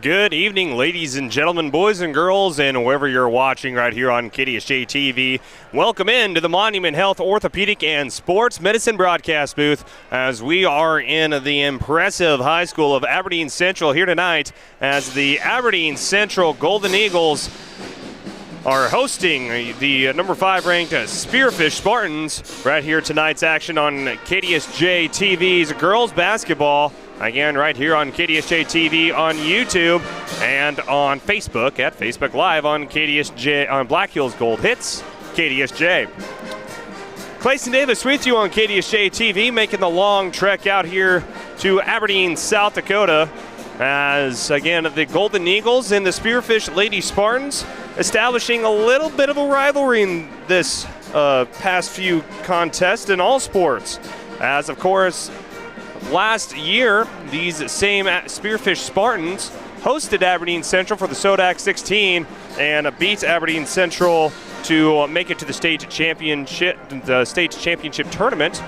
Good evening, ladies and gentlemen, boys and girls, and wherever you're watching right here on KDSJ-TV. Welcome in to the Monument Health Orthopedic and Sports Medicine broadcast booth as we are in the impressive high school of Aberdeen Central here tonight as the Aberdeen Central Golden Eagles are hosting the number 5 ranked Spearfish Spartans right here tonight's action on KDSJ-TV's girls basketball. Again, right here on KDSJ-TV on YouTube and on Facebook at Facebook Live on KDSJ on Black Hills Gold Hits, KDSJ. Clayson Davis with you on KDSJ-TV, making the long trek out here to Aberdeen, South Dakota, as again the Golden Eagles and the Spearfish Lady Spartans establishing a little bit of a rivalry in this past few contests in all sports. As of course, last year, these same Spearfish Spartans hosted Aberdeen Central for the Sodak 16 and beat Aberdeen Central to make it to the state championship tournament.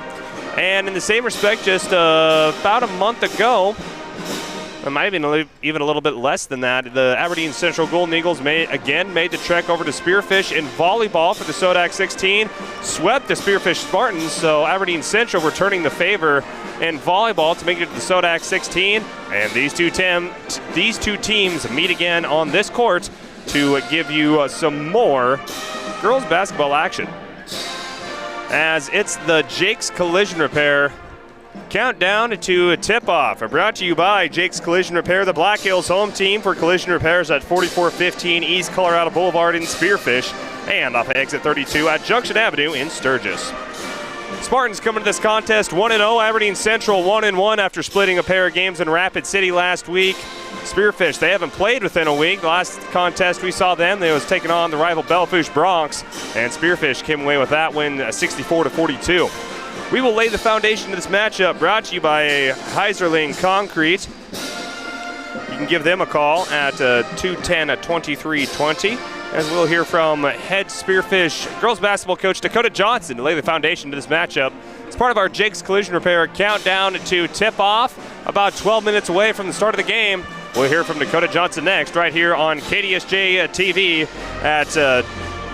And in the same respect, just about a month ago, it might have been even a little bit less than that, the Aberdeen Central Golden Eagles made the trek over to Spearfish in volleyball for the Sodak 16, swept the Spearfish Spartans, so Aberdeen Central returning the favor in volleyball to make it to the Sodak 16, and these two teams meet again on this court to give you some more girls basketball action. As it's the Jake's Collision Repair countdown to tip-off. Brought to you by Jake's Collision Repair, the Black Hills home team for collision repairs at 4415 East Colorado Boulevard in Spearfish and off of exit 32 at Junction Avenue in Sturgis. Spartans coming to this contest 1-0. Aberdeen Central 1-1 after splitting a pair of games in Rapid City last week. Spearfish, they haven't played within a week. The last contest we saw them, they was taking on the rival Bellfish Bronx, and Spearfish came away with that win 64-42. We will lay the foundation to this matchup, brought to you by Heiserling Concrete. You can give them a call at 210-2320, as we'll hear from head Spearfish girls basketball coach Dakota Johnson to lay the foundation to this matchup. It's part of our Jake's Collision Repair countdown to tip-off, about 12 minutes away from the start of the game. We'll hear from Dakota Johnson next, right here on KDSJ-TV at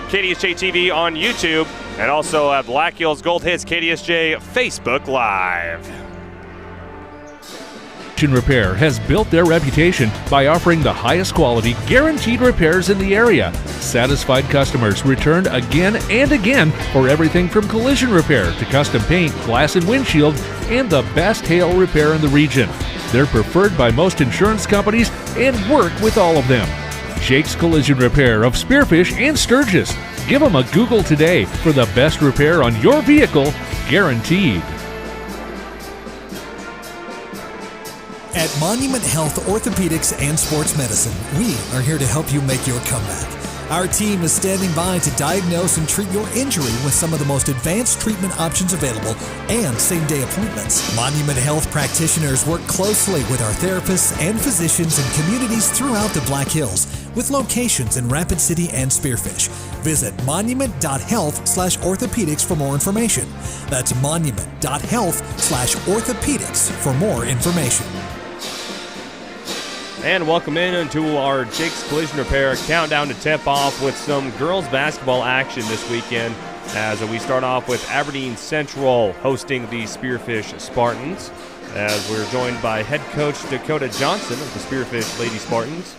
KDSJ-TV on YouTube, and also at Black Hills Gold Hits KDSJ Facebook Live. Repair has built their reputation by offering the highest quality, guaranteed repairs in the area. Satisfied customers returned again and again for everything from collision repair to custom paint, glass and windshield, and the best hail repair in the region. They're preferred by most insurance companies and work with all of them. Jake's Collision Repair of Spearfish and Sturgis. Give them a Google today for the best repair on your vehicle, guaranteed. At Monument Health Orthopedics and Sports Medicine, we are here to help you make your comeback. Our team is standing by to diagnose and treat your injury with some of the most advanced treatment options available and same-day appointments. Monument Health practitioners work closely with our therapists and physicians in communities throughout the Black Hills, with locations in Rapid City and Spearfish. Visit monument.health/orthopedics for more information. That's monument.health/orthopedics for more information. And welcome into our Jake's Collision Repair countdown to tip-off with some girls basketball action this weekend, as we start off with Aberdeen Central hosting the Spearfish Spartans, as we're joined by head coach Dakota Johnson of the Spearfish Lady Spartans.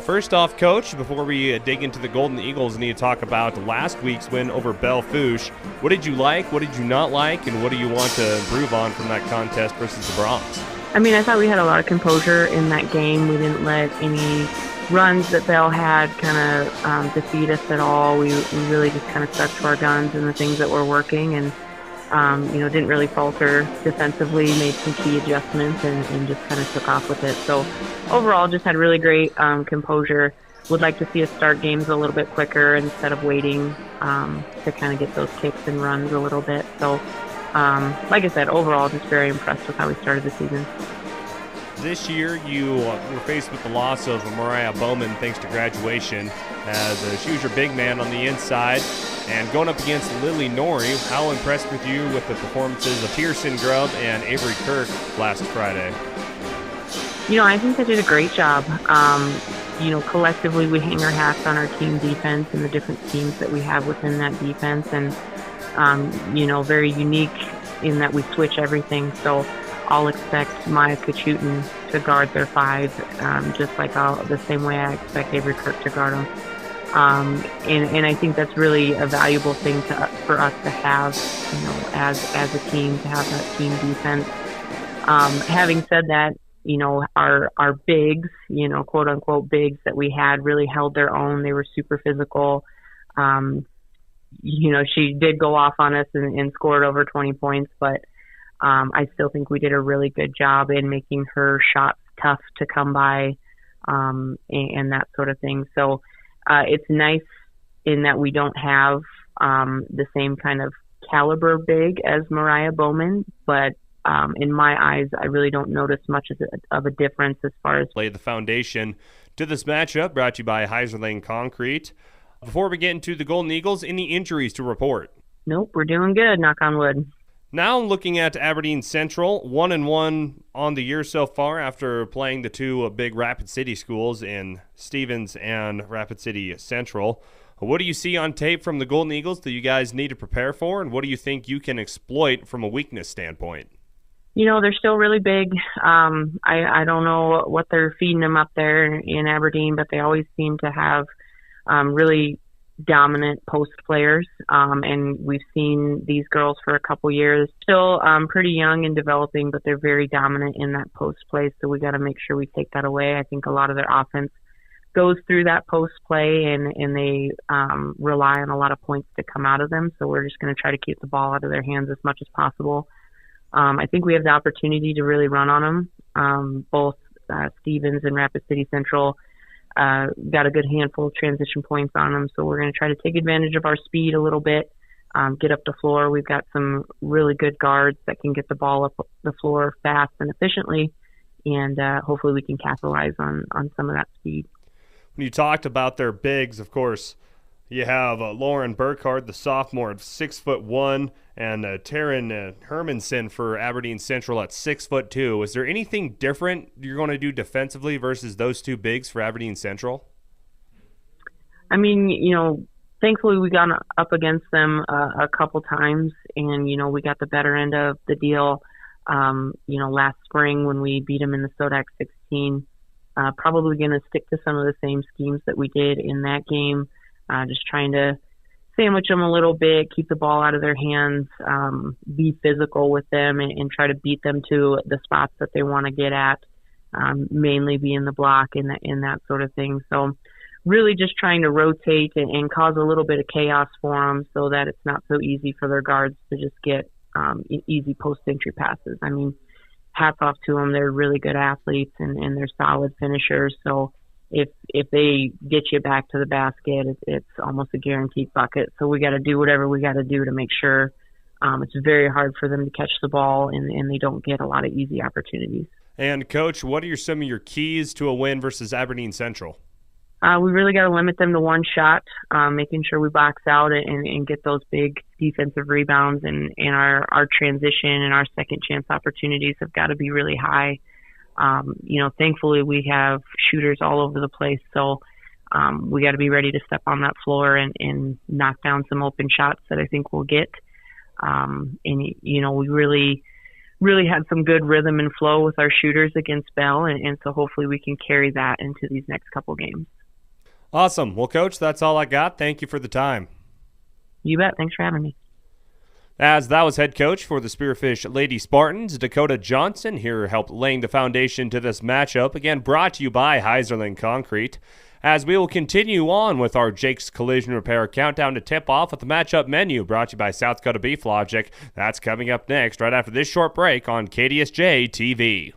First off, Coach, before we dig into the Golden Eagles, I need to talk about last week's win over Bellfish. What did you like, what did you not like, and what do you want to improve on from that contest versus the Bronx? I mean, I thought we had a lot of composure in that game. We didn't let any runs that Bell had kind of defeat us at all. We really just kind of stuck to our guns and the things that were working, and didn't really falter defensively, made some key adjustments, and just kind of took off with it. So overall, just had really great composure. Would like to see us start games a little bit quicker instead of waiting to kind of get those kicks and runs a little bit. So like I said, overall, just very impressed with how we started the season. This year, you were faced with the loss of Mariah Bowman thanks to graduation, as she was your big man on the inside. And going up against Lily Norrie, how impressed with you with the performances of Pearson Grubb and Avery Kirk last Friday? I think they did a great job. Collectively we hang our hats on our team defense and the different teams that we have within that defense, and very unique in that we switch everything. So I'll expect Maya Kachutin to guard their 5, just like the same way I expect Avery Kirk to guard them. And I think that's really a valuable thing for us to have, as a team, to have that team defense. Having said that, our bigs, quote unquote bigs that we had really held their own. They were super physical. She did go off on us and scored over 20 points, but I still think we did a really good job in making her shots tough to come by, and that sort of thing. So it's nice in that we don't have the same kind of caliber big as Mariah Bowman, but in my eyes, I really don't notice much of a difference as far as lay the foundation to this matchup. Brought to you by Heiserling Concrete. Before we get into the Golden Eagles, any injuries to report? Nope, we're doing good, knock on wood. Now looking at Aberdeen Central, 1-1 on the year so far after playing the 2 big Rapid City schools in Stevens and Rapid City Central. What do you see on tape from the Golden Eagles that you guys need to prepare for, and what do you think you can exploit from a weakness standpoint? They're still really big. I don't know what they're feeding them up there in Aberdeen, but they always seem to have really dominant post players. And we've seen these girls for a couple years. Still pretty young and developing, but they're very dominant in that post play. So we got to make sure we take that away. I think a lot of their offense goes through that post play, and they rely on a lot of points to come out of them. So we're just going to try to keep the ball out of their hands as much as possible. I think we have the opportunity to really run on them. Both Stevens and Rapid City Central got a good handful of transition points on them, so we're going to try to take advantage of our speed a little bit, get up the floor. We've got some really good guards that can get the ball up the floor fast and efficiently, and hopefully we can capitalize on some of that speed. When you talked about their bigs, of course, you have Lauren Burkhardt, the sophomore, at 6'1", and Taryn Hermanson for Aberdeen Central at 6'2". Is there anything different you're going to do defensively versus those 2 bigs for Aberdeen Central? I mean, thankfully we got up against them a couple times, and we got the better end of the deal. Last spring when we beat them in the Sodak 16, probably going to stick to some of the same schemes that we did in that game. Just trying to sandwich them a little bit, keep the ball out of their hands, be physical with them, and try to beat them to the spots that they want to get at, mainly be in the block and that sort of thing. So really just trying to rotate and cause a little bit of chaos for them so that it's not so easy for their guards to just get easy post-entry passes. I mean, hats off to them. They're really good athletes and they're solid finishers. So if they get you back to the basket, it's almost a guaranteed bucket. So we got to do whatever we got to do to make sure it's very hard for them to catch the ball and they don't get a lot of easy opportunities. And Coach, what are some of your keys to a win versus Aberdeen Central? We really got to limit them to one shot, making sure we box out and get those big defensive rebounds, and our transition and our second chance opportunities have got to be really high. Thankfully we have shooters all over the place, so we got to be ready to step on that floor and knock down some open shots that I think we'll get. We really had some good rhythm and flow with our shooters against Bell, and so hopefully we can carry that into these next couple games. Awesome. Well, Coach, that's all I got. Thank you for the time. You bet. Thanks for having me. As that was head coach for the Spearfish Lady Spartans, Dakota Johnson, here helped laying the foundation to this matchup. Again, brought to you by Heiserling Concrete. As we will continue on with our Jake's Collision Repair countdown to tip off with the matchup menu, brought to you by South Dakota Beef Logic. That's coming up next, right after this short break on KDSJ-TV.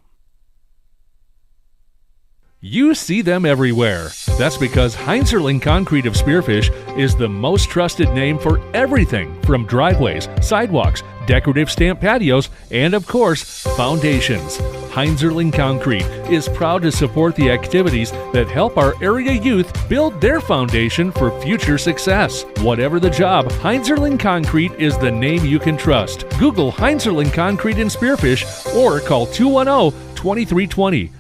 You see them everywhere. That's because Heiserling Concrete of Spearfish is the most trusted name for everything from driveways, sidewalks, decorative stamp patios, and of course, foundations. Heiserling Concrete is proud to support the activities that help our area youth build their foundation for future success. Whatever the job, Heiserling Concrete is the name you can trust. Google Heiserling Concrete in Spearfish or call 210-2320.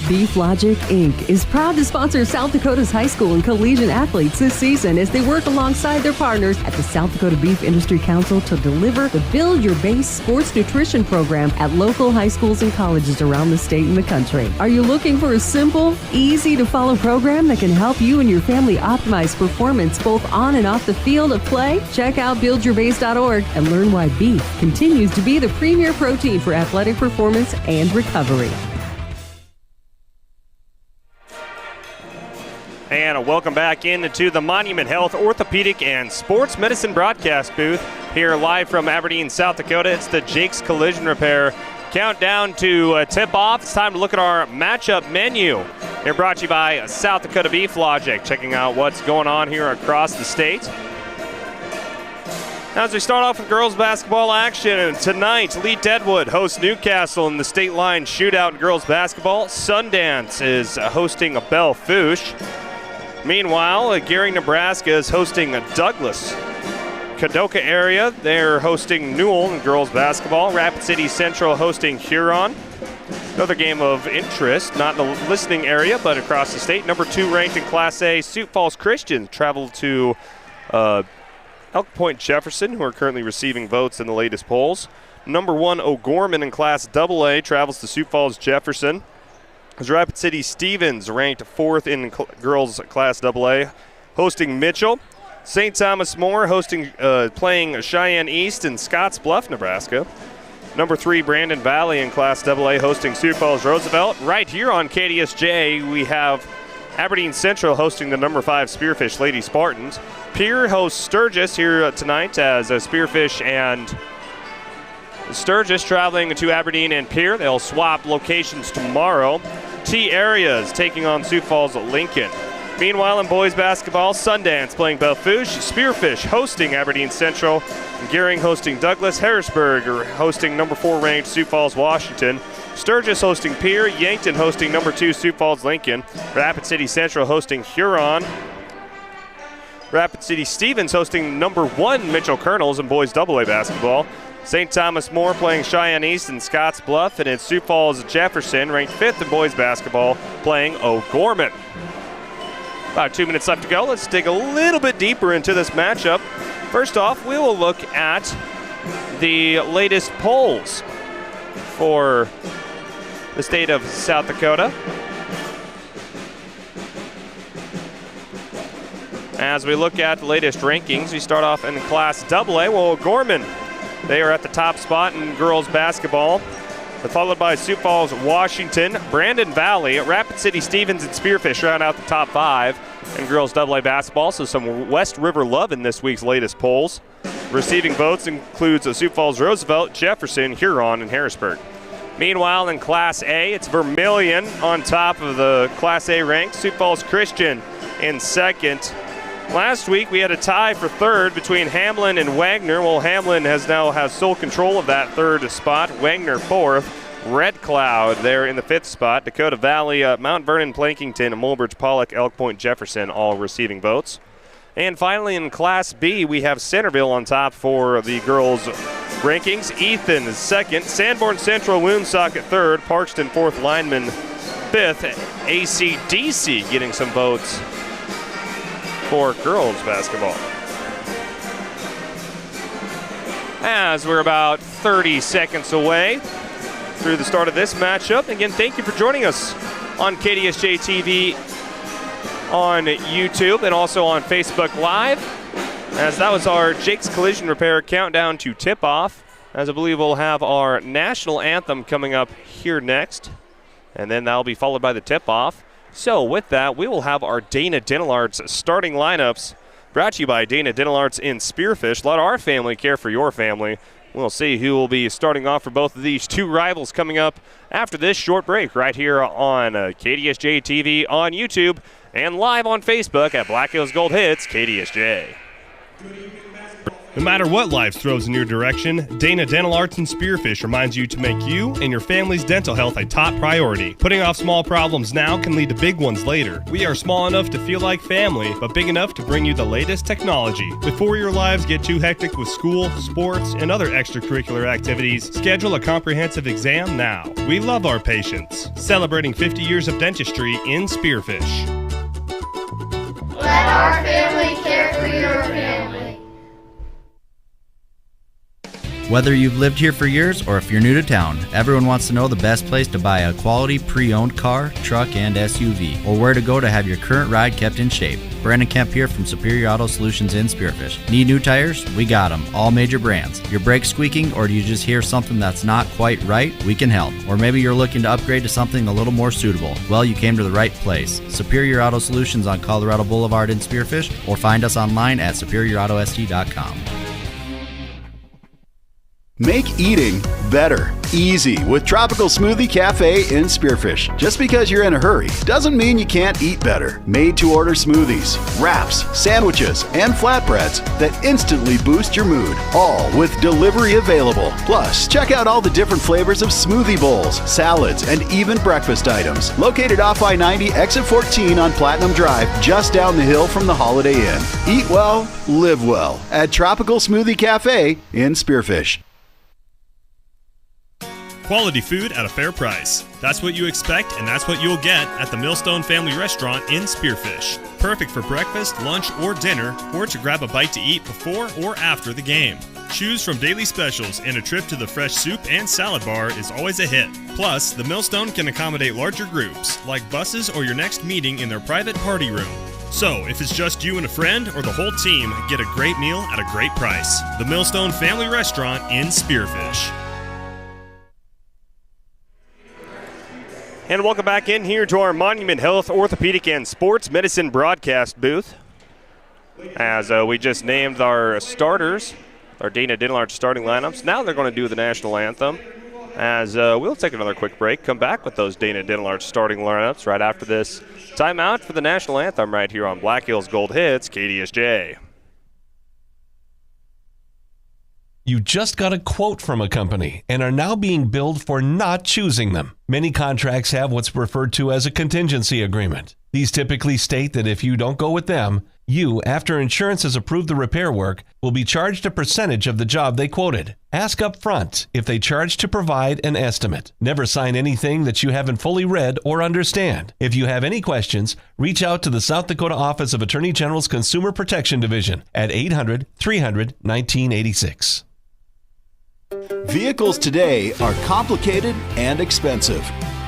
Beef Logic, Inc. is proud to sponsor South Dakota's high school and collegiate athletes this season as they work alongside their partners at the South Dakota Beef Industry Council to deliver the Build Your Base Sports Nutrition Program at local high schools and colleges around the state and the country. Are you looking for a simple, easy-to-follow program that can help you and your family optimize performance both on and off the field of play? Check out buildyourbase.org and learn why beef continues to be the premier protein for athletic performance and recovery. And welcome back into the Monument Health Orthopedic and Sports Medicine broadcast booth here live from Aberdeen, South Dakota. It's the Jake's Collision Repair countdown to tip-off. It's time to look at our matchup menu. Here brought to you by South Dakota Beef Logic, checking out what's going on here across the state. As we start off with girls basketball action, tonight Lee Deadwood hosts Newcastle in the state line shootout in girls basketball. Sundance is hosting Belle Fourche. Meanwhile, Gary, Nebraska is hosting Douglas. Kadoka area, they're hosting Newell in girls basketball. Rapid City Central hosting Huron. Another game of interest, not in the listening area, but across the state. Number 2 ranked in Class A, Sioux Falls Christian traveled to Elk Point Jefferson, who are currently receiving votes in the latest polls. Number 1 O'Gorman in Class AA travels to Sioux Falls Jefferson. As Rapid City Stevens ranked 4th in girls Class AA, hosting Mitchell. St. Thomas More playing Cheyenne East in Scotts Bluff, Nebraska. Number 3 Brandon Valley in Class AA hosting Sioux Falls Roosevelt. Right here on KDSJ, we have Aberdeen Central hosting the number 5 Spearfish Lady Spartans. Pierre hosts Sturgis here tonight as Spearfish and Sturgis traveling to Aberdeen and Pierre. They'll swap locations tomorrow. T Areas taking on Sioux Falls Lincoln. Meanwhile, in boys basketball, Sundance playing Belle Fourche, Spearfish hosting Aberdeen Central, Gearing hosting Douglas, Harrisburg hosting number 4 ranked Sioux Falls Washington, Sturgis hosting Pierre, Yankton hosting number 2 Sioux Falls Lincoln, Rapid City Central hosting Huron, Rapid City Stevens hosting number 1 Mitchell Colonels in boys AA basketball. St. Thomas More playing Cheyenne East and Scotts Bluff, and it's Sioux Falls Jefferson, ranked 5th in boys basketball, playing O'Gorman. About 2 minutes left to go. Let's dig a little bit deeper into this matchup. First off, we will look at the latest polls for the state of South Dakota. As we look at the latest rankings, we start off in Class AA. Well, O'Gorman, they are at the top spot in girls basketball, followed by Sioux Falls, Washington, Brandon Valley, Rapid City Stevens, and Spearfish round out the top 5 in girls AA basketball. So some West River love in this week's latest polls. Receiving votes includes Sioux Falls, Roosevelt, Jefferson, Huron, and Harrisburg. Meanwhile, in Class A, it's Vermilion on top of the Class A ranks. Sioux Falls Christian in 2nd. Last week, we had a tie for 3rd between Hamlin and Wagner. Well, Hamlin now has sole control of that 3rd spot. Wagner 4th. Red Cloud there in the 5th spot. Dakota Valley, Mount Vernon, Plankington, Mulbridge, Pollock, Elk Point, Jefferson all receiving votes. And finally, in Class B, we have Centerville on top for the girls' rankings. Ethan is 2nd. Sanborn Central, Woonsocket 3rd. Parkston 4th, Lineman 5th. ACDC getting some votes for girls basketball. As we're about 30 seconds away through the start of this matchup. Again, thank you for joining us on KDSJ-TV on YouTube and also on Facebook Live, as that was our Jake's Collision Repair countdown to tip-off, as I believe we'll have our national anthem coming up here next, and then that'll be followed by the tip-off. So with that, we will have our Dana Dental Arts starting lineups, brought to you by Dana Dental Arts in Spearfish. Let our family care for your family. We'll see who will be starting off for both of these two rivals coming up after this short break right here on KDSJ-TV on YouTube and live on Facebook at Black Hills Gold Hits KDSJ. No matter what life throws in your direction, Dana Dental Arts and Spearfish reminds you to make you and your family's dental health a top priority. Putting off small problems now can lead to big ones later. We are small enough to feel like family, but big enough to bring you the latest technology. Before your lives get too hectic with school, sports, and other extracurricular activities, schedule a comprehensive exam now. We love our patients. Celebrating 50 years of dentistry in Spearfish. Let our family care for your family. Whether you've lived here for years or if you're new to town, everyone wants to know the best place to buy a quality pre-owned car, truck, and SUV, or where to go to have your current ride kept in shape. Brandon Kemp here from Superior Auto Solutions in Spearfish. Need new tires? We got them, all major brands. Your brakes squeaking, or do you just hear something that's not quite right? We can help. Or maybe you're looking to upgrade to something a little more suitable. Well, you came to the right place. Superior Auto Solutions on Colorado Boulevard in Spearfish, or find us online at superiorautost.com. Make eating better, easy with Tropical Smoothie Cafe in Spearfish. Just because you're in a hurry doesn't mean you can't eat better. Made-to-order smoothies, wraps, sandwiches, and flatbreads that instantly boost your mood, all with delivery available. Plus, check out all the different flavors of smoothie bowls, salads, and even breakfast items. Located off I-90, exit 14 on Platinum Drive, just down the hill from the Holiday Inn. Eat well, live well at Tropical Smoothie Cafe in Spearfish. Quality food at a fair price. That's what you expect, and that's what you'll get at the Millstone Family Restaurant in Spearfish. Perfect for breakfast, lunch, or dinner, or to grab a bite to eat before or after the game. Choose from daily specials, and a trip to the fresh soup and salad bar is always a hit. Plus, the Millstone can accommodate larger groups, like buses or your next meeting in their private party room. So, if it's just you and a friend or the whole team, get a great meal at a great price. The Millstone Family Restaurant in Spearfish. And welcome back in here to our Monument Health Orthopedic and Sports Medicine broadcast booth. As we just named our starters, our Dana Dental Arts starting lineups. Now they're going to do the national anthem. As we'll take another quick break, come back with those Dana Dental Arts starting lineups right after this timeout for the national anthem right here on Black Hills Gold Hits, KDSJ. You just got a quote from a company and are now being billed for not choosing them. Many contracts have what's referred to as a contingency agreement. These typically state that if you don't go with them, you, after insurance has approved the repair work, will be charged a percentage of the job they quoted. Ask up front if they charge to provide an estimate. Never sign anything that you haven't fully read or understand. If you have any questions, reach out to the South Dakota Office of Attorney General's Consumer Protection Division at 800-300-1986. Vehicles today are complicated and expensive.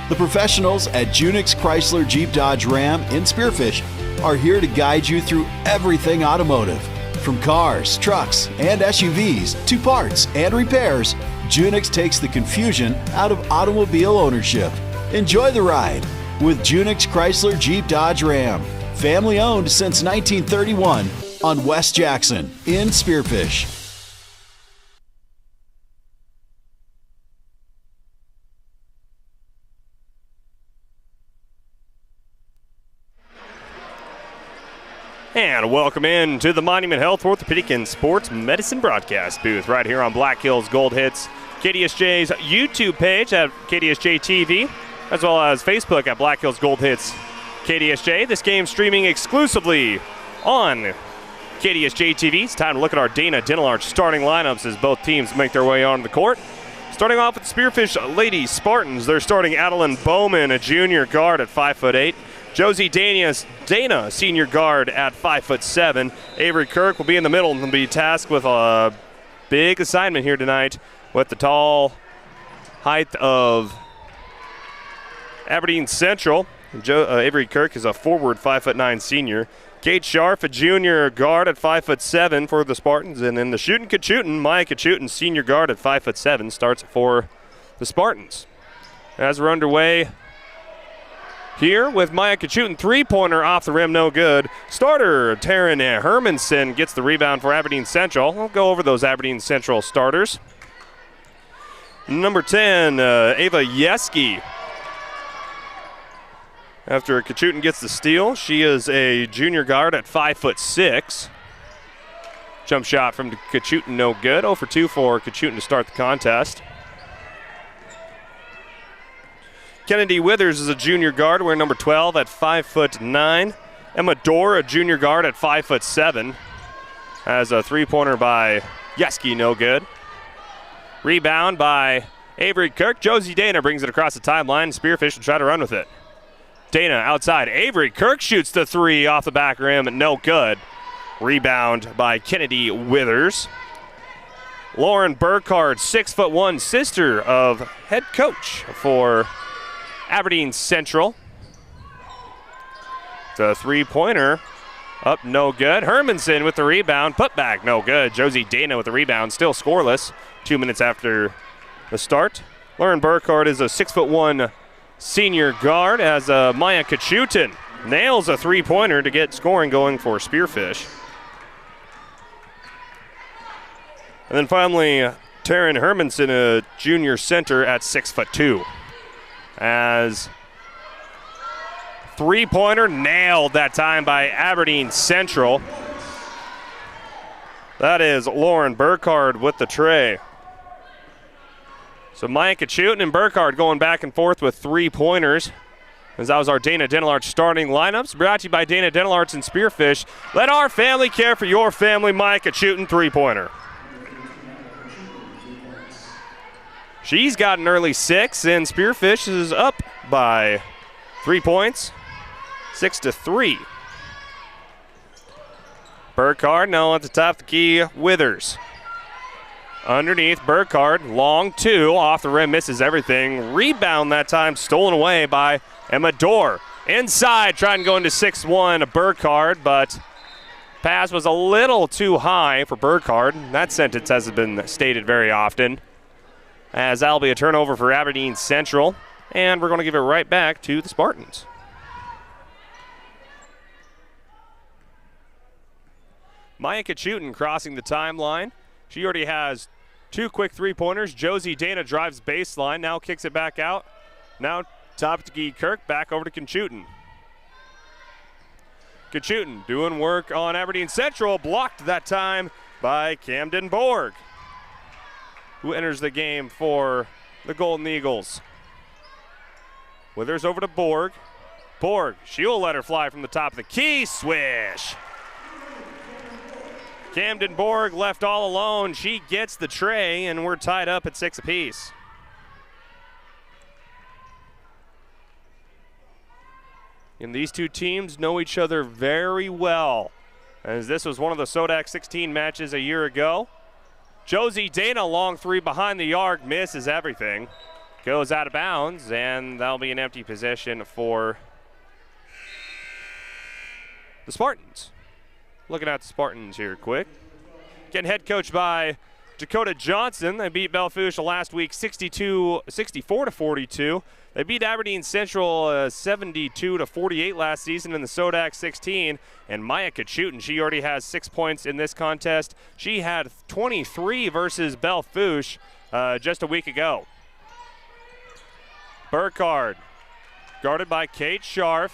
The professionals at Junix Chrysler Jeep Dodge Ram in Spearfish are here to guide you through everything automotive. From cars, trucks, and SUVs to parts and repairs, Junix takes the confusion out of automobile ownership. Enjoy the ride with Junix Chrysler Jeep Dodge Ram. Family owned since 1931 on West Jackson in Spearfish. And welcome in to the Monument Health Orthopedic and Sports Medicine broadcast booth right here on Black Hills Gold Hits, KDSJ's YouTube page at KDSJ-TV, as well as Facebook at Black Hills Gold Hits KDSJ. This game streaming exclusively on KDSJ-TV. It's time to look at our Dana Dental Arts starting lineups as both teams make their way onto the court. Starting off with Spearfish Lady Spartans, they're starting Adeline Bowman, a junior guard at 5'8". Josie Dana, senior guard at 5'7". Avery Kirk will be in the middle and will be tasked with a big assignment here tonight with the tall height of Aberdeen Central. Avery Kirk is a forward 5'9" senior. Kate Scharf, a junior guard at 5'7" for the Spartans. And then the shootin' Kachutin, Maya Kachutin, senior guard at 5'7", starts for the Spartans. As we're underway here with Maya Kachutin, three-pointer off the rim, no good. Starter Taryn Hermanson gets the rebound for Aberdeen Central. We'll go over those Aberdeen Central starters. Number 10, Ava Yeski. After Kachutin gets the steal, she is a junior guard at 5'6". Jump shot from Kachutin, no good. 0 for 2 for Kachutin to start the contest. Kennedy Withers is a junior guard, wearing number 12 at 5'9". Emma Dorr, a junior guard at 5'7". Has a three-pointer by Yeski, no good. Rebound by Avery Kirk. Josie Dana brings it across the timeline. Spearfish will try to run with it. Dana outside. Avery Kirk shoots the three off the back rim, no good. Rebound by Kennedy Withers. Lauren Burkhardt, 6'1", sister of head coach for Aberdeen Central. The three-pointer up, no good. Hermanson with the rebound. Put back, no good. Josie Dana with the rebound, still scoreless 2 minutes after the start. Lauren Burkhardt is a 6'1" senior guard, as Maya Kachutin nails a three-pointer to get scoring going for Spearfish. And then finally, Taryn Hermanson, a junior center at 6'2". As three-pointer nailed that time by Aberdeen Central. That is Lauren Burkhardt with the tray. So Maya Kachutin and Burkhardt going back and forth with three-pointers. As that was our Dana Dental Arts starting lineups. Brought to you by Dana Dental Arts and Spearfish. Let our family care for your family. Maya Kachutin, three-pointer. She's got an early 6, and Spearfish is up by 3 points, 6-3. Burkhardt now at the top of the key, Withers. Underneath, Burkhardt, long two, off the rim, misses everything. Rebound that time, stolen away by Emma Dorr. Inside, trying to go into 6-1, Burkhardt, but pass was a little too high for Burkhardt. That sentence hasn't been stated very often. As that'll be a turnover for Aberdeen Central, and we're going to give it right back to the Spartans. Maya Kachutin crossing the timeline. She already has 2 quick three-pointers. Josie Dana drives baseline, now kicks it back out. Now top to Guy Kirk, back over to Kachutin. Kachutin doing work on Aberdeen Central, blocked that time by Camden Borg, who enters the game for the Golden Eagles. Withers over to Borg. Borg, she'll let her fly from the top of the key. Swish. Camden Borg left all alone. She gets the tray, and we're tied up at 6 apiece. And these two teams know each other very well, as this was one of the Sodak 16 matches a year ago. Josie Dana, long three behind the arc, misses everything. Goes out of bounds, and that'll be an empty possession for the Spartans. Looking at the Spartans here quick. Getting head coached by Dakota Johnson. They beat Belfouche last week 64-42. They beat Aberdeen Central 72-48 last season in the Sodak 16. And Maya Kachutin, she already has 6 points in this contest. She had 23 versus Belfouche just a week ago. Burkhardt, guarded by Kate Scharf.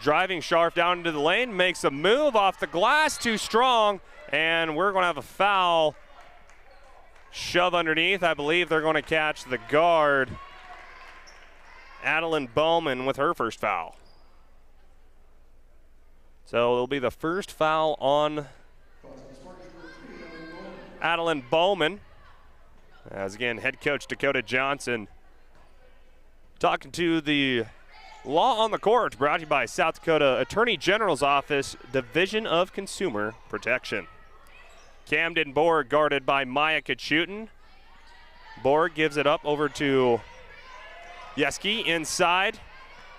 Driving Scharf down into the lane, makes a move off the glass, too strong, and we're going to have a foul. Shove underneath. I believe they're going to catch the guard, Adeline Bowman, with her first foul. So it'll be the first foul on Adeline Bowman. As again, head coach Dakota Johnson talking to the Law on the Court, brought to you by South Dakota Attorney General's Office, Division of Consumer Protection. Camden Borg guarded by Maya Kachutin. Borg gives it up over to Yeski inside.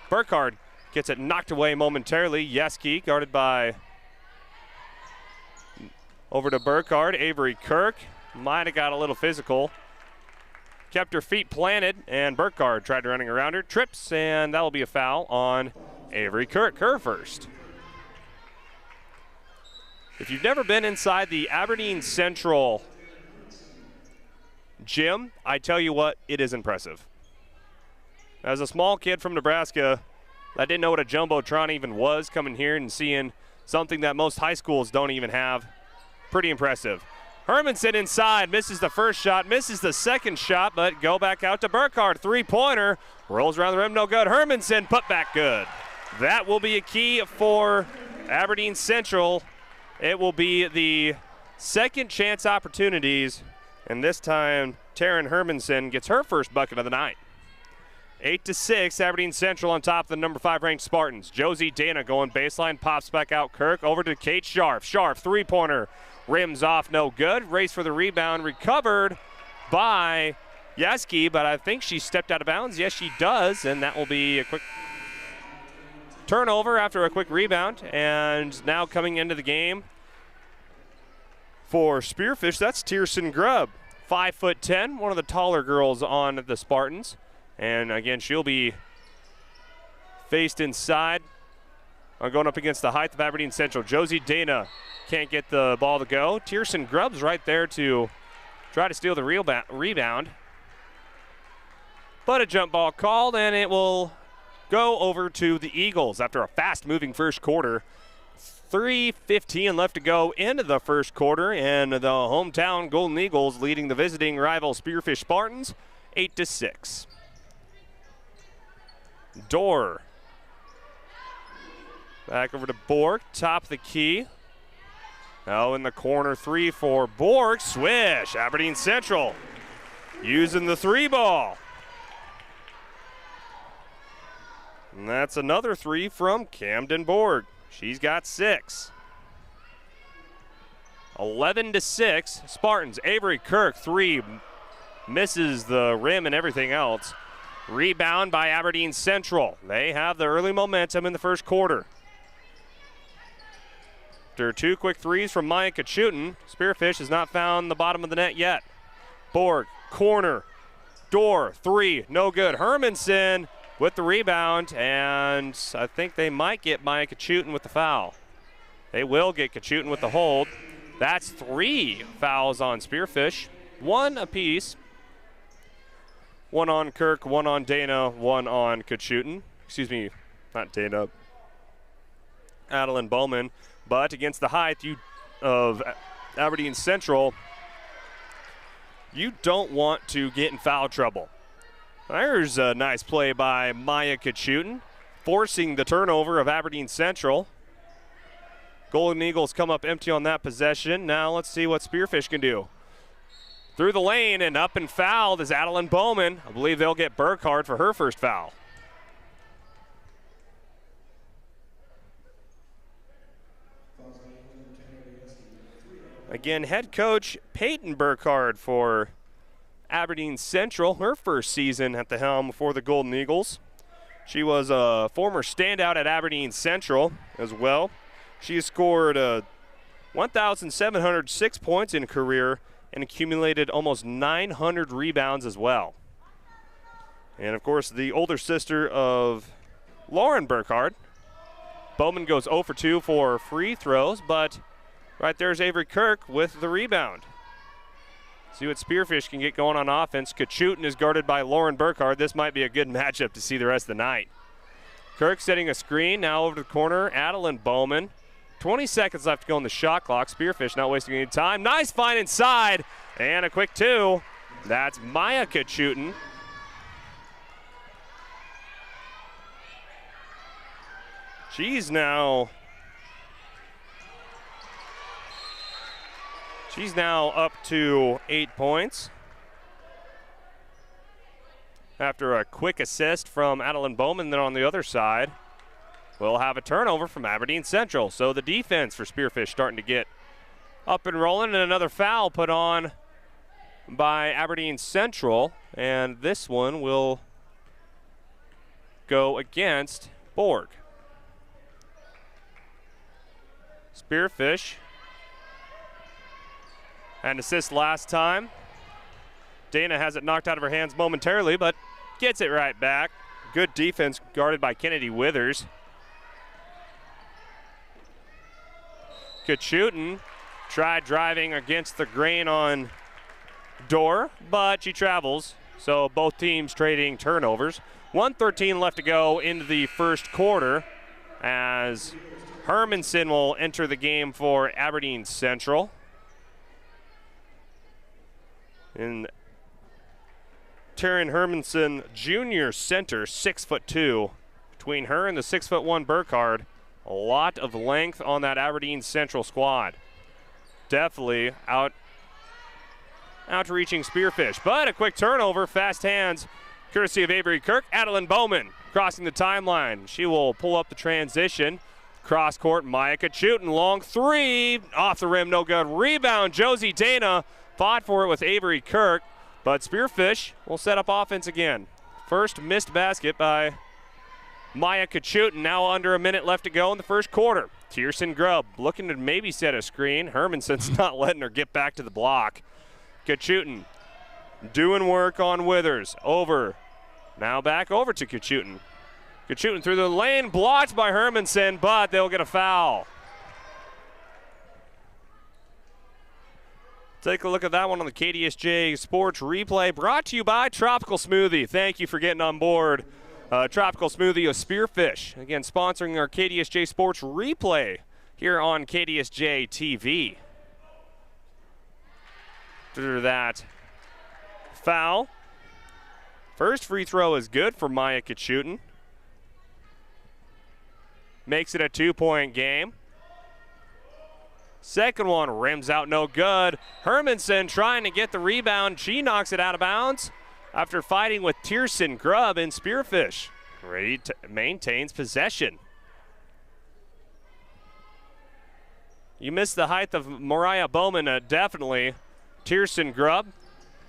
Burkhardt gets it knocked away momentarily. Yeski guarded by, over to Burkhardt. Avery Kirk might have got a little physical. Kept her feet planted, and Burkhardt tried running around her. Trips, and that'll be a foul on Avery Kirk, her first. If you've never been inside the Aberdeen Central gym, I tell you what, it is impressive. As a small kid from Nebraska, I didn't know what a Jumbotron even was, coming here and seeing something that most high schools don't even have. pretty impressive. Hermanson inside, misses the first shot, misses the second shot, but go back out to Burkhardt. Three-pointer, rolls around the rim, no good. Hermanson, put back good. That will be a key for Aberdeen Central. It will be the second chance opportunities, and this time Taryn Hermanson gets her first bucket of the night. 8-6, Aberdeen Central on top of the number 5 ranked Spartans. Josie Dana going baseline, pops back out Kirk, over to Kate Scharf. Scharf, three-pointer, rims off, no good. Race for the rebound, recovered by Yaski, but I think she stepped out of bounds. Yes, she does, and that will be a quick turnover after a quick rebound. And now coming into the game for Spearfish, that's Tierson Grubb. 5'10", one of the taller girls on the Spartans. And again, she'll be faced inside, going up against the height of Aberdeen Central. Josie Dana can't get the ball to go. Tierson Grubb's right there to try to steal the rebound. But a jump ball called, and it will go over to the Eagles after a fast-moving first quarter. 3:15 left to go into the first quarter, and the hometown Golden Eagles leading the visiting rival Spearfish Spartans 8-6. Dorr. Back over to Borg, top of the key. Now in the corner, 3 for Borg. Swish, Aberdeen Central using the 3 ball. And that's another 3 from Camden Borg. She's got 6. 11-6, Spartans. Avery Kirk, 3, misses the rim and everything else. Rebound by Aberdeen Central. They have the early momentum in the first quarter. After 2 quick threes from Maya Kachutin, Spearfish has not found the bottom of the net yet. Borg, corner, Dorr, 3, no good. Hermanson with the rebound, and I think they might get Maya Kachutin with the foul. They will get Kachutin with the hold. That's 3 fouls on Spearfish, 1 apiece. 1 on Kirk, 1 on Dana, 1 on Kachutin. Excuse me, not Dana, Adeline Bowman. But against the height of Aberdeen Central, you don't want to get in foul trouble. There's a nice play by Maya Kachutin, forcing the turnover of Aberdeen Central. Golden Eagles come up empty on that possession. Now let's see what Spearfish can do. Through the lane and up and fouled is Adeline Bowman. I believe they'll get Burkhardt for her first foul. Again, head coach Peyton Burkhardt for Aberdeen Central, her first season at the helm for the Golden Eagles. She was a former standout at Aberdeen Central as well. She has scored 1,706 points in career and accumulated almost 900 rebounds as well. And of course, the older sister of Lauren Burkhardt. Bowman goes 0 for 2 for free throws, but right there's Avery Kirk with the rebound. See what Spearfish can get going on offense. Kachutin is guarded by Lauren Burkhardt. This might be a good matchup to see the rest of the night. Kirk setting a screen, now over to the corner. Adeline Bowman. 20 seconds left to go on the shot clock. Spearfish not wasting any time. Nice find inside, and a quick 2. That's Maya Kachutin. She's now up to 8 points after a quick assist from Adeline Bowman. Then on the other side, we'll have a turnover from Aberdeen Central. So the defense for Spearfish starting to get up and rolling, and another foul put on by Aberdeen Central, and this one will go against Borg. Spearfish had an assist last time. Dana has it knocked out of her hands momentarily, but gets it right back. Good defense guarded by Kennedy Withers. Kachutin tried driving against the grain on Dorr, but she travels. So both teams trading turnovers. 1:13 left to go into the first quarter as Hermanson will enter the game for Aberdeen Central. And Taryn Hermanson, junior center, 6'2". Between her and the 6'1" Burkhardt, a lot of length on that Aberdeen Central squad. Definitely outreaching Spearfish, but a quick turnover, fast hands, courtesy of Avery Kirk. Adeline Bowman crossing the timeline. She will pull up the transition. Cross court, Maya Kachutin, long three, off the rim, no good. Rebound, Josie Dana fought for it with Avery Kirk, but Spearfish will set up offense again. First missed basket by Maya Kachutin, now under a minute left to go in the first quarter. Tierson Grubb looking to maybe set a screen. Hermanson's not letting her get back to the block. Kachutin doing work on Withers. Over. Now back over to Kachutin. Kachutin through the lane, blocked by Hermanson, but they'll get a foul. Take a look at that one on the KDSJ Sports Replay, brought to you by Tropical Smoothie. Thank you for getting on board. Tropical Smoothie of Spearfish, again, sponsoring our KDSJ Sports Replay here on KDSJ-TV. After that foul, first free throw is good for Maya Kachutin. Makes it a 2-point game. Second one rims out, no good. Hermanson trying to get the rebound. She knocks it out of bounds after fighting with Tierson Grubb, and Spearfish maintains possession. You missed the height of Mariah Bowman, definitely. Tierson Grubb.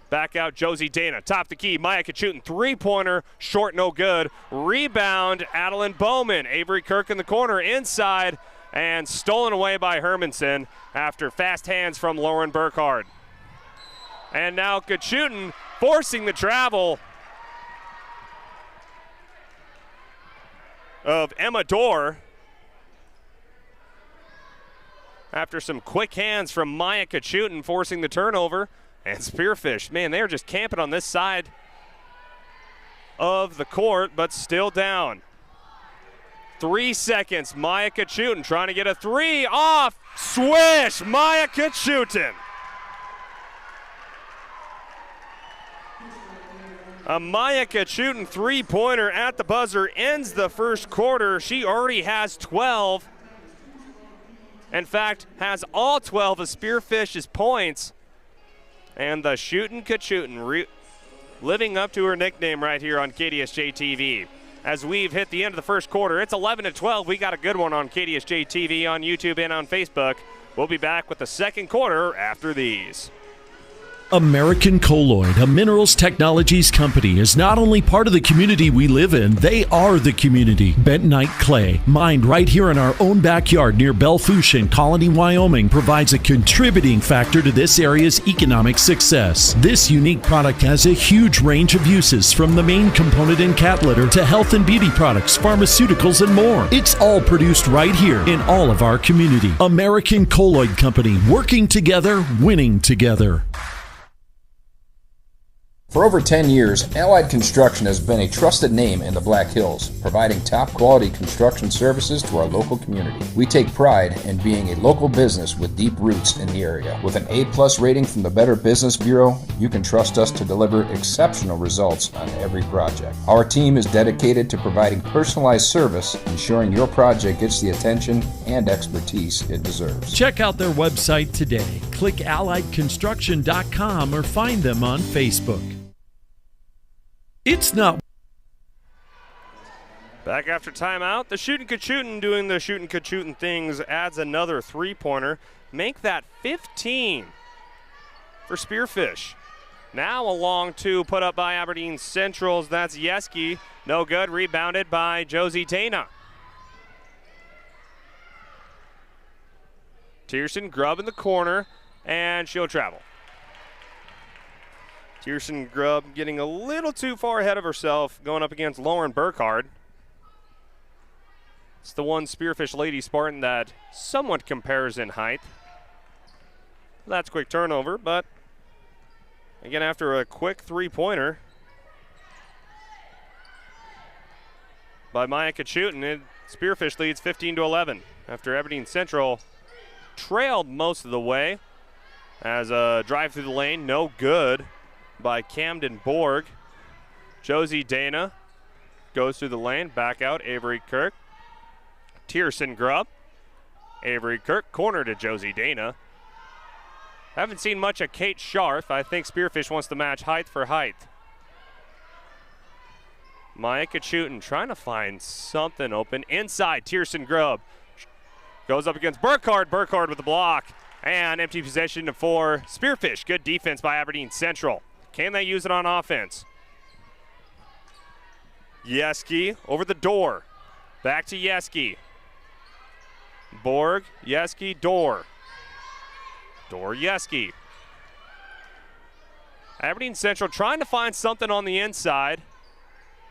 Back out Josie Dana, top the key, Maya Kachutin, three-pointer, short, no good. Rebound, Adeline Bowman. Avery Kirk in the corner, inside, and stolen away by Hermanson after fast hands from Lauren Burkhardt. And now Kachutin forcing the travel of Emma Dorr after some quick hands from Maya Kachutin, forcing the turnover. And Spearfish, man, they're just camping on this side of the court, but still down. 3 seconds, Maya Kachutin trying to get a three, off, swish, Maya Kachutin. A Maya Kachutin three-pointer at the buzzer ends the first quarter. She already has 12. In fact, has all 12 of Spearfish's points. And the shootin' Kachutin living up to her nickname right here on KDSJ-TV. As we've hit the end of the first quarter, it's 11-12. We got a good one on KDSJ-TV on YouTube and on Facebook. We'll be back with the second quarter after these. American Colloid, a minerals technologies company, is not only part of the community we live in, they are the community. Bentonite clay, mined right here in our own backyard near Belfouche in Colony, Wyoming, provides a contributing factor to this area's economic success. This unique product has a huge range of uses, from the main component in cat litter to health and beauty products, pharmaceuticals, and more. It's all produced right here in all of our community. American Colloid Company, working together, winning together. For over 10 years, Allied Construction has been a trusted name in the Black Hills, providing top-quality construction services to our local community. We take pride in being a local business with deep roots in the area. With an A+ rating from the Better Business Bureau, you can trust us to deliver exceptional results on every project. Our team is dedicated to providing personalized service, ensuring your project gets the attention and expertise it deserves. Check out their website today. Click alliedconstruction.com or find them on Facebook. It's not. Back after timeout, the shootin' Kachutin doing the shootin' Kachutin things adds another three-pointer. Make that 15 for Spearfish. Now a long two put up by Aberdeen Centrals. That's Yeski. No good. Rebounded by Josie Dana. Tierson Grubb in the corner, and she'll travel. Tierson Grubb getting a little too far ahead of herself, going up against Lauren Burkhardt. It's the one Spearfish Lady Spartan that somewhat compares in height. That's a quick turnover, but again, after a quick three-pointer by Maya Kachutin, Spearfish leads 15-11 after Aberdeen Central trailed most of the way. As a drive through the lane, no good by Camden Borg. Josie Dana goes through the lane, back out, Avery Kirk. Tierson Grubb. Avery Kirk, corner to Josie Dana. Haven't seen much of Kate Scharf. I think Spearfish wants to match height for height. Maya Kachutin trying to find something open. Inside, Tierson Grubb. Goes up against Burkhardt. Burkhardt with the block. And empty possession for Spearfish. Good defense by Aberdeen Central. Can they use it on offense? Yeski over the door. Back to Yeski. Borg, Yeski, Door. Door, Yeski. Aberdeen Central trying to find something on the inside.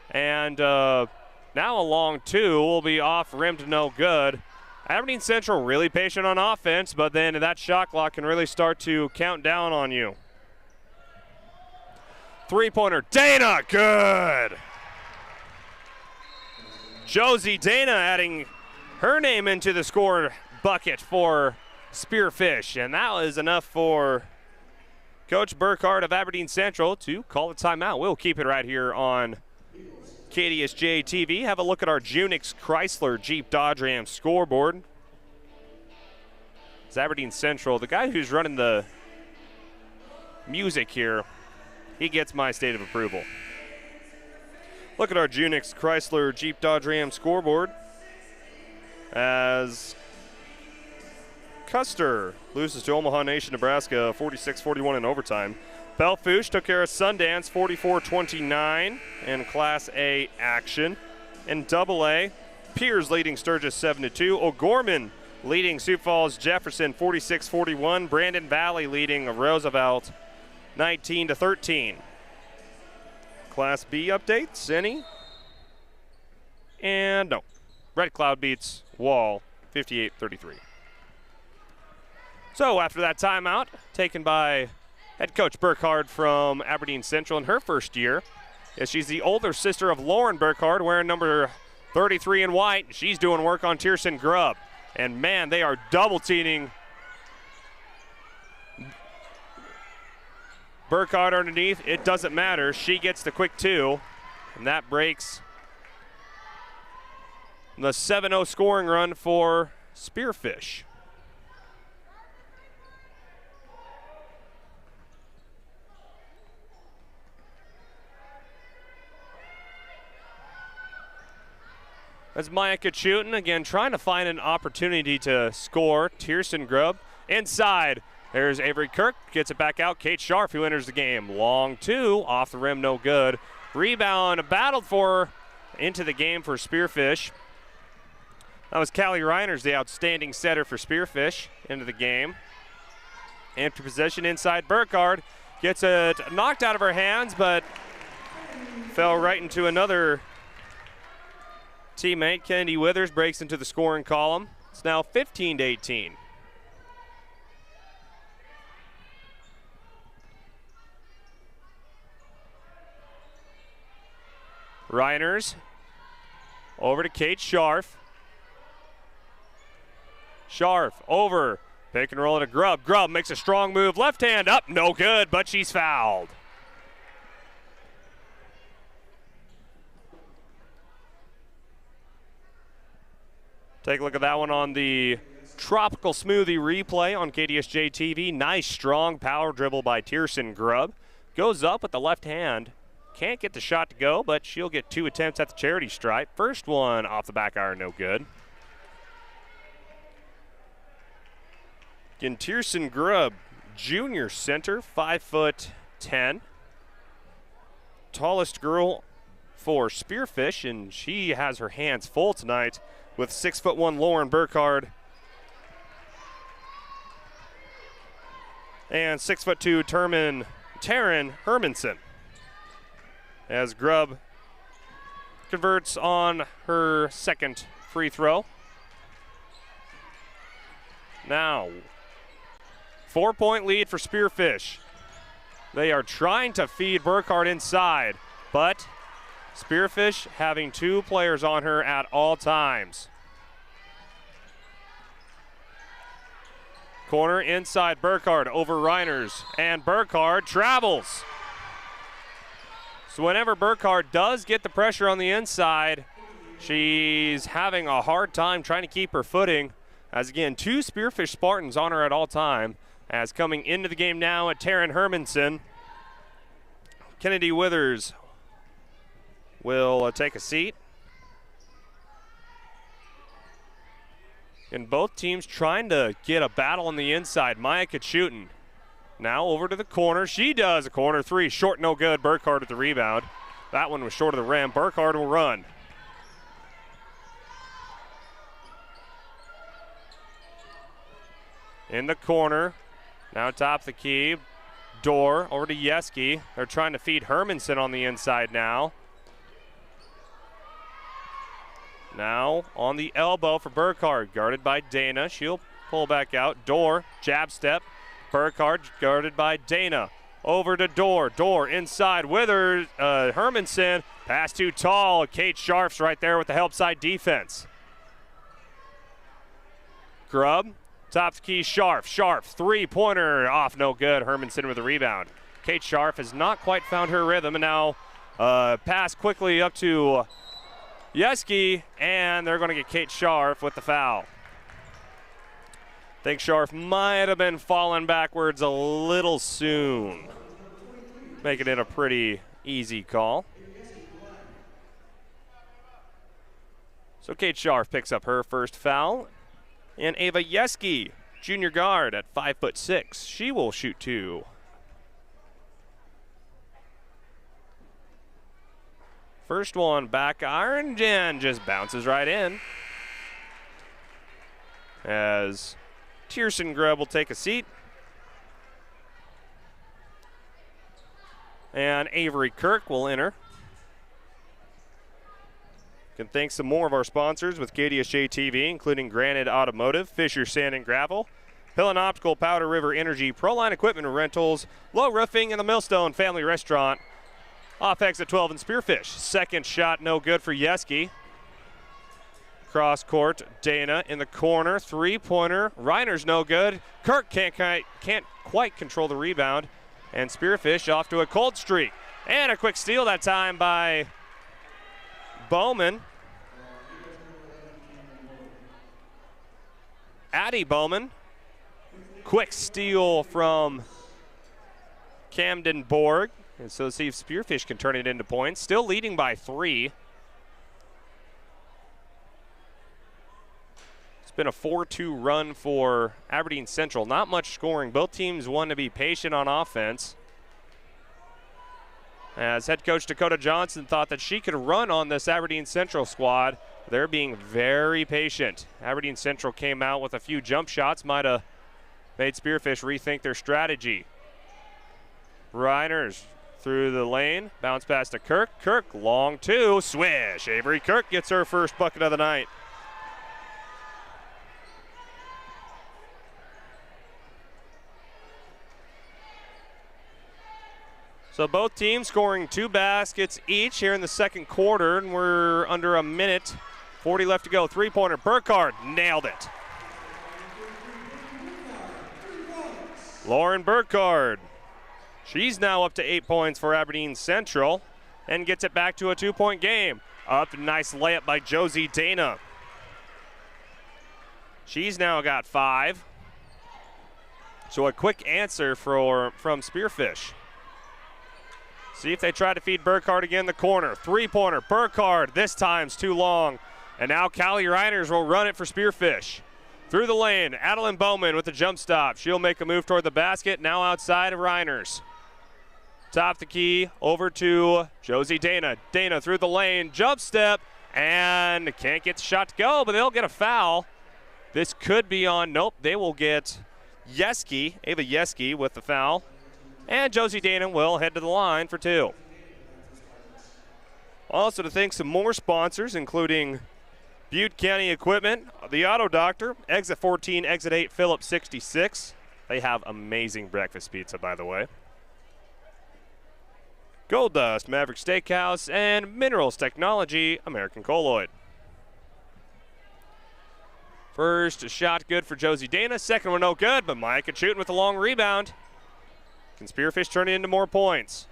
And now a long two will be off rim to no good. Aberdeen Central really patient on offense, but then that shot clock can really start to count down on you. Three-pointer, Dana, good. Josie Dana adding her name into the score bucket for Spearfish, and that was enough for Coach Burkhardt of Aberdeen Central to call a timeout. We'll keep it right here on KDSJ-TV. Have a look at our Junix Chrysler Jeep Dodge Ram scoreboard. It's Aberdeen Central. The guy who's running the music here, he gets my state of approval. Look at our Junix Chrysler Jeep Dodge Ram scoreboard as Custer loses to Omaha Nation, Nebraska, 46-41 in overtime. Belfouche took care of Sundance, 44-29 in Class A action. In Double A, Piers leading Sturgis 7-2. O'Gorman leading Sioux Falls Jefferson, 46-41. Brandon Valley leading Roosevelt, 19-13. Class B updates, any? And no. Red Cloud beats Wall, 58-33. So after that timeout, taken by head coach Burkhardt from Aberdeen Central in her first year. Yes, she's the older sister of Lauren Burkhardt, wearing number 33 in white. She's doing work on Tierson Grubb. And man, they are double teaming Burkhardt underneath. It doesn't matter. She gets the quick two, and that breaks the 7-0 scoring run for Spearfish. As Maya Kachutin again trying to find an opportunity to score. Tierson Grubb inside. There's Avery Kirk, gets it back out. Kate Scharf who enters the game. Long two, off the rim, no good. Rebound battled for into the game for Spearfish. That was Callie Reiners, the outstanding setter for Spearfish, into the game. Empty possession inside. Burkhardt gets it knocked out of her hands, but fell right into another teammate. Kennedy Withers breaks into the scoring column. It's now 15-18. Reiners over to Kate Scharf. Scharf over. Pick and roll to Grubb. Grubb makes a strong move. Left hand up. No good, but she's fouled. Take a look at that one on the Tropical Smoothie replay on KDSJ-TV. Nice, strong power dribble by Tierson Grubb. Goes up with the left hand. Can't get the shot to go, but she'll get two attempts at the charity stripe. First one off the back iron, no good. Again, Tierson Grubb, junior center, 5'10". Tallest girl for Spearfish, and she has her hands full tonight with 6'1" Lauren Burkhardt and 6'2" Taryn Hermanson. As Grubb converts on her second free throw. Now, 4-point lead for Spearfish. They are trying to feed Burkhardt inside, but Spearfish having two players on her at all times. Corner inside, Burkhardt over Reiners, and Burkhardt travels. So whenever Burkhardt does get the pressure on the inside, she's having a hard time trying to keep her footing. As again, 2 Spearfish Spartans on her at all time. As coming into the game now at Taryn Hermanson, Kennedy Withers will take a seat. And both teams trying to get a battle on the inside. Maya Kachutin now over to the corner. She does a corner 3. Short, no good. Burkhardt at the rebound. That one was short of the rim. Burkhardt will run. In the corner. Now top the key. Door over to Yeski. They're trying to feed Hermanson on the inside now. Now on the elbow for Burkhardt, guarded by Dana. She'll pull back out. Door, jab step. Burkhardt guarded by Dana. Over to Door. Door inside. Withers, Hermanson. Pass too tall. Kate Sharf's right there with the help side defense. Grubb, top the key. Sharf. Sharf, 3-pointer off, no good. Hermanson with the rebound. Kate Sharf has not quite found her rhythm, and now pass quickly up to Yeski, and they're going to get Kate Sharf with the foul. I think Sharf might have been falling backwards a little soon, making it a pretty easy call. So Kate Sharf picks up her first foul, and Ava Yeski, junior guard at 5'6", she will shoot 2. First one back iron and just bounces right in. As Tierson Grubb will take a seat. And Avery Kirk will enter. Can thank some more of our sponsors with KDSJ-TV, including Granite Automotive, Fisher Sand and Gravel, Pillen Optical, Powder River Energy, Proline Equipment and Rentals, Low Roofing, and the Millstone Family Restaurant. Off exit 12 and Spearfish. Second shot no good for Yeski. Cross court, Dana in the corner, 3-pointer. Reiner's no good. Kirk can't quite control the rebound. And Spearfish off to a cold streak. And a quick steal that time by Bowman. Addie Bowman. Quick steal from Camden Borg. And so see if Spearfish can turn it into points. Still leading by 3. It's been a 4-2 run for Aberdeen Central. Not much scoring. Both teams want to be patient on offense. As head coach Dakota Johnson thought that she could run on this Aberdeen Central squad. They're being very patient. Aberdeen Central came out with a few jump shots. Might have made Spearfish rethink their strategy. Reiners through the lane, bounce pass to Kirk. Kirk, long 2, swish. Avery Kirk gets her first bucket of the night. So both teams scoring 2 baskets each here in the second quarter, and we're under a minute, 40 left to go. 3-pointer, Burkhardt, nailed it. Lauren Burkhardt. She's now up to 8 points for Aberdeen Central and gets it back to a 2-point game. Up, nice layup by Josie Dana. She's now got 5. So a quick answer from Spearfish. See if they try to feed Burkhardt again in the corner. 3-pointer, Burkhardt, this time's too long. And now Callie Reiners will run it for Spearfish. Through the lane, Adeline Bowman with the jump stop. She'll make a move toward the basket, now outside of Reiners. Top the key, over to Josie Dana. Dana through the lane, jump step, and can't get the shot to go, but they'll get a foul. This could be on, nope, they will get Yeski, Ava Yeski with the foul. And Josie Dana will head to the line for 2. Also to thank some more sponsors, including Butte County Equipment, the Auto Doctor, Exit 14, Exit 8, Phillips 66. They have amazing breakfast pizza, by the way. Gold Dust, Maverick Steakhouse, and Minerals Technology, American Colloid. First shot good for Josie Dana. Second one no good, but Maya Kachutin with a long rebound. Can Spearfish turn it into more points?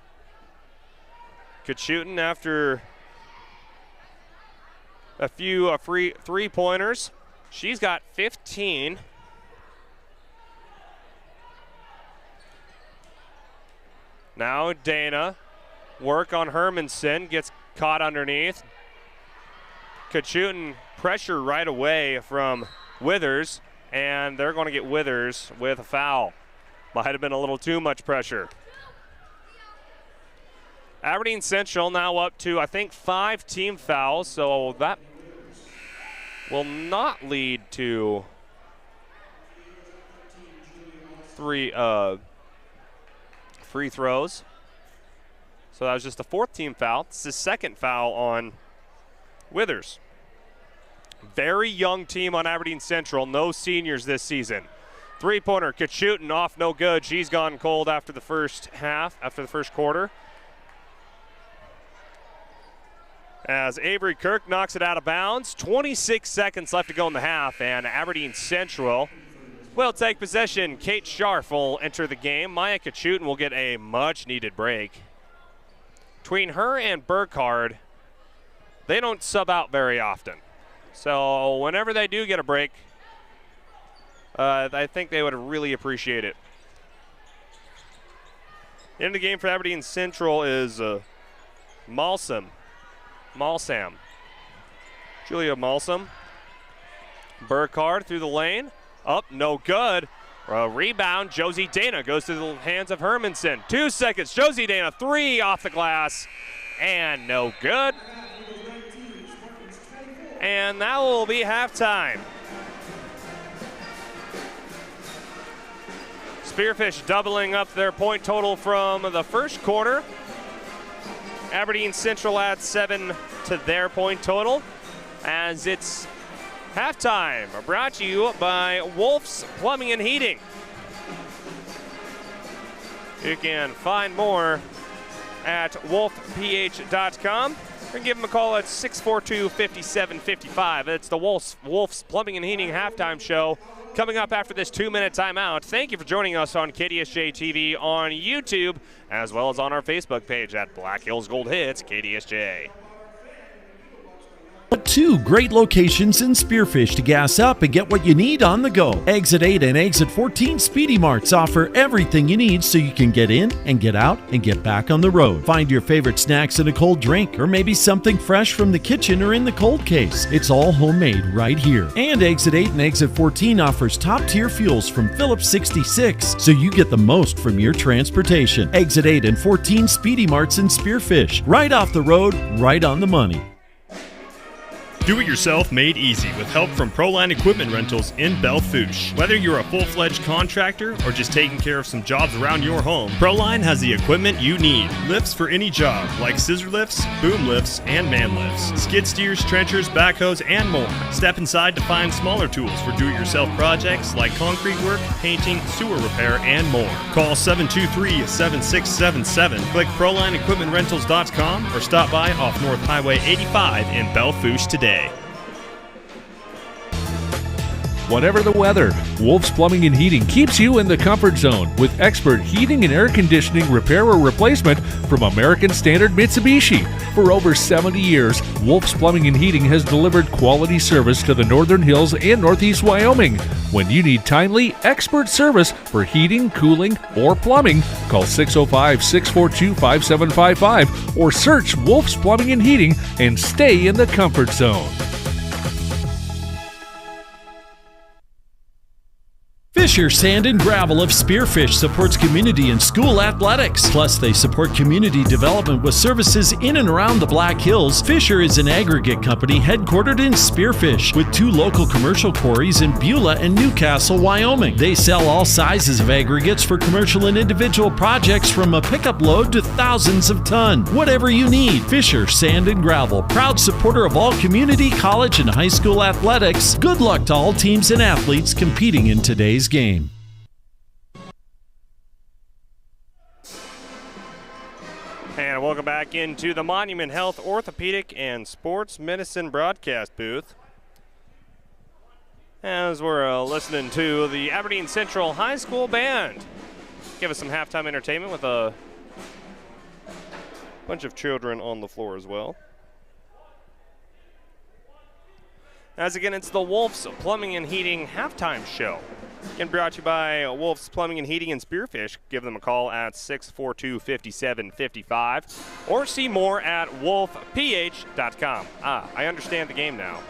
Kachutin after a few free three-pointers. She's got 15. Now Dana, work on Hermanson, gets caught underneath. Kachutin pressure right away from Withers, and they're going to get Withers with a foul. Might have been a little too much pressure. Aberdeen Central now up to, I think, 5 team fouls, so that will not lead to 3 free throws. So that was just the 4th team foul. It's the 2nd foul on Withers. Very young team on Aberdeen Central. No seniors this season. Three-pointer, Kachutin off, no good. She's gone cold after the first half, after the first quarter. As Avery Kirk knocks it out of bounds. 26 seconds left to go in the half, and Aberdeen Central will take possession. Kate Scharf will enter the game. Maya Kachutin will get a much-needed break. Between her and Burkhardt, they don't sub out very often. So whenever they do get a break, I think they would really appreciate it. The end of the game for Aberdeen Central is Malsam. Julia Malsam. Burkhardt through the lane. Up, no good. Rebound, Josie Dana goes to the hands of Hermanson. 2 seconds, Josie Dana, 3 off the glass, and no good. And that will be halftime. Spearfish doubling up their point total from the first quarter. Aberdeen Central adds 7 to their point total as it's halftime. Brought to you by Wolf's Plumbing and Heating. You can find more at wolfph.com or give them a call at 642-5755. It's the Wolf's Plumbing and Heating halftime show coming up after this 2-minute timeout. Thank you for joining us on KDSJ-TV on YouTube, as well as on our Facebook page at Black Hills Gold Hits KDSJ. 2 great locations in Spearfish to gas up and get what you need on the go. Exit 8 and Exit 14 Speedy Marts offer everything you need so you can get in and get out and get back on the road. Find your favorite snacks and a cold drink, or maybe something fresh from the kitchen or in the cold case. It's all homemade right here. And Exit 8 and Exit 14 offers top-tier fuels from Phillips 66 so you get the most from your transportation. Exit 8 and 14 Speedy Marts in Spearfish. Right off the road, right on the money. Do-it-yourself made easy with help from Proline Equipment Rentals in Belfouche. Whether you're a full-fledged contractor or just taking care of some jobs around your home, Proline has the equipment you need. Lifts for any job, like scissor lifts, boom lifts, and man lifts. Skid steers, trenchers, backhoes, and more. Step inside to find smaller tools for do-it-yourself projects like concrete work, painting, sewer repair, and more. Call 723-7677. Click ProlineEquipmentRentals.com or stop by off North Highway 85 in Belfouche today. Whatever the weather, Wolf's Plumbing and Heating keeps you in the comfort zone with expert heating and air conditioning repair or replacement from American Standard Mitsubishi. For over 70 years, Wolf's Plumbing and Heating has delivered quality service to the Northern Hills and Northeast Wyoming. When you need timely, expert service for heating, cooling, or plumbing, call 605-642-5755 or search Wolf's Plumbing and Heating and stay in the comfort zone. Fisher Sand and Gravel of Spearfish supports community and school athletics. Plus, they support community development with services in and around the Black Hills. Fisher is an aggregate company headquartered in Spearfish with 2 local commercial quarries in Beulah and Newcastle, Wyoming. They sell all sizes of aggregates for commercial and individual projects from a pickup load to thousands of tons. Whatever you need, Fisher Sand and Gravel, proud supporter of all community, college, and high school athletics. Good luck to all teams and athletes competing in today's game. And welcome back into the Monument Health Orthopedic and Sports Medicine broadcast booth. as we're listening to the Aberdeen Central High School Band give us some halftime entertainment with a bunch of children on the floor as well. As again, it's the Wolves Plumbing and Heating halftime show. Again, brought to you by Wolves Plumbing and Heating and Spearfish. Give them a call at 642-5755 or see more at wolfph.com. I understand the game now.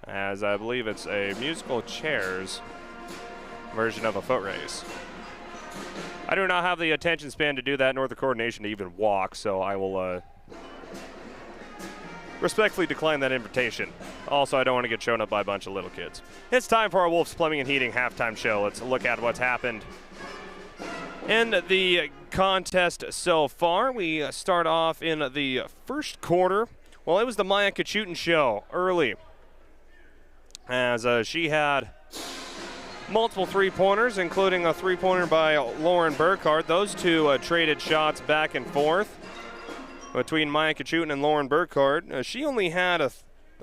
As I believe it's a musical chairs version of a foot race. I do not have the attention span to do that, nor the coordination to even walk, so I will respectfully decline that invitation. Also, I don't want to get shown up by a bunch of little kids. It's time for our Wolves Plumbing and Heating halftime show. Let's look at what's happened in the contest so far. We start off in the first quarter. Well, it was the Maya Kachutin show early, as she had multiple three-pointers, including a three-pointer by Lauren Burkhardt. Those two traded shots back and forth between Maya Kachutin and Lauren Burkhardt. She only had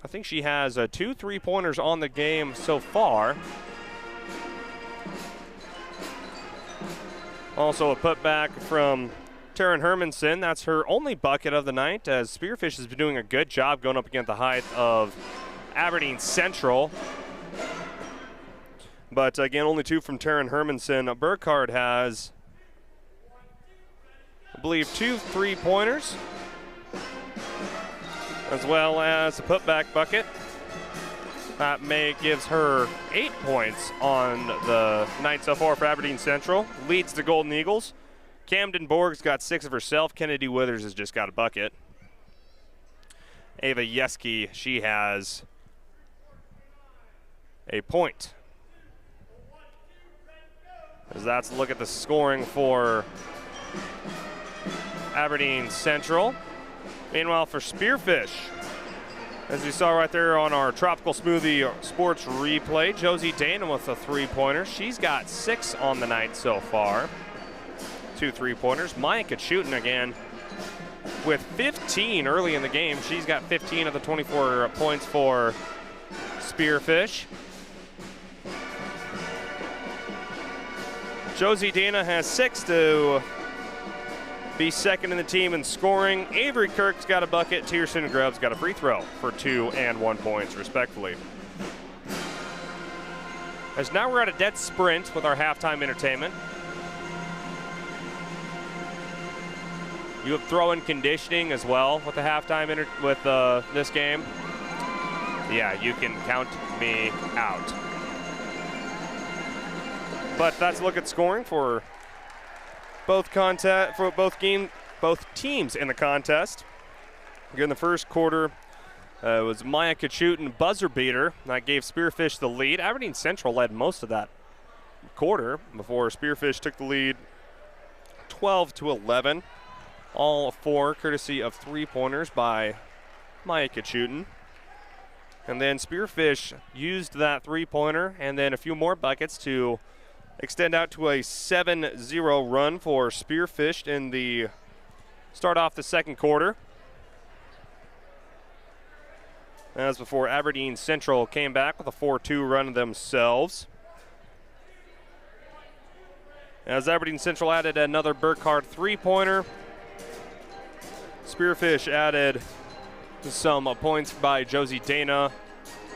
I think she has 2 3-pointers on the game so far. Also a putback from Taryn Hermanson. That's her only bucket of the night, as Spearfish has been doing a good job going up against the height of Aberdeen Central. But again, only 2 from Taryn Hermanson. Burkhardt has, I believe, 2 3-pointers, as well as a putback bucket. That gives her 8 points on the night so far for Aberdeen Central. Leads the Golden Eagles. Camden Borg's got 6 of herself. Kennedy Withers has just got a bucket. Ava Yeski, she has a point. As that's a look at the scoring for Aberdeen Central. Meanwhile, for Spearfish, as you saw right there on our Tropical Smoothie Sports replay, Josie Dana with a 3-pointer. She's got 6 on the night so far. 2 3-pointers. Maya Kachutin again with 15 early in the game. She's got 15 of the 24 points for Spearfish. Josie Dana has 6 to be second in the team in scoring. Avery Kirk's got a bucket. Tierson Grubb's got a free throw for 2 and 1 points, respectively. As now we're at a dead sprint with our halftime entertainment. You have throw-in conditioning as well with the halftime with this game. Yeah, you can count me out. But that's a look at scoring for both teams in the contest. In the first quarter, it was Maya Kachutin buzzer beater that gave Spearfish the lead. Aberdeen Central led most of that quarter before Spearfish took the lead 12-11. All 4 courtesy of 3-pointers by Maya Kachutin. And then Spearfish used that 3-pointer and then a few more buckets to extend out to a 7-0 run for Spearfish in the start off the second quarter. As before, Aberdeen Central came back with a 4-2 run themselves. As Aberdeen Central added another Burkhardt 3-pointer. Spearfish added some points by Josie Dana.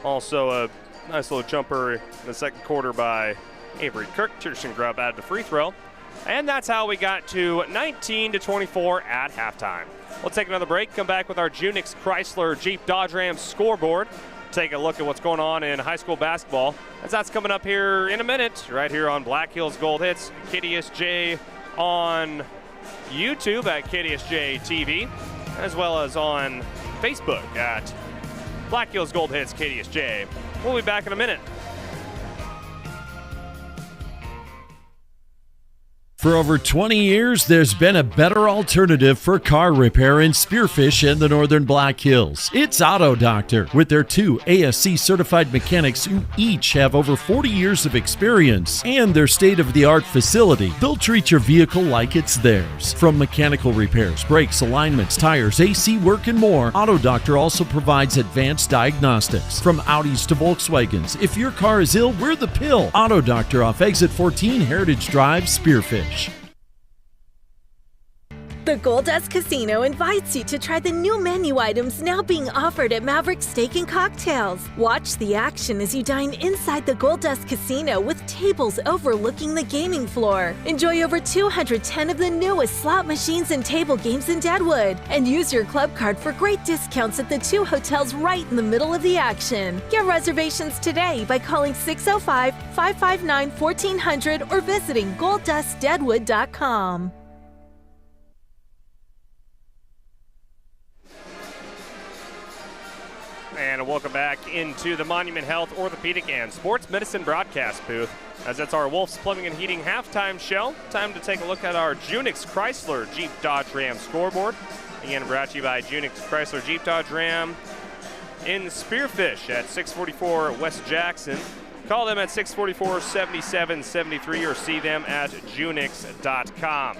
Also a nice little jumper in the second quarter by Avery Kirk. Tierson Grubb added a free throw. And that's how we got to 19-24 at halftime. We'll take another break, come back with our Junix Chrysler Jeep Dodge Ram scoreboard. Take a look at what's going on in high school basketball, as that's coming up here in a minute, right here on Black Hills Gold Hits, KDSJ on YouTube at KDSJ-TV, as well as on Facebook at Black Hills Gold Hits KDSJ. We'll be back in a minute. For over 20 years, there's been a better alternative for car repair in Spearfish and the Northern Black Hills. It's Auto Doctor, with their 2 ASC certified mechanics who each have over 40 years of experience, and their state-of-the-art facility. They'll treat your vehicle like it's theirs. From mechanical repairs, brakes, alignments, tires, AC work, and more, Auto Doctor also provides advanced diagnostics. From Audis to Volkswagens, if your car is ill, we're the pill. Auto Doctor off Exit 14 Heritage Drive, Spearfish. The Goldust Casino invites you to try the new menu items now being offered at Maverick Steak and Cocktails. Watch the action as you dine inside the Goldust Casino with tables overlooking the gaming floor. Enjoy over 210 of the newest slot machines and table games in Deadwood. And use your club card for great discounts at the 2 hotels right in the middle of the action. Get reservations today by calling 605-559-1400 or visiting goldustdeadwood.com. And welcome back into the Monument Health Orthopedic and Sports Medicine broadcast booth, as it's our Wolf's Plumbing and Heating halftime show. Time to take a look at our Junix Chrysler Jeep Dodge Ram scoreboard. Again, brought to you by Junix Chrysler Jeep Dodge Ram in Spearfish at 644 West Jackson. Call them at 644-7773 or see them at junix.com.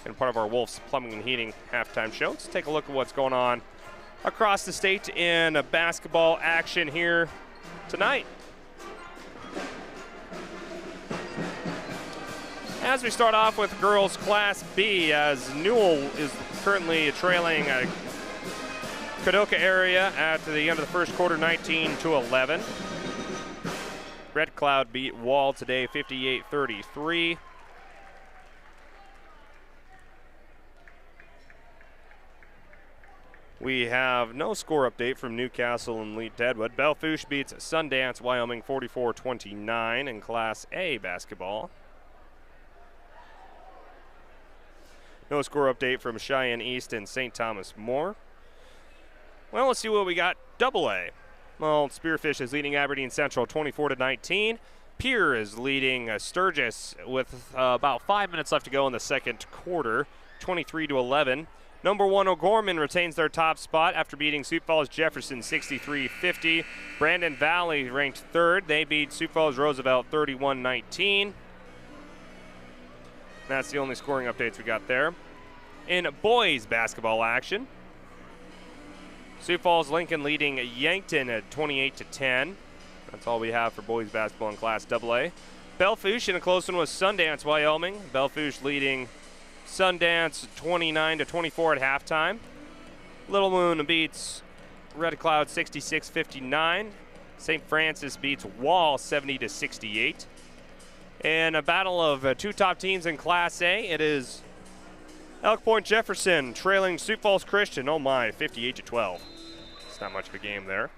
And part of our Wolf's Plumbing and Heating halftime show. Let's take a look at what's going on across the state in basketball action here tonight. As we start off with girls Class B, as Newell is currently trailing Kadoka area at the end of the first quarter, 19-11. Red Cloud beat Wall today, 58-33. We have no score update from Newcastle and Leet Deadwood. Belfouche beats Sundance, Wyoming 44-29 in Class A basketball. No score update from Cheyenne East and St. Thomas More. Well, let's see what we got. Double A. Well, Spearfish is leading Aberdeen Central 24-19. Pierre is leading Sturgis with about 5 minutes left to go in the second quarter, 23-11. Number 1 O'Gorman retains their top spot after beating Sioux Falls Jefferson 63-50. Brandon Valley ranked 3rd. They beat Sioux Falls Roosevelt 31-19. That's the only scoring updates we got there. In boys basketball action, Sioux Falls Lincoln leading Yankton at 28-10. That's all we have for boys basketball in Class AA. Belfouche in a close one with Sundance, Wyoming. Belfouche leading Sundance 29-24 at halftime. Little Moon beats Red Cloud 66-59. St. Francis beats Wall 70-68. In a battle of 2 top teams in Class A, it is Elk Point Jefferson trailing Sioux Falls Christian, 58-12. It's not much of a game there.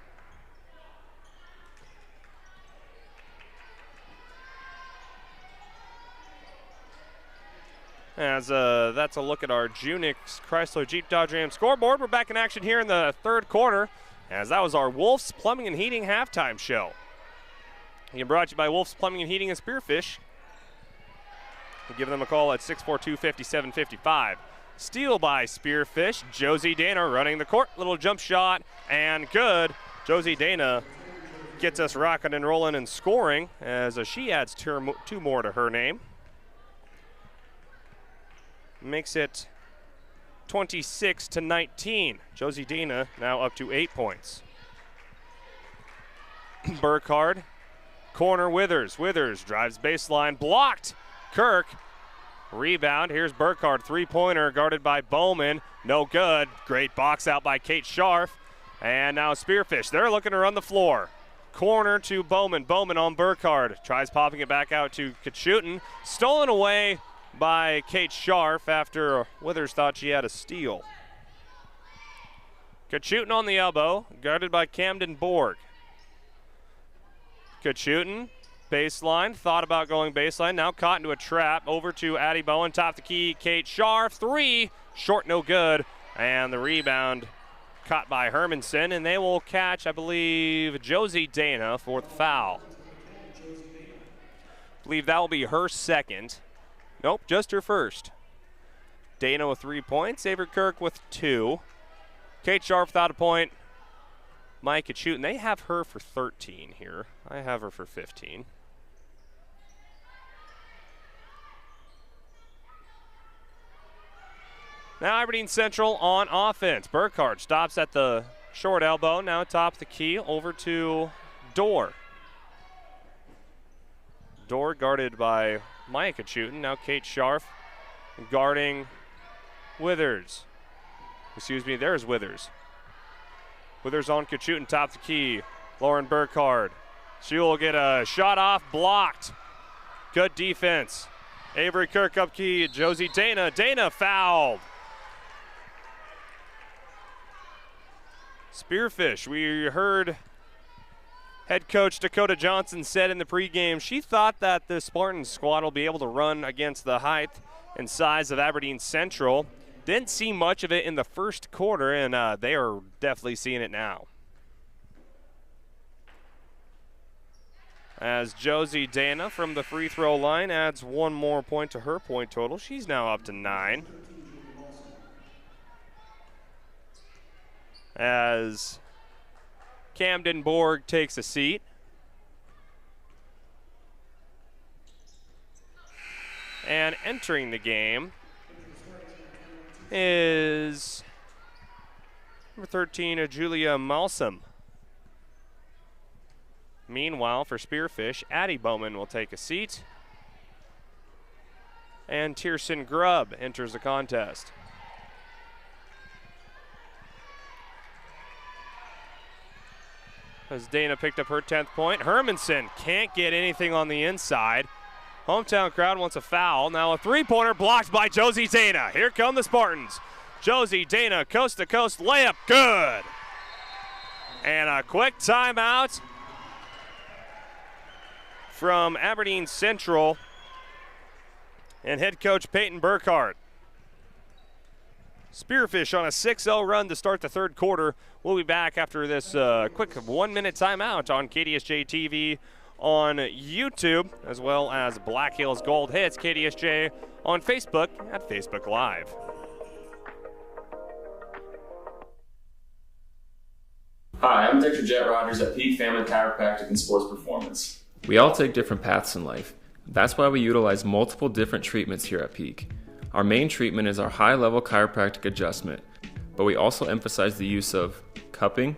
As that's a look at our Junix Chrysler Jeep Dodge Ram scoreboard. We're back in action here in the third quarter, as that was our Wolf's Plumbing and Heating halftime show. Again, brought to you by Wolf's Plumbing and Heating and Spearfish. Give them a call at 642-5755. Steal by Spearfish. Josie Dana running the court. Little jump shot and good. Josie Dana gets us rocking and rolling and scoring, as she adds 2 more to her name. Makes it 26-19. Josie Dana now up to 8 points. Burkhardt, corner Withers. Withers drives baseline, blocked. Kirk, rebound. Here's Burkhardt, 3-pointer guarded by Bowman. No good. Great box out by Kate Scharf. And now Spearfish. They're looking to run the floor. Corner to Bowman. Bowman on Burkhardt. Tries popping it back out to Kachutin. Stolen away by Kate Scharf after Withers thought she had a steal. Kachutin on the elbow, guarded by Camden Borg. Kachutin, baseline, thought about going baseline, now caught into a trap. Over to Addie Bowen, top the key, Kate Scharf, 3, short, no good. And the rebound caught by Hermanson, and they will catch, I believe, Josie Dana for the foul. I believe that will be her second. Nope, just her first. Dana with 3 points. Avery Kirk with 2. Kate Sharp without a point. Micah Chutin. They have her for 13 here. I have her for 15. Now Aberdeen Central on offense. Burkhardt stops at the short elbow. Now top the key over to Dorr. Dorr guarded by Micah Chutin. Now Kate Scharf guarding Withers. Excuse me, there's Withers. Withers on Kachutin, top the key. Lauren Burkhardt. She will get a shot off, blocked. Good defense. Avery Kirk up key. Josie Dana. Dana fouled. Spearfish. We heard head coach Dakota Johnson said in the pregame she thought that the Spartans squad will be able to run against the height and size of Aberdeen Central. Didn't see much of it in the first quarter, and they are definitely seeing it now. As Josie Dana from the free throw line adds 1 more point to her point total. She's now up to 9. As Camden Borg takes a seat. And entering the game is number 13, Julia Malsum. Meanwhile, for Spearfish, Addie Bowman will take a seat. And Tierson Grubb enters the contest. As Dana picked up her 10th point, Hermanson can't get anything on the inside. Hometown crowd wants a foul. Now a three-pointer blocked by Josie Dana. Here come the Spartans. Josie Dana, coast-to-coast layup, good. And a quick timeout from Aberdeen Central and head coach Peyton Burkhardt. Spearfish on a 6-0 run to start the third quarter. We'll be back after this quick 1-minute timeout on KDSJ-TV on YouTube, as well as Black Hills Gold Hits KDSJ on Facebook at Facebook Live. Hi, I'm Dr. Jet Rogers at Peak Family Chiropractic and Sports Performance. We all take different paths in life. That's why we utilize multiple different treatments here at Peak. Our main treatment is our high-level chiropractic adjustment, but we also emphasize the use of cupping,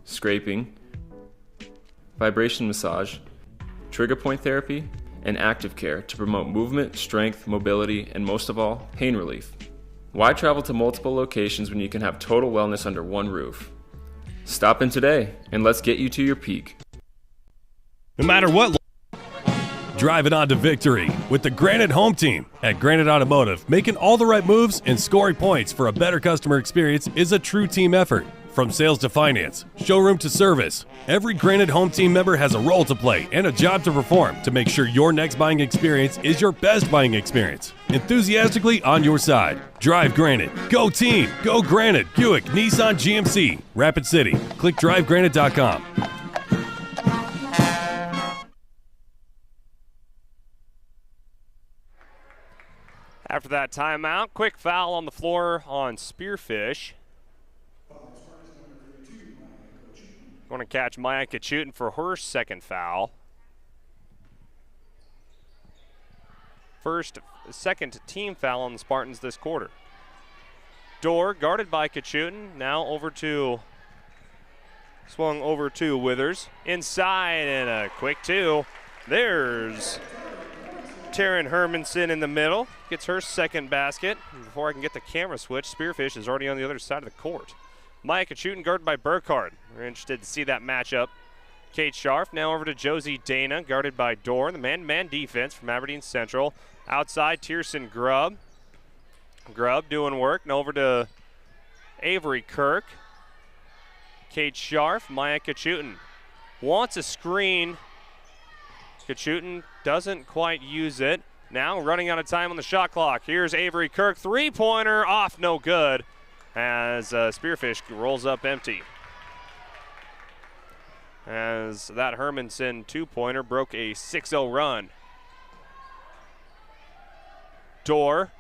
scraping, vibration massage, trigger point therapy, and active care to promote movement, strength, mobility, and most of all, pain relief. Why travel to multiple locations when you can have total wellness under one roof? Stop in today, and let's get you to your peak. No matter what, drive it on to victory with the Granite Home Team. At Granite Automotive, making all the right moves and scoring points for a better customer experience is a true team effort. From sales to finance, showroom to service, every Granite Home Team member has a role to play and a job to perform to make sure your next buying experience is your best buying experience. Enthusiastically on your side. Drive Granite. Go team. Go Granite. Buick, Nissan, GMC. Rapid City. Click drivegranite.com. After that timeout, quick foul on the floor on Spearfish. Going to catch Maya Kachutin for her second foul. Second team foul on the Spartans this quarter. Dorr guarded by Kachutin. Now swung over to Withers. Inside and a quick 2. There's Taryn Hermanson in the middle. Gets her second basket. Before I can get the camera switch, Spearfish is already on the other side of the court. Micah Chutin guarded by Burkhardt. We're interested to see that matchup. Kate Scharf now over to Josie Dana, guarded by Dorr. The man-to-man defense from Aberdeen Central. Outside, Tierson Grubb. Grubb doing work. Now over to Avery Kirk. Kate Scharf, Maya Kachutin. Wants a screen. Kachutin doesn't quite use it. Now running out of time on the shot clock. Here's Avery Kirk. Three-pointer off, no good. As Spearfish rolls up empty. As that Hermanson two-pointer broke a 6-0 run. Dorr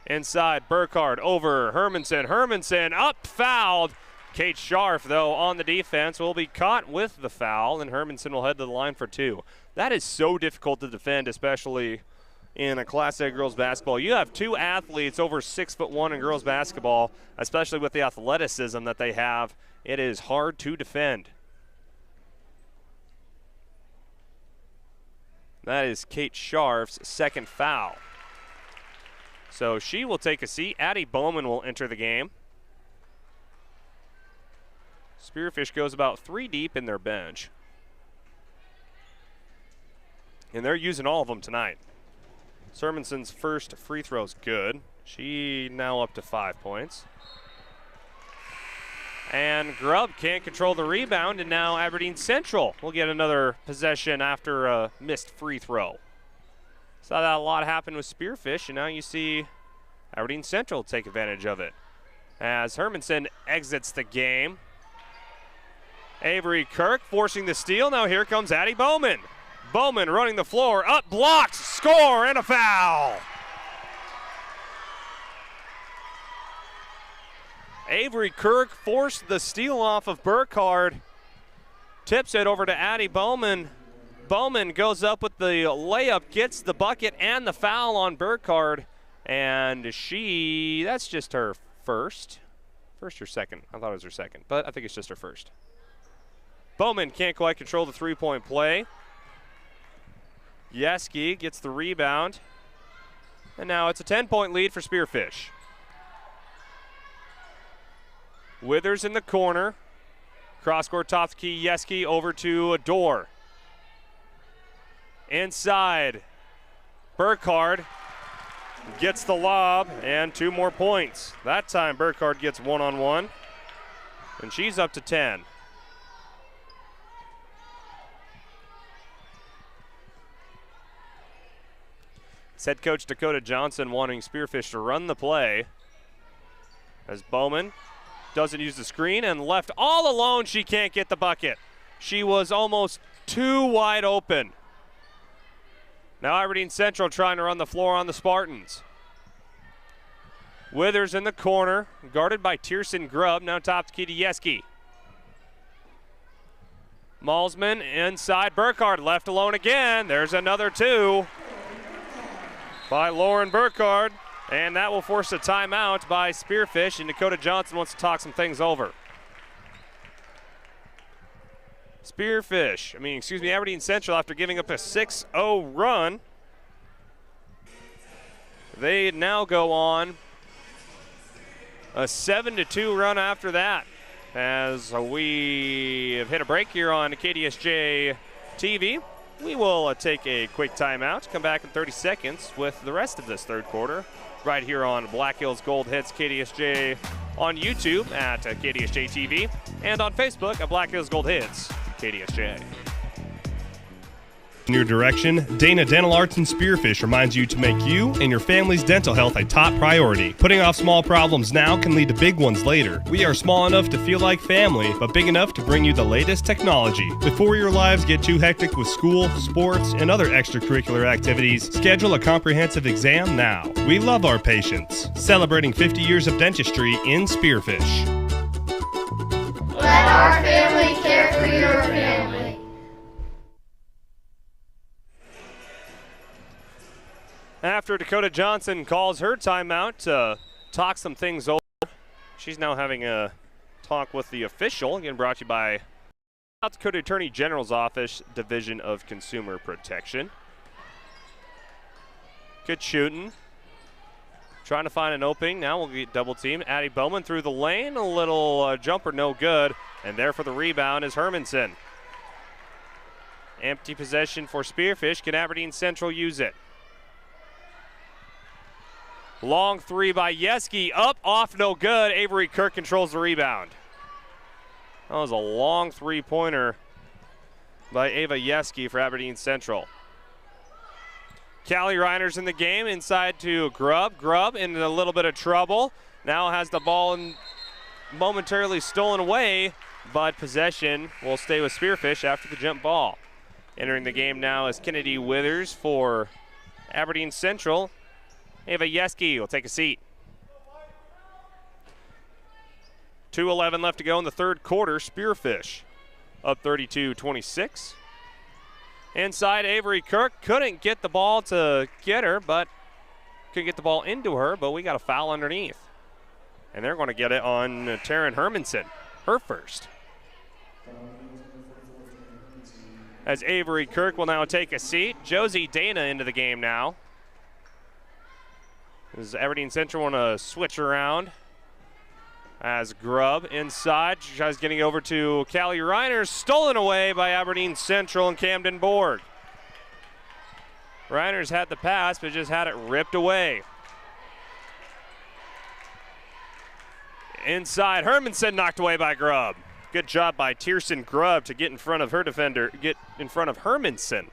inside, Burkhardt over Hermanson. Hermanson up, fouled. Kate Scharf, though, on the defense will be caught with the foul, and Hermanson will head to the line for 2. That is so difficult to defend, especially in a Class A girls basketball. You have 2 athletes over 6'1" in girls basketball, especially with the athleticism that they have. It is hard to defend. That is Kate Scharf's second foul. So she will take a seat. Addie Bowman will enter the game. Spearfish goes about 3 deep in their bench. And they're using all of them tonight. Sermonson's first free throw's good. She now up to 5 points. And Grubb can't control the rebound, and now Aberdeen Central will get another possession after a missed free throw. Saw that a lot happen with Spearfish, and now you see Aberdeen Central take advantage of it. As Hermanson exits the game. Avery Kirk forcing the steal. Now here comes Addie Bowman. Bowman running the floor, up, blocked, score, and a foul. Avery Kirk forced the steal off of Burkhardt. Tips it over to Addie Bowman. Bowman goes up with the layup, gets the bucket and the foul on Burkhardt. And that's just her first or second. I thought it was her second, but I think it's just her first. Bowman can't quite control the three-point play. Yeski gets the rebound. And now it's a 10-point lead for Spearfish. Withers in the corner. Cross-court top key, Yeski over to Dorr. Inside, Burkhardt gets the lob and 2 more points. That time Burkhardt gets one-on-one, and she's up to 10. It's head coach Dakota Johnson wanting Spearfish to run the play as Bowman doesn't use the screen and left all alone. She can't get the bucket. She was almost too wide open. Now Aberdeen Central trying to run the floor on the Spartans. Withers in the corner, guarded by Tierson Grubb. Now top key to Yeski. Malsman inside, Burkhardt left alone again. There's another 2 by Lauren Burkhardt, and that will force a timeout by Spearfish, and Dakota Johnson wants to talk some things over. Aberdeen Central, after giving up a 6-0 run, they now go on a 7-2 run after that. As we have hit a break here on KDSJ-TV, we will take a quick timeout, come back in 30 seconds with the rest of this third quarter right here on Black Hills Gold Hits KDSJ on YouTube at KDSJ-TV and on Facebook at Black Hills Gold Hits KDSJ. In your direction, Dana Dental Arts and Spearfish reminds you to make you and your family's dental health a top priority. Putting off small problems now can lead to big ones later. We are small enough to feel like family, but big enough to bring you the latest technology. Before your lives get too hectic with school, sports, and other extracurricular activities, schedule a comprehensive exam now. We love our patients. Celebrating 50 years of dentistry in Spearfish. Let our family care for your family. After Dakota Johnson calls her timeout to talk some things over, she's now having a talk with the official, again brought to you by South Dakota Attorney General's Office, Division of Consumer Protection. Good shooting. Trying to find an opening. Now we'll get double team. Addie Bowman through the lane. A little jumper, no good. And there for the rebound is Hermanson. Empty possession for Spearfish. Can Aberdeen Central use it? Long 3 by Yeski. Up, off, no good. Avery Kirk controls the rebound. That was a long 3-pointer by Ava Yeski for Aberdeen Central. Callie Reiner's in the game, inside to Grubb. Grubb in a little bit of trouble. Now has the ball momentarily stolen away, but possession will stay with Spearfish after the jump ball. Entering the game now is Kennedy Withers for Aberdeen Central. Ava Yeski will take a seat. 2:11 left to go in the third quarter. Spearfish up 32-26. Inside, Avery Kirk couldn't get the ball to get her, but couldn't get the ball into her, but we got a foul underneath. And they're going to get it on Taryn Hermanson, her first. As Avery Kirk will now take a seat. Josie Dana into the game now. As Aberdeen Central want to switch around. As Grubb inside, tries getting over to Callie Reiner, stolen away by Aberdeen Central and Camden Borg. Reiner's had the pass, but just had it ripped away. Inside, Hermanson knocked away by Grubb. Good job by Tierson Grubb to get in front of her defender, get in front of Hermanson.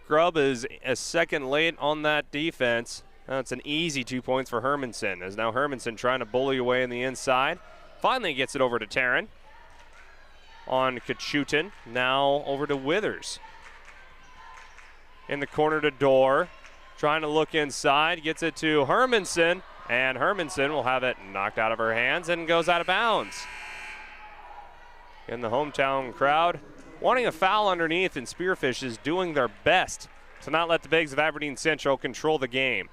Grubb is a second late on that defense. That's an easy 2 points for Hermanson, as now Hermanson trying to bully away in the inside. Finally gets it over to Taryn. On Kachutin, now over to Withers. In the corner to Dorr, trying to look inside, gets it to Hermanson, and Hermanson will have it knocked out of her hands and goes out of bounds. In the hometown crowd, wanting a foul underneath, and Spearfish is doing their best to not let the Bigs of Aberdeen Central control the game.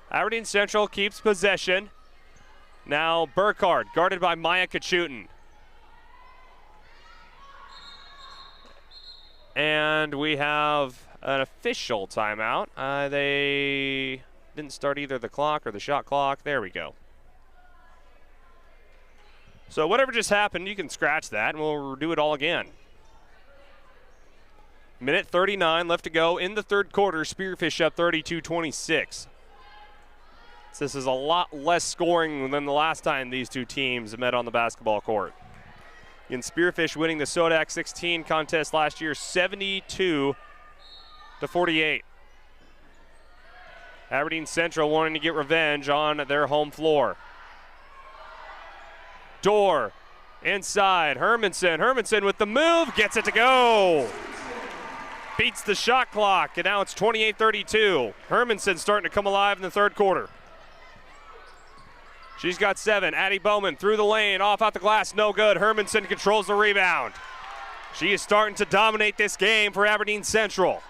Aberdeen Central keeps possession. Now Burkhardt, guarded by Maya Kachutin. And we have an official timeout. They didn't start either the clock or the shot clock. There we go. So whatever just happened, you can scratch that, and we'll do it all again. Minute 39 left to go in the third quarter. Spearfish up 32-26. This is a lot less scoring than the last time these two teams met on the basketball court. In Spearfish winning the Sodak 16 contest last year, 72-48. Aberdeen Central wanting to get revenge on their home floor. Dorr inside, Hermanson. Hermanson with the move, gets it to go. Beats the shot clock, and now it's 28-32. Hermanson starting to come alive in the third quarter. She's got 7. Addie Bowman through the lane, off out the glass, no good. Hermanson controls the rebound. She is starting to dominate this game for Aberdeen Central.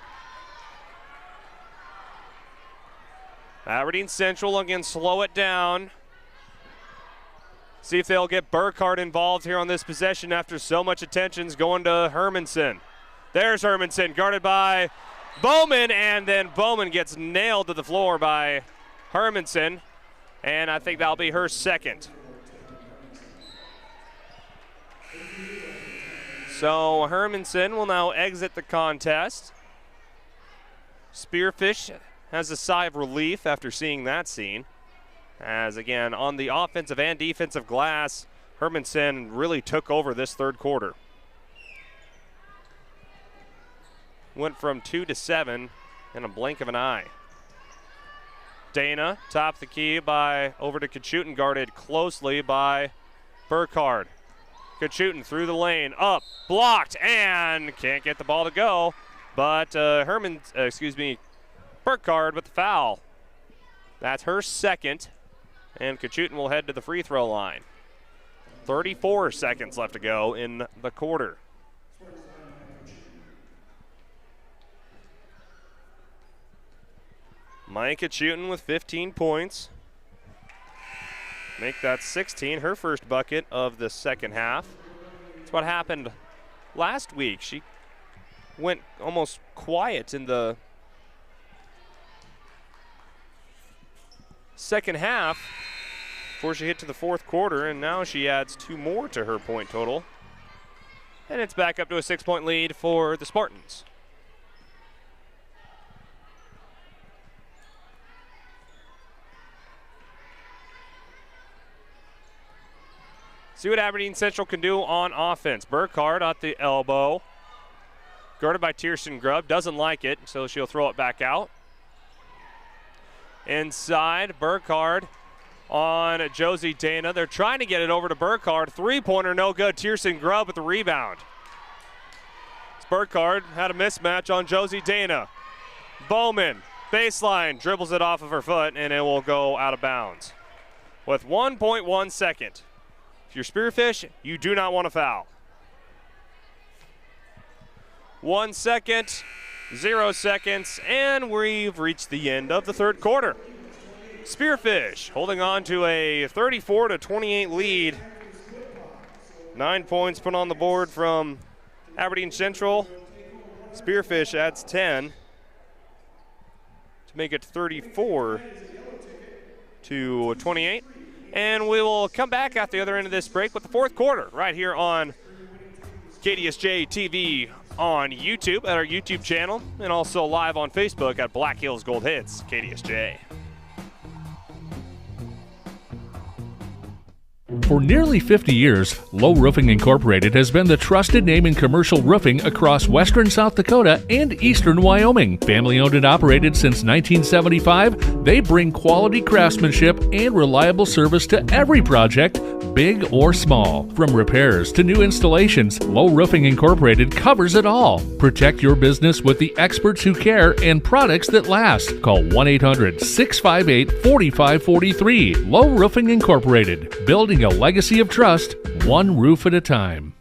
Aberdeen Central again, slow it down. See if they'll get Burkhardt involved here on this possession after so much attention's going to Hermanson. There's Hermanson, guarded by Bowman, and then Bowman gets nailed to the floor by Hermanson. And I think that'll be her second. So Hermanson will now exit the contest. Spearfish has a sigh of relief after seeing that scene. As again, on the offensive and defensive glass, Hermanson really took over this third quarter. Went from 2 to 7 in a blink of an eye. Dana, top the key by over to Kachutin, guarded closely by Burkhardt. Kachutin through the lane, up, blocked, and can't get the ball to go. But Burkhardt with the foul. That's her second, and Kachutin will head to the free throw line. 34 seconds left to go in the quarter. Maya Kachutin with 15 points. Make that 16, her first bucket of the second half. That's what happened last week. She went almost quiet in the second half before she hit to the fourth quarter, and now she adds 2 more to her point total. And it's back up to a 6-point lead for the Spartans. See what Aberdeen Central can do on offense. Burkhardt at the elbow. Guarded by Tierson Grubb. Doesn't like it, so she'll throw it back out. Inside, Burkhardt on Josie Dana. They're trying to get it over to Burkhardt. Three-pointer, no good. Tierson Grubb with the rebound. Burkhardt had a mismatch on Josie Dana. Bowman, baseline, dribbles it off of her foot, and it will go out of bounds. With 1.1 second. If you're Spearfish, you do not want to foul. 1 second, 0 seconds, and we've reached the end of the third quarter. Spearfish holding on to a 34-28 lead. 9 points put on the board from Aberdeen Central. Spearfish adds 10 to make it 34-28. And we will come back at the other end of this break with the fourth quarter right here on KDSJ-TV on YouTube at our YouTube channel, and also live on Facebook at Black Hills Gold Hits, KDSJ. For nearly 50 years, Low Roofing Incorporated has been the trusted name in commercial roofing across western South Dakota and eastern Wyoming. Family owned and operated since 1975, they bring quality craftsmanship and reliable service to every project, big or small. From repairs to new installations, Low Roofing Incorporated covers it all. Protect your business with the experts who care and products that last. Call 1-800-658-4543. Low Roofing Incorporated, building a legacy of trust, one roof at a time.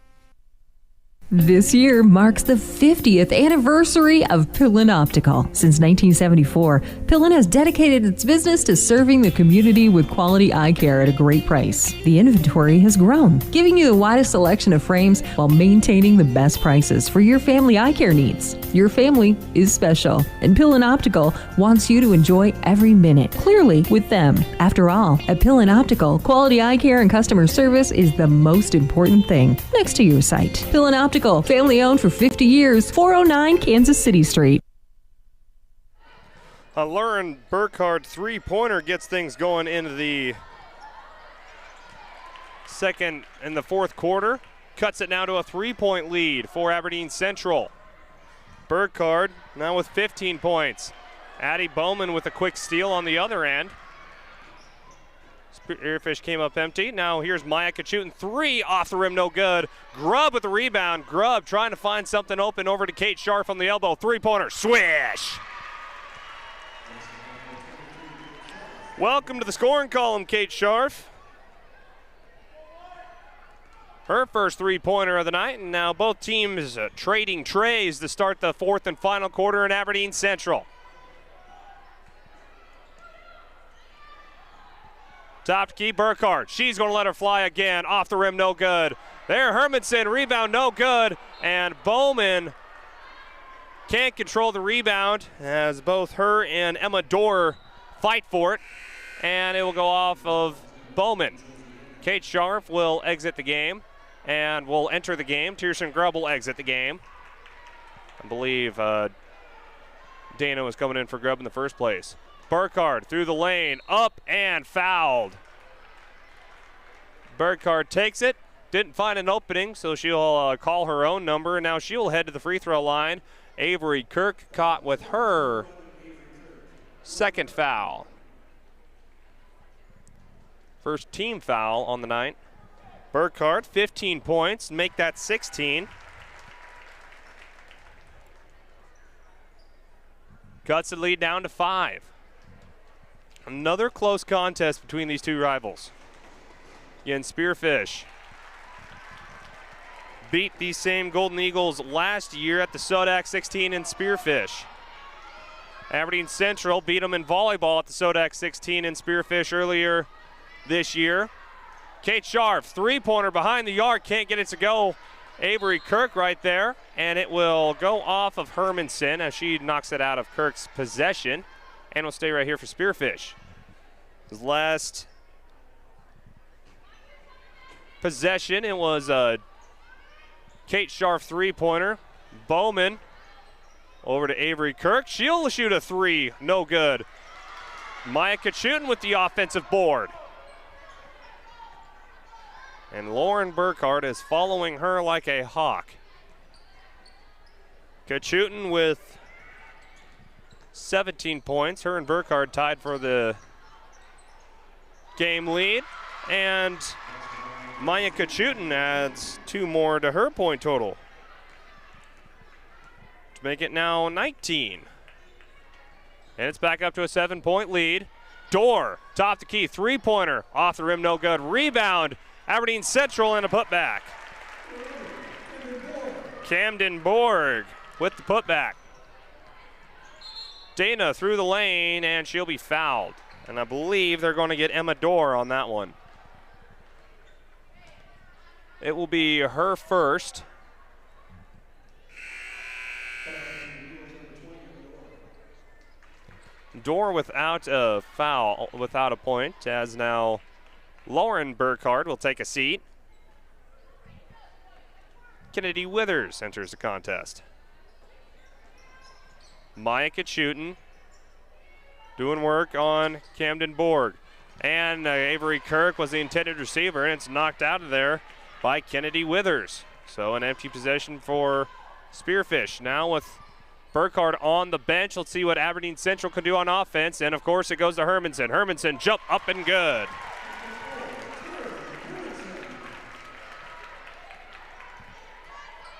This year marks the 50th anniversary of Pillin Optical. Since 1974, Pillin has dedicated its business to serving the community with quality eye care at a great price. The inventory has grown, giving you the widest selection of frames while maintaining the best prices for your family eye care needs. Your family is special, and Pillin Optical wants you to enjoy every minute clearly with them. After all, at Pillin Optical, quality eye care and customer service is the most important thing next to your sight. Pillin Optical, family owned for 50 years, 409 Kansas City Street. A Lauren Burkhardt three-pointer gets things going into the second and the fourth quarter. Cuts it now to a 3-point lead for Aberdeen Central. Burkhardt now with 15 points. Addie Bowman with a quick steal on the other end. Spearfish came up empty. Now here's Maya shooting three off the rim, no good. Grubb with the rebound. Grubb trying to find something open over to Kate Scharf on the elbow. Three-pointer, swish. Welcome to the scoring column, Kate Scharf. Her first three-pointer of the night, and now both teams trading trays to start the fourth and final quarter in Aberdeen Central. Top to key, Burkhardt. She's going to let her fly again. Off the rim, no good. There, Hermanson, rebound, no good. And Bowman can't control the rebound as both her and Emma Dorr fight for it. And it will go off of Bowman. Kate Scharf will exit the game and will enter the game. Tierson Grubb will exit the game. I believe Dana was coming in for Grubb in the first place. Burkhardt through the lane, up and fouled. Burkhardt takes it, didn't find an opening, so she'll call her own number, and now she'll head to the free throw line. Avery Kirk caught with her second foul. First team foul on the night. Burkhardt, 15 points, make that 16. Cuts the lead down to 5. Another close contest between these two rivals. Again, Spearfish beat these same Golden Eagles last year at the Sodak 16 in Spearfish. Aberdeen Central beat them in volleyball at the Sodak 16 in Spearfish earlier this year. Kate Scharf, three-pointer behind the arc, can't get it to go. Avery Kirk right there, and it will go off of Hermanson as she knocks it out of Kirk's possession, and will stay right here for Spearfish. His last possession, it was a Kate Scharf three-pointer. Bowman over to Avery Kirk. She'll shoot a three, no good. Maya Kachutin with the offensive board. And Lauren Burkhardt is following her like a hawk. Kachutin with 17 points. Her and Burkhardt tied for the game lead. And Maya Kachutin adds 2 more to her point total. make it now 19. And it's back up to a 7-point lead. Dorr, top the key, three-pointer, off the rim, no good. Rebound, Aberdeen Central, and a putback. Camden Borg with the putback. Dana through the lane, and she'll be fouled. And I believe they're going to get Emma Dorr on that one. It will be her first. Dorr without a foul, without a point, as now Lauren Burkhardt will take a seat. Kennedy Withers enters the contest. Maya Kachutin doing work on Camden Borg. And Avery Kirk was the intended receiver, and it's knocked out of there by Kennedy Withers. So an empty possession for Spearfish. Now with Burkhardt on the bench. Let's see what Aberdeen Central can do on offense. And, of course, it goes to Hermanson. Hermanson, jump up and good.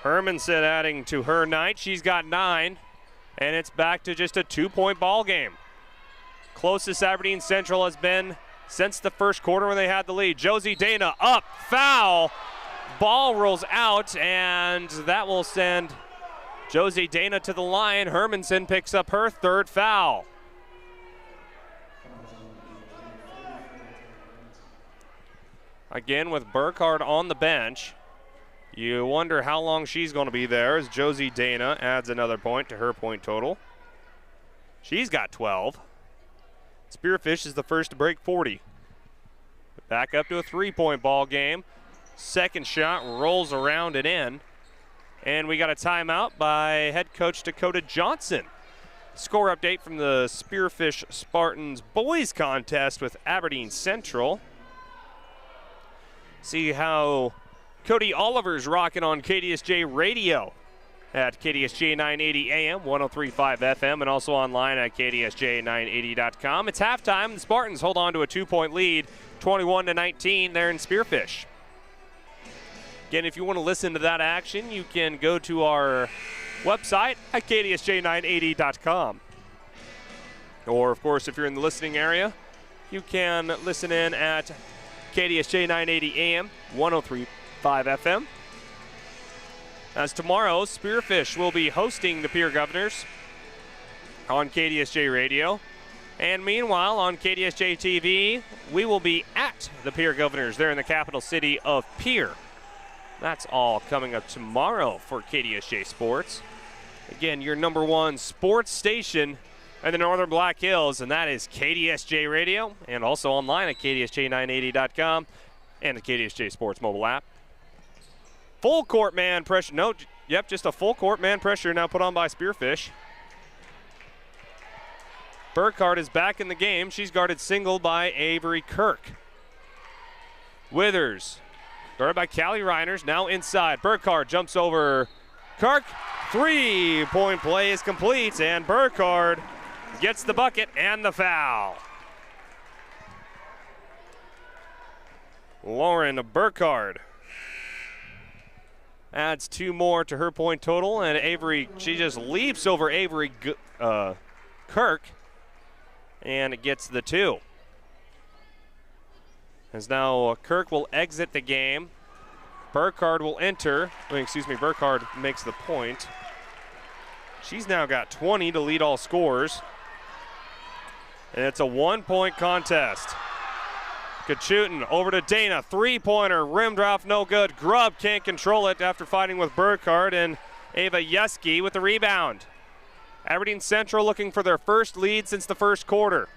Hermanson adding to her night. She's got 9. And it's back to just a 2-point ball game. Closest Aberdeen Central has been since the first quarter when they had the lead. Josie Dana up, foul. Ball rolls out, and that will send Josie Dana to the line. Hermanson picks up her third foul. Again with Burkhardt on the bench. You wonder how long she's going to be there as Josie Dana adds another point to her point total. She's got 12. Spearfish is the first to break 40. Back up to a 3-point ball game. Second shot rolls around and in. And we got a timeout by head coach Dakota Johnson. Score update from the Spearfish Spartans boys contest with Aberdeen Central. See how Cody Oliver's rocking on KDSJ Radio at KDSJ 980 AM, 103.5 FM, and also online at KDSJ980.com. It's halftime. The Spartans hold on to a 2-point lead, 21-19 there in Spearfish. Again, if you want to listen to that action, you can go to our website at KDSJ980.com. Or, of course, if you're in the listening area, you can listen in at KDSJ 980 AM, 103.5 FM. As tomorrow, Spearfish will be hosting the Pier Governors on KDSJ Radio. And meanwhile, on KDSJ-TV, we will be at the Pier Governors there in the capital city of Pier. That's all coming up tomorrow for KDSJ Sports. Again, your number one sports station in the Northern Black Hills, and that is KDSJ Radio, and also online at KDSJ980.com and the KDSJ Sports mobile app. Full court man pressure. No, yep, just a full court man pressure now put on by Spearfish. Burkhardt is back in the game. She's guarded single by Avery Kirk. Withers, guarded by Callie Reiners, now inside. Burkhardt jumps over Kirk. 3-point play is complete, and Burkhardt gets the bucket and the foul. Lauren Burkhardt adds 2 more to her point total, and Avery, she just leaps over Avery Kirk and gets the 2. As now Kirk will exit the game. Burkhardt will enter. Burkhardt makes the point. She's now got 20 to lead all scorers. And it's a 1-point contest. Kachutin over to Dana. 3-pointer, rimmed off, no good. Grubb can't control it after fighting with Burkhardt, and Ava Yeski with the rebound. Aberdeen Central looking for their first lead since the first quarter.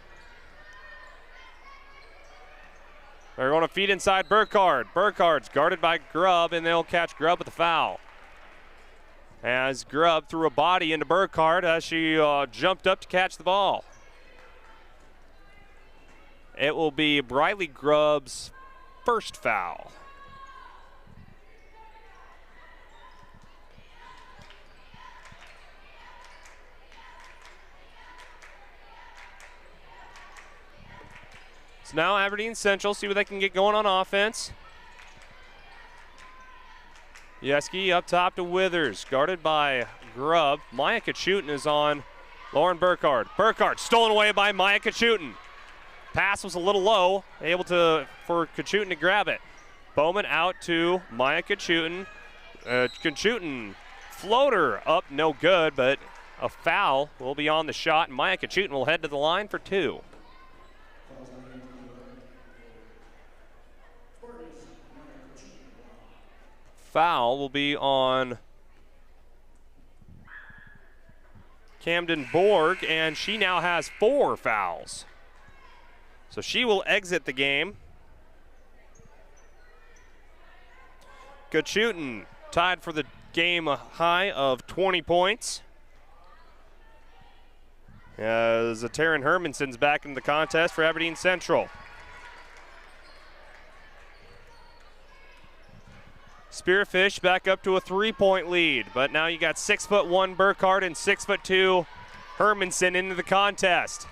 They're going to feed inside Burkhardt. Burkhardt's guarded by Grubb, and they'll catch Grubb with a foul. As Grubb threw a body into Burkhardt as she jumped up to catch the ball. It will be Briley Grubb's first foul. So now Aberdeen Central, see what they can get going on offense. Yeski up top to Withers, guarded by Grubb. Maya Kachutin is on Lauren Burkhardt. Burkhardt stolen away by Maya Kachutin. Pass was a little low, able for Kachutin to grab it. Bowman out to Maya Kachutin. Kachutin floater up, no good, but a foul will be on the shot, and Maya Kachutin will head to the line for 2. Foul will be on Camden Borg, and she now has 4 fouls. So she will exit the game. Kachutin tied for the game high of 20 points. As Taryn Hermanson's back in the contest for Aberdeen Central. Spearfish back up to a 3-point lead, but now you got 6'1" Burkhardt and 6'2" Hermanson into the contest.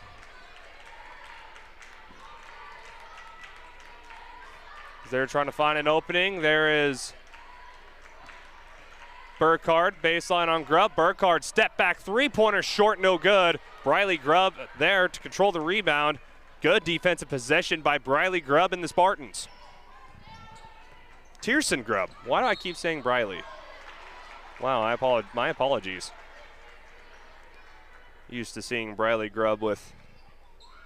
They're trying to find an opening. There is Burkhardt, baseline on Grubb. Burkhardt step back 3-pointer short, no good. Briley Grubb there to control the rebound. Good defensive possession by Briley Grubb and the Spartans. Tierson Grubb. Why do I keep saying Briley? Wow, my apologies. Used to seeing Briley Grubb with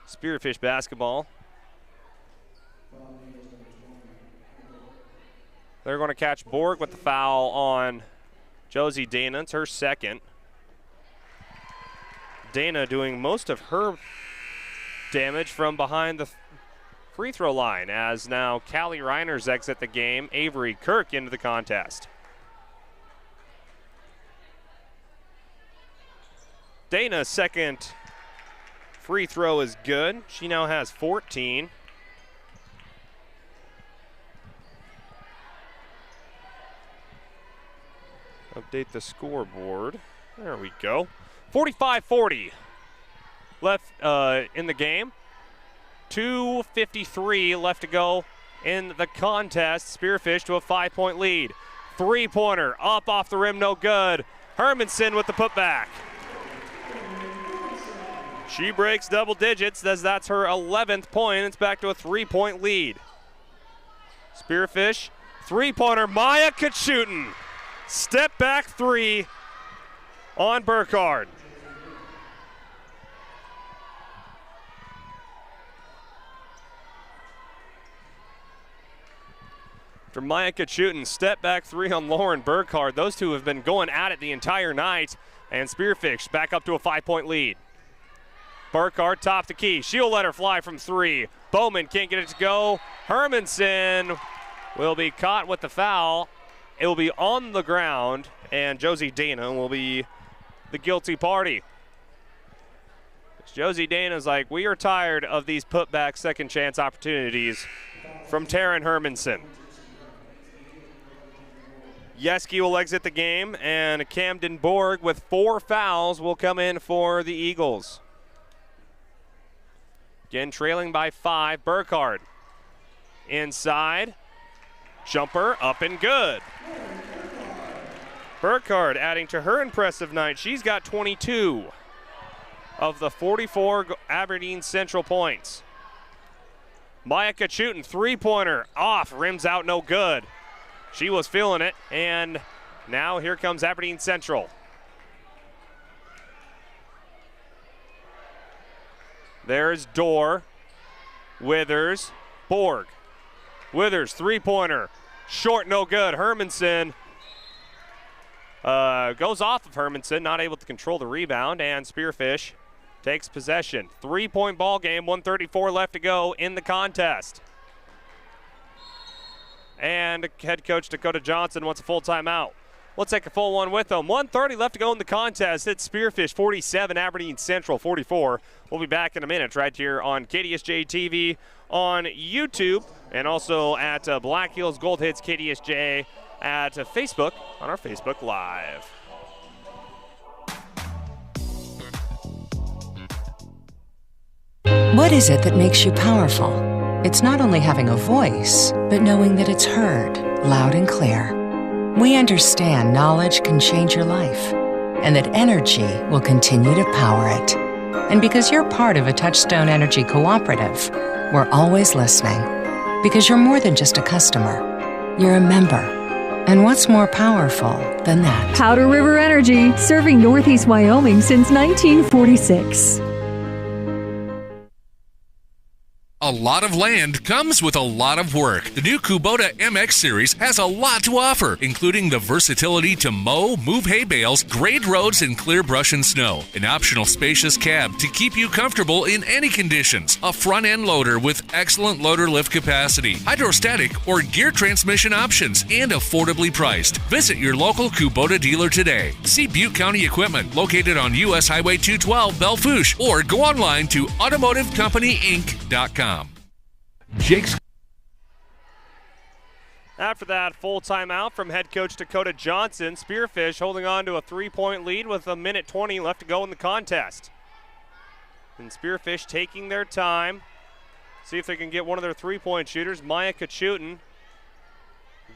Spearfish basketball. They're going to catch Borg with the foul on Josie Dana. It's her second. Dana doing most of her damage from behind the free throw line, as now Callie Reiners exit the game. Avery Kirk into the contest. Dana's second free throw is good. She now has 14. Update the scoreboard. There we go. 45-40 left in the game. 2:53 left to go in the contest. Spearfish to a 5-point lead. 3-pointer up off the rim, no good. Hermanson with the putback. She breaks double digits as that's her 11th point. It's back to a 3-point lead. Spearfish, 3-pointer, Maya Kachutin. Step back 3 on Burkhardt. For Maya Kachutin, step back 3 on Lauren Burkhardt. Those two have been going at it the entire night. And Spearfish back up to a 5-point lead. Burkhardt top the key. She'll let her fly from 3. Bowman can't get it to go. Hermanson will be caught with the foul. It will be on the ground, and Josie Dana will be the guilty party. Josie Dana's like, we are tired of these putback second chance opportunities from Taryn Hermanson. Yeski will exit the game, and Camden Borg with 4 fouls will come in for the Eagles. Again, trailing by 5. Burkhardt inside. Jumper up and good. Burkhardt adding to her impressive night. She's got 22 of the 44 Aberdeen Central points. Maya Kachutin, 3-pointer off, rims out, no good. She was feeling it, and now here comes Aberdeen Central. There's Dorr, Withers, Borg. Withers, 3-pointer, short, no good. Hermanson goes off of Hermanson, not able to control the rebound, and Spearfish takes possession. 3-point ball game, 1:34 left to go in the contest. And head coach Dakota Johnson wants a full timeout. We'll take a full one with them. 1:30 left to go in the contest. It's Spearfish 47, Aberdeen Central 44. We'll be back in a minute right here on KDSJ-TV on YouTube and also at Black Hills Gold Hits KDSJ at Facebook on our Facebook Live. What is it that makes you powerful? It's not only having a voice, but knowing that it's heard loud and clear. We understand knowledge can change your life. and that energy will continue to power it. And because you're part of a Touchstone Energy cooperative, we're always listening. Because you're more than just a customer, you're a member. And what's more powerful than that? Powder River Energy, serving Northeast Wyoming since 1946. A lot of land comes with a lot of work. The new Kubota MX Series has a lot to offer, including the versatility to mow, move hay bales, grade roads, and clear brush and snow. An optional spacious cab to keep you comfortable in any conditions. A front-end loader with excellent loader lift capacity, hydrostatic or gear transmission options, and affordably priced. Visit your local Kubota dealer today. See Butte County Equipment, located on U.S. Highway 212, Belle Fourche, or go online to automotivecompanyinc.com. Jake's. After that full timeout from head coach Dakota Johnson, Spearfish holding on to a 3-point lead with 1:20 left to go in the contest. And Spearfish taking their time. See if they can get one of their 3-point shooters. Maya Kachutin,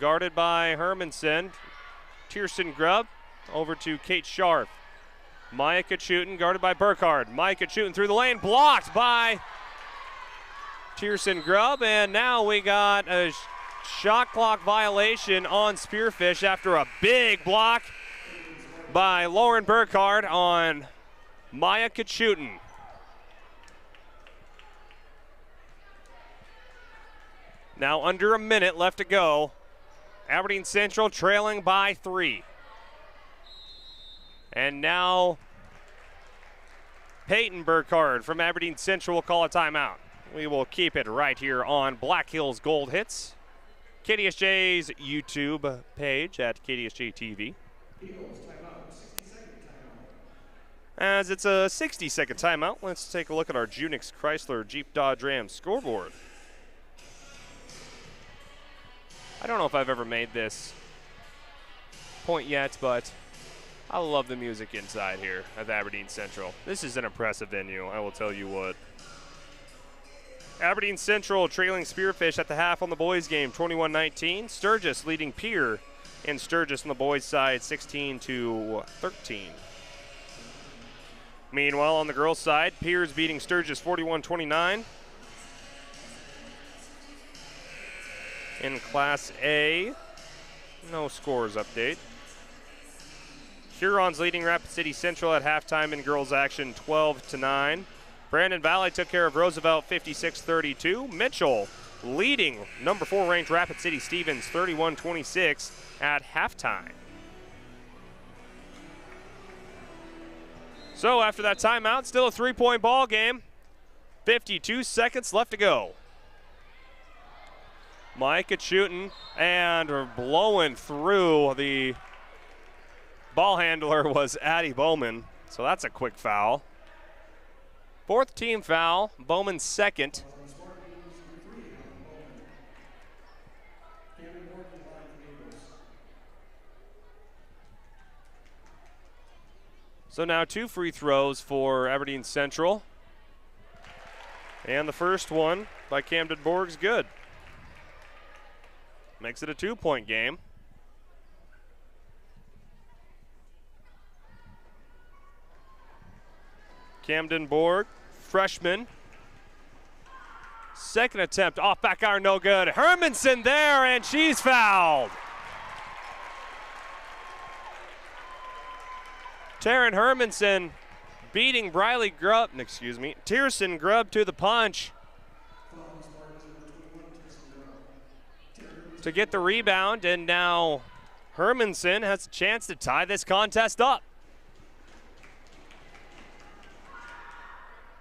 guarded by Hermanson. Tiersten Grubb over to Kate Scharf. Maya Kachutin guarded by Burkhardt. Maya Kachutin through the lane, blocked by Tiersten Grubb, and now we got a shot clock violation on Spearfish after a big block by Lauren Burkhardt on Maya Kachutin. Now under a minute left to go. Aberdeen Central trailing by 3. And now Peyton Burkhardt from Aberdeen Central will call a timeout. We will keep it right here on Black Hills Gold Hits, KDSJ's YouTube page at KDSJ-TV. As it's a 60-second timeout, let's take a look at our Junix Chrysler Jeep Dodge Ram scoreboard. I don't know if I've ever made this point yet, but I love the music inside here at Aberdeen Central. This is an impressive venue, I will tell you what. Aberdeen Central trailing Spearfish at the half on the boys' game, 21-19. Sturgis leading Pierre in Sturgis on the boys' side, 16-13. Meanwhile, on the girls' side, Pierre's beating Sturgis 41-29. In Class A, no scores update. Huron's leading Rapid City Central at halftime in girls' action, 12-9. Brandon Valley took care of Roosevelt 56-32. Mitchell leading number 4 ranked Rapid City Stevens 31-26 at halftime. So after that timeout, still a 3-point ball game. 52 seconds left to go. Micah shooting and blowing through. The ball handler was Addie Bowman, so that's a quick foul. 4th team foul, Bowman's 2nd. So now 2 free throws for Aberdeen Central. And the first one by Camden Borg's good. Makes it a 2-point game. Camden Borg, freshman. 2nd attempt, off back iron, no good. Hermanson there, and she's fouled. Taryn Hermanson beating Tiersten Grubb to the punch to get the rebound, and now Hermanson has a chance to tie this contest up.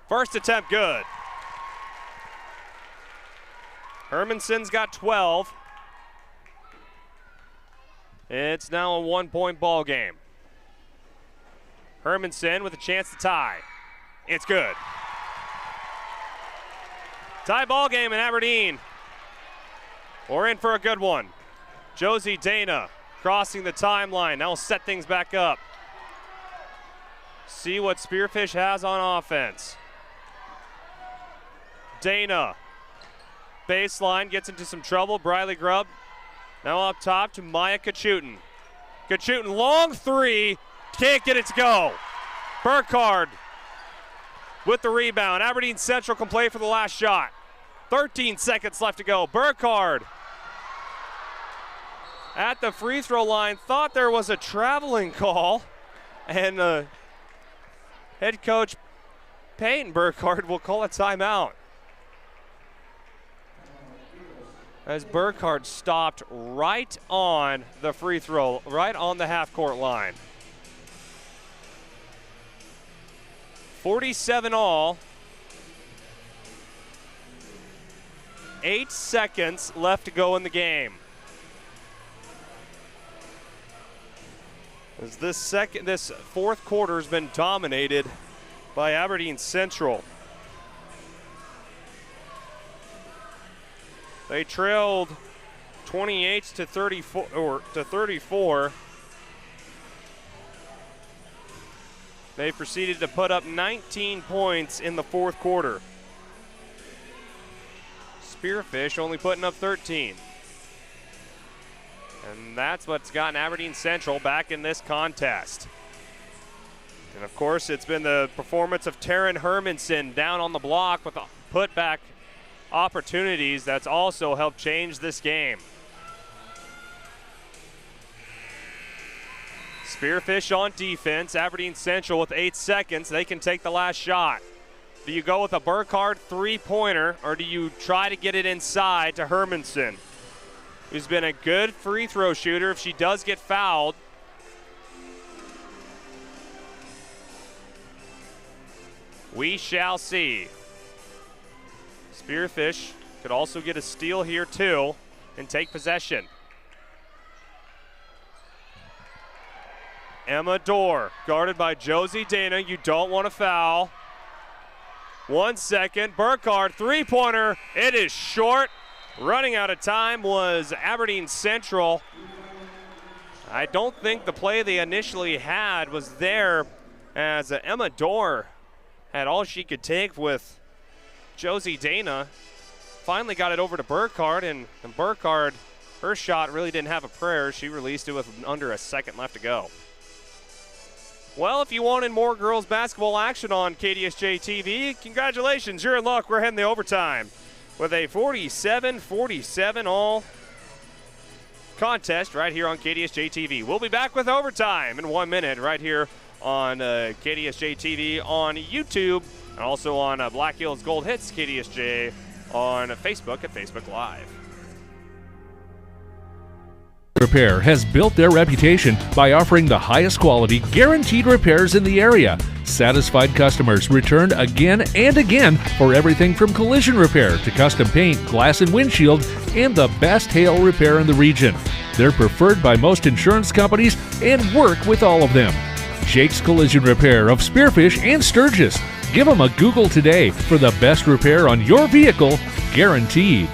First attempt good. Hermanson's got 12. It's now a 1-point ball game. Hermanson with a chance to tie. It's good. Tie ball game in Aberdeen. We're in for a good one. Josie Dana crossing the timeline. Now we'll set things back up. See what Spearfish has on offense. Dana, baseline, gets into some trouble. Briley Grubb now up top to Maya Kachutin. Kachutin, long 3, Can't get it to go. Burkhardt with the rebound. Aberdeen Central can play for the last shot. 13 seconds left to go. Burkhardt at the free throw line, thought there was a traveling call, and head coach Peyton Burkhardt will call a timeout. As Burkhardt stopped right on the free throw, right on the half-court line. 47 all. 8 seconds left to go in the game. As this fourth quarter has been dominated by Aberdeen Central. They trailed 28 to 34. They proceeded to put up 19 points in the fourth quarter. Spearfish only putting up 13. And that's what's gotten Aberdeen Central back in this contest. And of course, it's been the performance of Taryn Hermanson down on the block with putback opportunities that's also helped change this game. Spearfish on defense. Aberdeen Central with 8 seconds. They can take the last shot. Do you go with a Burkhardt three-pointer, or do you try to get it inside to Hermanson, who's been a good free throw shooter if she does get fouled? We shall see. Spearfish could also get a steal here too and take possession. Emma Dorr guarded by Josie Dana. You don't want to foul. 1 second. Burkhardt three-pointer. It is short. Running out of time was Aberdeen Central. I don't think the play they initially had was there, as Emma Dorr had all she could take with Josie Dana. Finally got it over to Burkhardt, and Burkhardt, her shot really didn't have a prayer. She released it with under a second left to go. Well, if you wanted more girls basketball action on KDSJ-TV, congratulations, you're in luck. We're heading the overtime with a 47-47 all contest right here on KDSJ-TV. We'll be back with overtime in 1 minute right here on KDSJ-TV on YouTube, and also on Black Hills Gold Hits KDSJ on Facebook at Facebook Live. Repair has built their reputation by offering the highest quality, guaranteed repairs in the area. Satisfied customers returned again and again for everything from collision repair to custom paint, glass and windshield, and the best hail repair in the region. They're preferred by most insurance companies and work with all of them. Jake's Collision Repair of Spearfish and Sturgis. Give them a Google today for the best repair on your vehicle, guaranteed.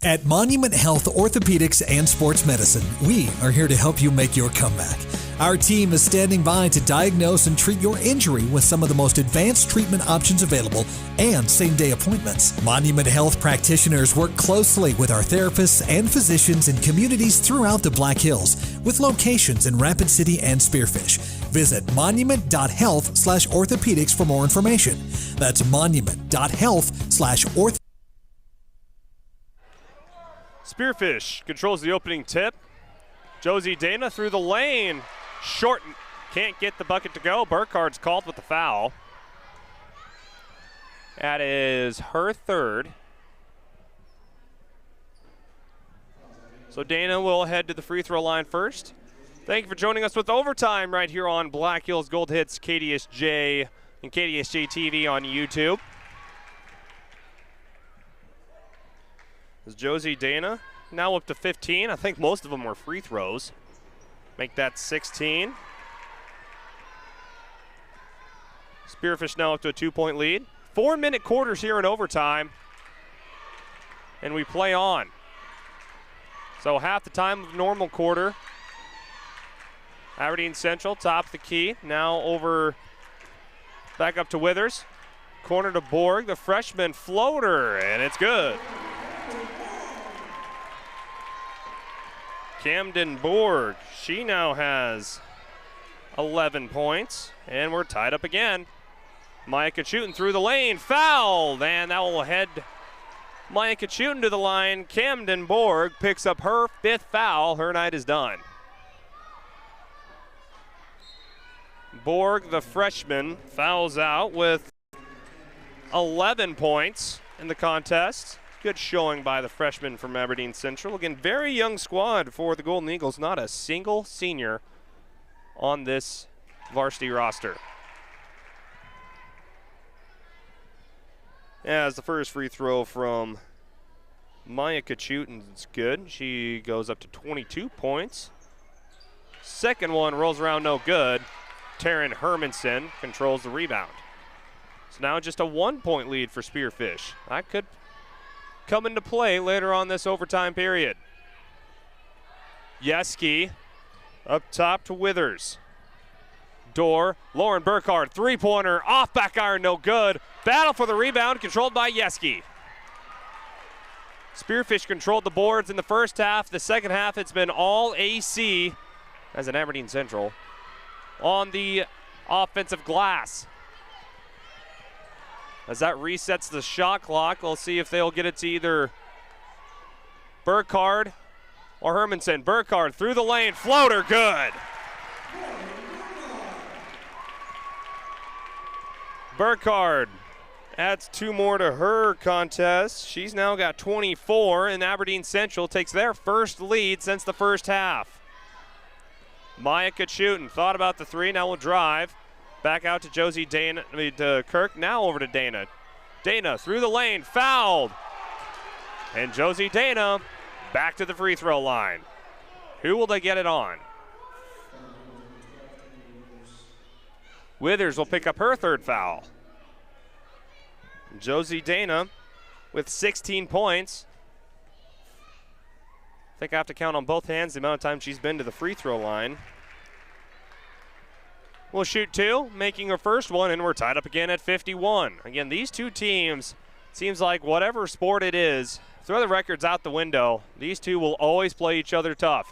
At Monument Health Orthopedics and Sports Medicine, we are here to help you make your comeback. Our team is standing by to diagnose and treat your injury with some of the most advanced treatment options available and same-day appointments. Monument Health practitioners work closely with our therapists and physicians in communities throughout the Black Hills, with locations in Rapid City and Spearfish. Visit monument.health/orthopedics for more information. That's monument.health/orthopedics. Spearfish controls the opening tip. Josie Dana through the lane. Short, can't get the bucket to go. Burkhardt's called with the foul. That is her third. So Dana will head to the free throw line first. Thank you for joining us with overtime right here on Black Hills Gold Hits KDSJ and KDSJ-TV on YouTube. Is Josie Dana now up to 15. I think most of them were free throws. Make that 16. Spearfish now up to a 2-point lead. 4-minute quarters here in overtime. And we play on. So half the time of normal quarter. Aberdeen Central top of the key. Now over back up to Withers. Corner to Borg, the freshman floater, and it's good. Camden Borg, she now has 11 points, and we're tied up again. Micah shooting through the lane, fouled, and that will head Micah shooting to the line. Camden Borg picks up her 5th foul. Her night is done. Borg, the freshman, fouls out with 11 points in the contest. Good showing by the freshman from Aberdeen Central. Again, very young squad for the Golden Eagles. Not a single senior on this varsity roster. As the first free throw from Maya Kachutin is good. She goes up to 22 points. Second one rolls around, no good. Taryn Hermanson controls the rebound. So now just a 1-point lead for Spearfish. That could come into play later on this overtime period. Yeski up top to Withers. Door, Lauren Burkhardt, 3-pointer, off back iron, no good. Battle for the rebound, controlled by Yeski. Spearfish controlled the boards in the first half. The second half, it's been all AC as an Aberdeen Central on the offensive glass. As that resets the shot clock, we'll see if they'll get it to either Burkhardt or Hermanson. Burkhardt through the lane, floater, good. Burkhardt adds 2 more to her contest. She's now got 24, and Aberdeen Central takes their first lead since the first half. Maya Kachutin thought about the 3, now will drive. Back out to Josie Dana, to Kirk, now over to Dana. Dana through the lane, fouled. And Josie Dana back to the free throw line. Who will they get it on? Withers will pick up her 3rd foul. Josie Dana with 16 points. I think I have to count on both hands the amount of time she's been to the free throw line. We'll shoot 2, making her first one, and we're tied up again at 51. Again, these two teams, seems like whatever sport it is, throw the records out the window. These two will always play each other tough.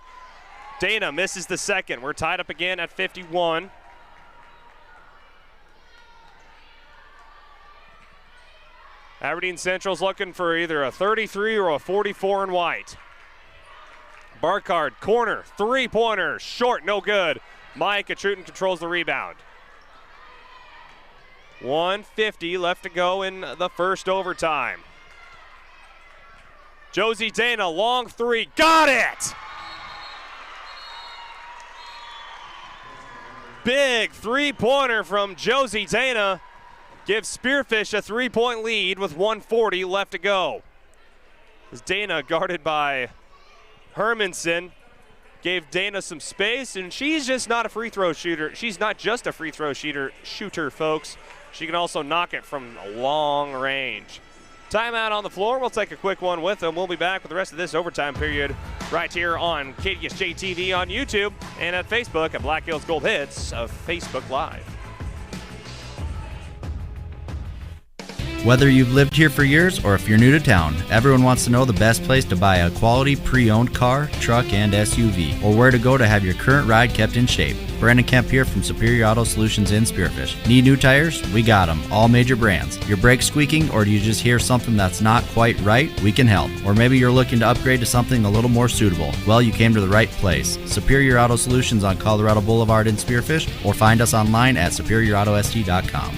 Dana misses the second. We're tied up again at 51. Aberdeen Central's looking for either a 33 or a 44 in white. Burkhardt, corner, 3-pointer, short, no good. Maya Kachutin controls the rebound. 1:50 left to go in the first overtime. Josie Dana, long 3, got it! Big 3-pointer from Josie Dana gives Spearfish a 3-point lead with 1:40 left to go. As Dana, guarded by Hermanson, gave Dana some space, and she's just not a free throw shooter. She's not just a free throw shooter, folks. She can also knock it from long range. Timeout on the floor. We'll take a quick one with them. We'll be back with the rest of this overtime period right here on KDSJ-TV on YouTube and at Facebook at Black Hills Gold Hits of Facebook Live. Whether you've lived here for years or if you're new to town, everyone wants to know the best place to buy a quality pre-owned car, truck, and SUV, or where to go to have your current ride kept in shape. Brandon Kemp here from Superior Auto Solutions in Spearfish. Need new tires? We got them, all major brands. Your brakes squeaking, or do you just hear something that's not quite right? We can help. Or maybe you're looking to upgrade to something a little more suitable. Well, you came to the right place. Superior Auto Solutions on Colorado Boulevard in Spearfish, or find us online at superiorautost.com.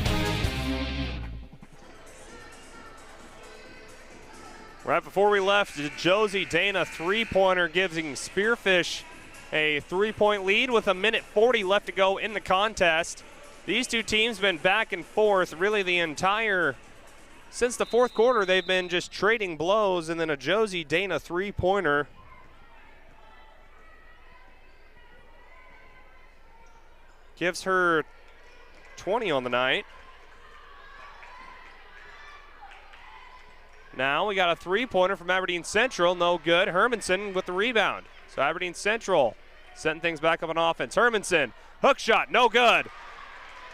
Right before we left, Josie Dana 3-pointer giving Spearfish a 3-point lead with 1:40 left to go in the contest. These two teams have been back and forth really since the fourth quarter. They've been just trading blows, and then a Josie Dana 3-pointer gives her 20 on the night. Now we got a 3-pointer from Aberdeen Central, no good. Hermanson with the rebound. So Aberdeen Central setting things back up on offense. Hermanson, hook shot, no good.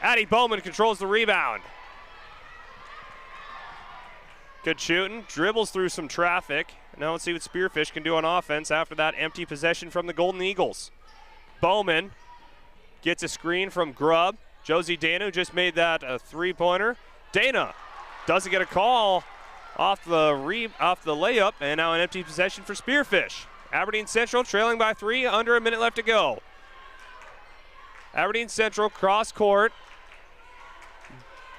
Addie Bowman controls the rebound. Good shooting, dribbles through some traffic, Now let's see what Spearfish can do on offense after that empty possession from the Golden Eagles. Bowman gets a screen from Grubb. Josie Dana just made that a three-pointer. Dana doesn't get a call off the layup, and now an empty possession for Spearfish. Aberdeen Central trailing by 3, under a minute left to go. Aberdeen Central cross court.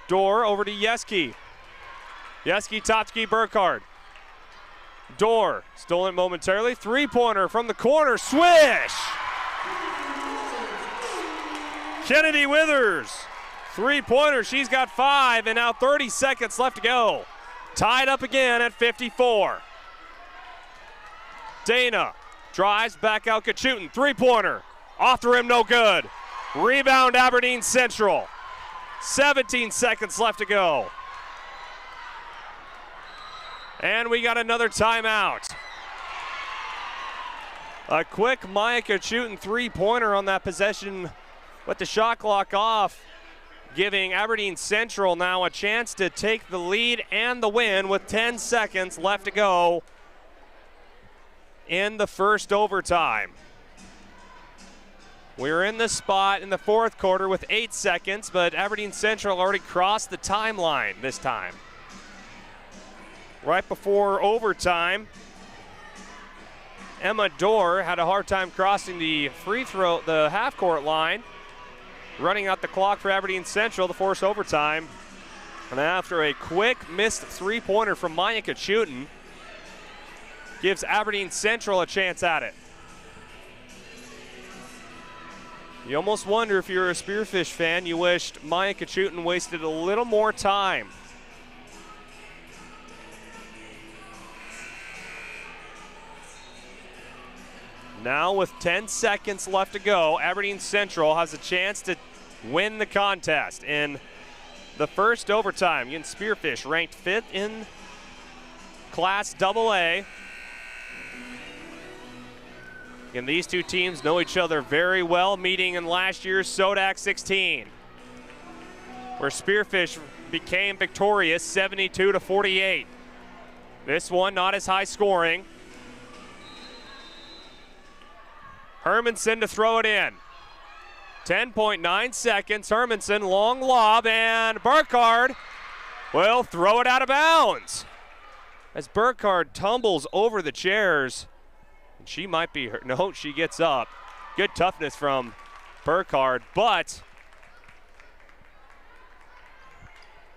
Dorr over to Yeski. Yeski, Topsky, Burkhardt. Dorr stolen momentarily. Three-pointer from the corner. Swish! Kennedy Withers. Three-pointer. She's got 5, and now 30 seconds left to go. Tied up again at 54. Dana drives back out. Kachutin. Three-pointer. Off the rim, no good. Rebound, Aberdeen Central. 17 seconds left to go. And we got another timeout. A quick Maya Kachutin three-pointer on that possession with the shot clock off, giving Aberdeen Central now a chance to take the lead and the win with 10 seconds left to go in the first overtime. We're in the spot in the fourth quarter with 8 seconds, but Aberdeen Central already crossed the timeline this time. Right before overtime, Emma Dorr had a hard time crossing the the half-court line, running out the clock for Aberdeen Central to force overtime. And after a quick missed three-pointer from Maya Kachutin, gives Aberdeen Central a chance at it. You almost wonder if you're a Spearfish fan, you wished Maya Kachutin wasted a little more time. Now with 10 seconds left to go, Aberdeen Central has a chance to win the contest in the first overtime against Spearfish, ranked 5th in Class AA. And these two teams know each other very well, meeting in last year's Sodak 16, where Spearfish became victorious 72-48. This one not as high scoring. Hermanson to throw it in. 10.9 seconds. Hermanson, long lob, and Burkhardt will throw it out of bounds as Burkhardt tumbles over the chairs. She might be hurt. No, she gets up. Good toughness from Burkhardt, but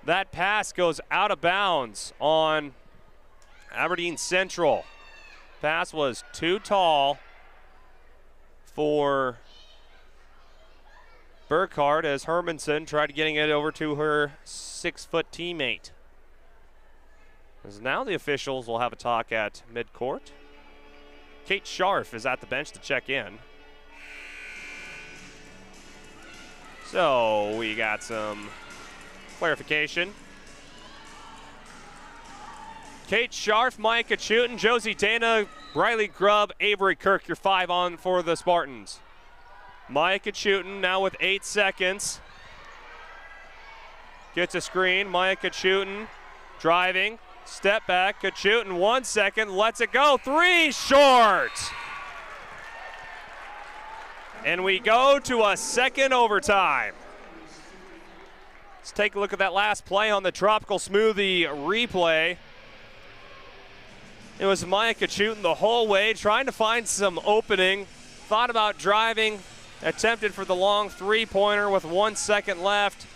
that pass goes out of bounds on Aberdeen Central. Pass was too tall for Burkhardt as Hermanson tried getting it over to her 6-foot teammate. As now the officials will have a talk at midcourt. Kate Scharf is at the bench to check in. So we got some clarification. Kate Scharf, Maya Kachutin, Josie Dana, Riley Grubb, Avery Kirk, your 5 on for the Spartans. Maya Kachutin now with 8 seconds. Gets a screen, Maya Kachutin driving. Step back, Kachutin 1 second, lets it go, 3 short. And we go to a second overtime. Let's take a look at that last play on the Tropical Smoothie replay. It was Maya Kachutin the whole way, trying to find some opening, thought about driving, attempted for the long three-pointer with 1 second left.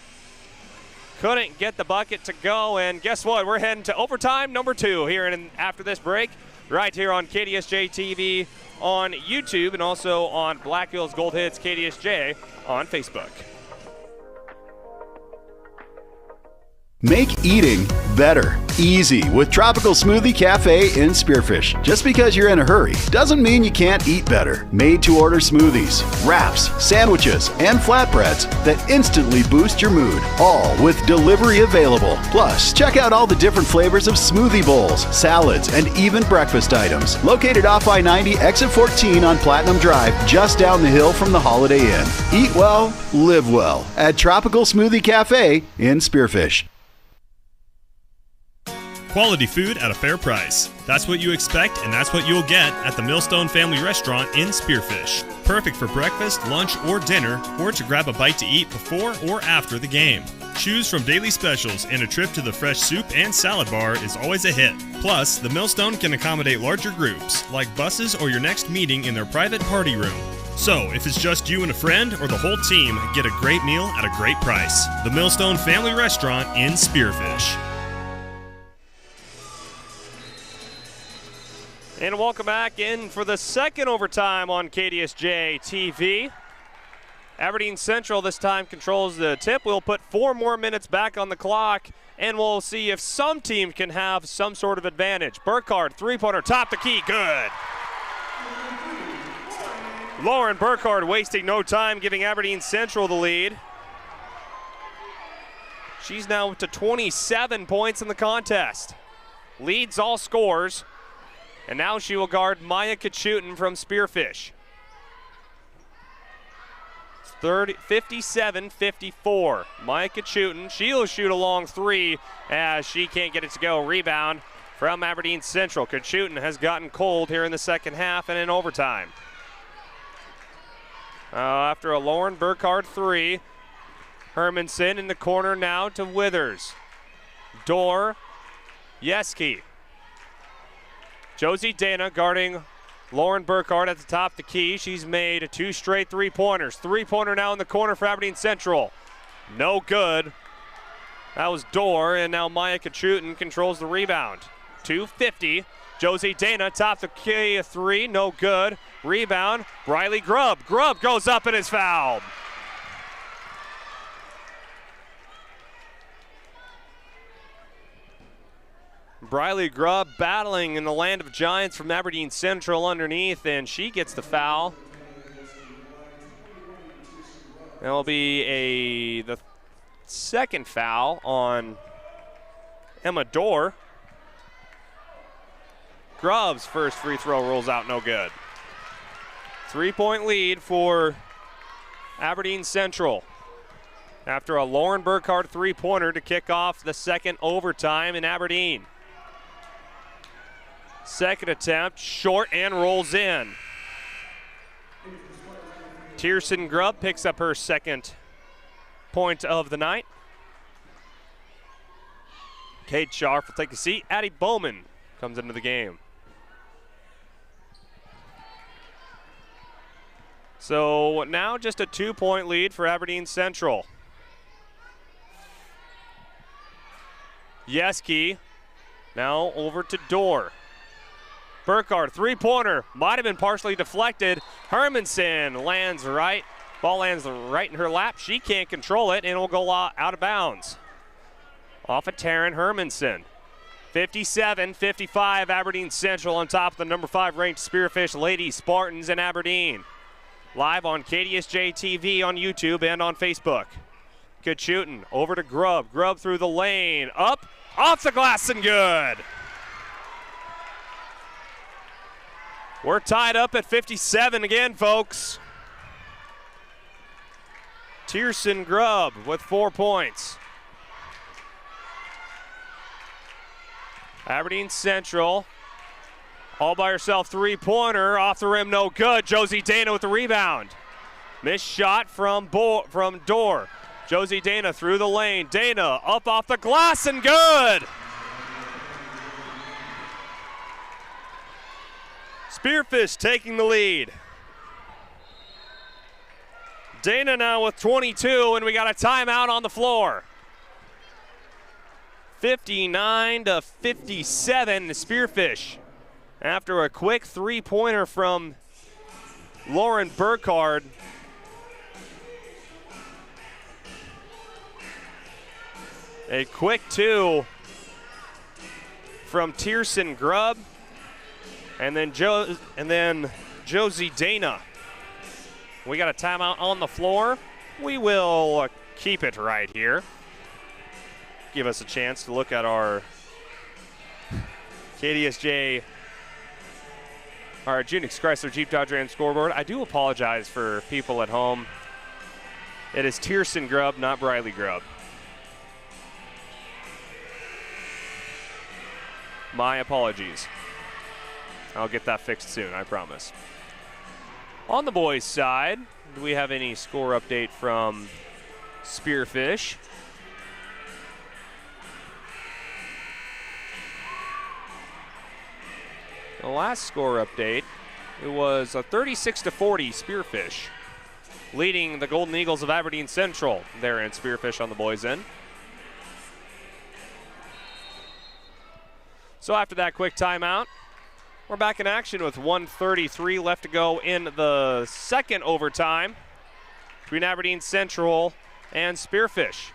Couldn't get the bucket to go, and guess what? We're heading to overtime number 2 here after this break, right here on KDSJ-TV on YouTube and also on Black Hills Gold Hits KDSJ on Facebook. Make eating better, easy with Tropical Smoothie Cafe in Spearfish. Just because you're in a hurry doesn't mean you can't eat better. Made to order smoothies, wraps, sandwiches, and flatbreads that instantly boost your mood, all with delivery available. Plus, check out all the different flavors of smoothie bowls, salads, and even breakfast items. Located off I-90, exit 14 on Platinum Drive, just down the hill from the Holiday Inn. Eat well, live well at Tropical Smoothie Cafe in Spearfish. Quality food at a fair price. That's what you expect, and that's what you'll get at the Millstone Family Restaurant in Spearfish. Perfect for breakfast, lunch, or dinner, or to grab a bite to eat before or after the game. Choose from daily specials, and a trip to the fresh soup and salad bar is always a hit. Plus, the Millstone can accommodate larger groups, like buses or your next meeting in their private party room. So, if it's just you and a friend or the whole team, get a great meal at a great price. The Millstone Family Restaurant in Spearfish. And welcome back in for the second overtime on KDSJ-TV. Aberdeen Central this time controls the tip. We'll put 4 more minutes back on the clock, and we'll see if some team can have some sort of advantage. Burkhardt, three-pointer, top the key, good. Lauren Burkhardt wasting no time, giving Aberdeen Central the lead. She's now up to 27 points in the contest. Leads all scores. And now she will guard Maya Kachutin from Spearfish. 57-54. Maya Kachutin, she'll shoot a long three as she can't get it to go. Rebound from Aberdeen Central. Kachutin has gotten cold here in the second half and in overtime. After a Lauren Burkhardt three, Hermanson in the corner now to Withers. Dorr, Yeski. Josie Dana guarding Lauren Burkhardt at the top of the key. She's made 2 straight three-pointers. Three-pointer now in the corner for Aberdeen Central. No good. That was Dorr, and now Maya Kachutin controls the rebound. 2:50. Josie Dana, top the key, a three, no good. Rebound, Briley Grubb. Grubb goes up and is fouled. Briley Grubb battling in the land of giants from Aberdeen Central underneath, and she gets the foul. That'll be the second foul on Emma Dorr. Grubb's first free throw rolls out, no good. 3-point lead for Aberdeen Central after a Lauren Burkhardt three-pointer to kick off the second overtime in Aberdeen. Second attempt, short and rolls in. Tierson Grubb picks up her second point of the night. Kate Scharf will take a seat. Addie Bowman comes into the game. So now just a 2-point lead for Aberdeen Central. Yeski now over to Dorr. Burkhardt, three-pointer, might have been partially deflected. Hermanson lands right. Ball lands right in her lap. She can't control it, and it'll go out of bounds. Off of Taryn Hermanson. 57-55, Aberdeen Central on top of the number 5 ranked Spearfish Lady Spartans in Aberdeen. Live on KDSJ-TV on YouTube and on Facebook. Kachutin over to Grubb. Grubb through the lane. Up, off the glass, and good. We're tied up at 57 again, folks. Tierson Grubb with 4 points. Aberdeen Central all by herself, three-pointer off the rim, no good. Josie Dana with the rebound. Missed shot from Dorr. Josie Dana through the lane. Dana up off the glass and good. Spearfish taking the lead. Dana now with 22, and we got a timeout on the floor. 59-57 to Spearfish. After a quick three-pointer from Lauren Burkhardt. A quick two from Tierson Grubb. And then Josie Dana. We got a timeout on the floor. We will keep it right here. Give us a chance to look at our KDSJ, our Junix Chrysler Jeep Dodge Ram scoreboard. I do apologize for people at home. It is Tierson Grubb, not Briley Grubb. My apologies. I'll get that fixed soon, I promise. On the boys' side, do we have any score update from Spearfish? The last score update, it was a 36-40 Spearfish, leading the Golden Eagles of Aberdeen Central there in Spearfish on the boys' end. So after that quick timeout, we're back in action with 1:33 left to go in the second overtime between Aberdeen Central and Spearfish.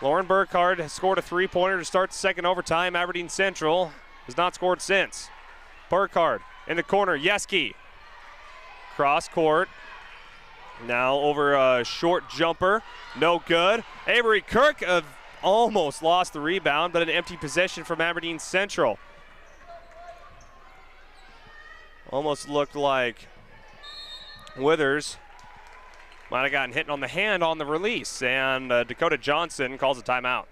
Lauren Burkhardt has scored a three-pointer to start the second overtime. Aberdeen Central has not scored since. Burkhardt in the corner, Yeski. Cross court. Now over a short jumper, no good. Avery Kirk almost lost the rebound, but an empty possession from Aberdeen Central. Almost looked like Withers might have gotten hit on the hand on the release, and Dakota Johnson calls a timeout.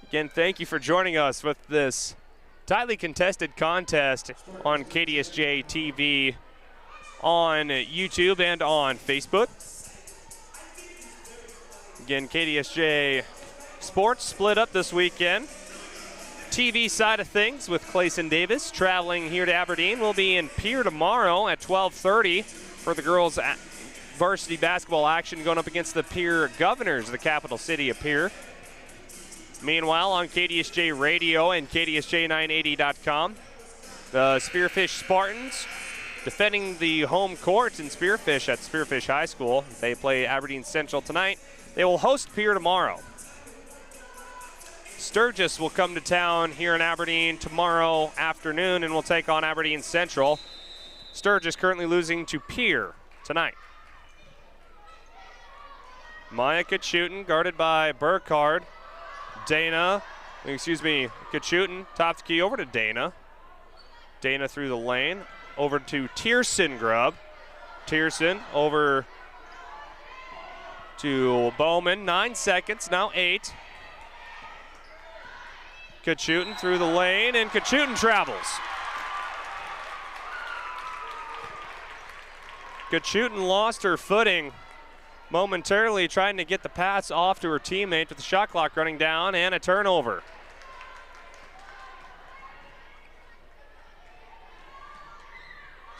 Again, thank you for joining us with this tightly contested contest on KDSJ-TV on YouTube and on Facebook. Again, KDSJ Sports split up this weekend. TV side of things with Clayson Davis traveling here to Aberdeen. We'll be in Pier tomorrow at 12:30 for the girls' varsity basketball action going up against the Pier Governors of the capital city of Pier. Meanwhile, on KDSJ Radio and KDSJ980.com, the Spearfish Spartans defending the home court in Spearfish at Spearfish High School. They play Aberdeen Central tonight. They will host Pier tomorrow. Sturgis will come to town here in Aberdeen tomorrow afternoon and will take on Aberdeen Central. Sturgis currently losing to Pier tonight. Maya Kachutin guarded by Burkhardt. Kachutin, top the key over to Dana. Dana through the lane, over to Tierson Grubb. Tierson over to Bowman, 9 seconds, now 8. Kachutin through the lane, and Kachutin travels. Kachutin lost her footing momentarily trying to get the pass off to her teammate with the shot clock running down and a turnover.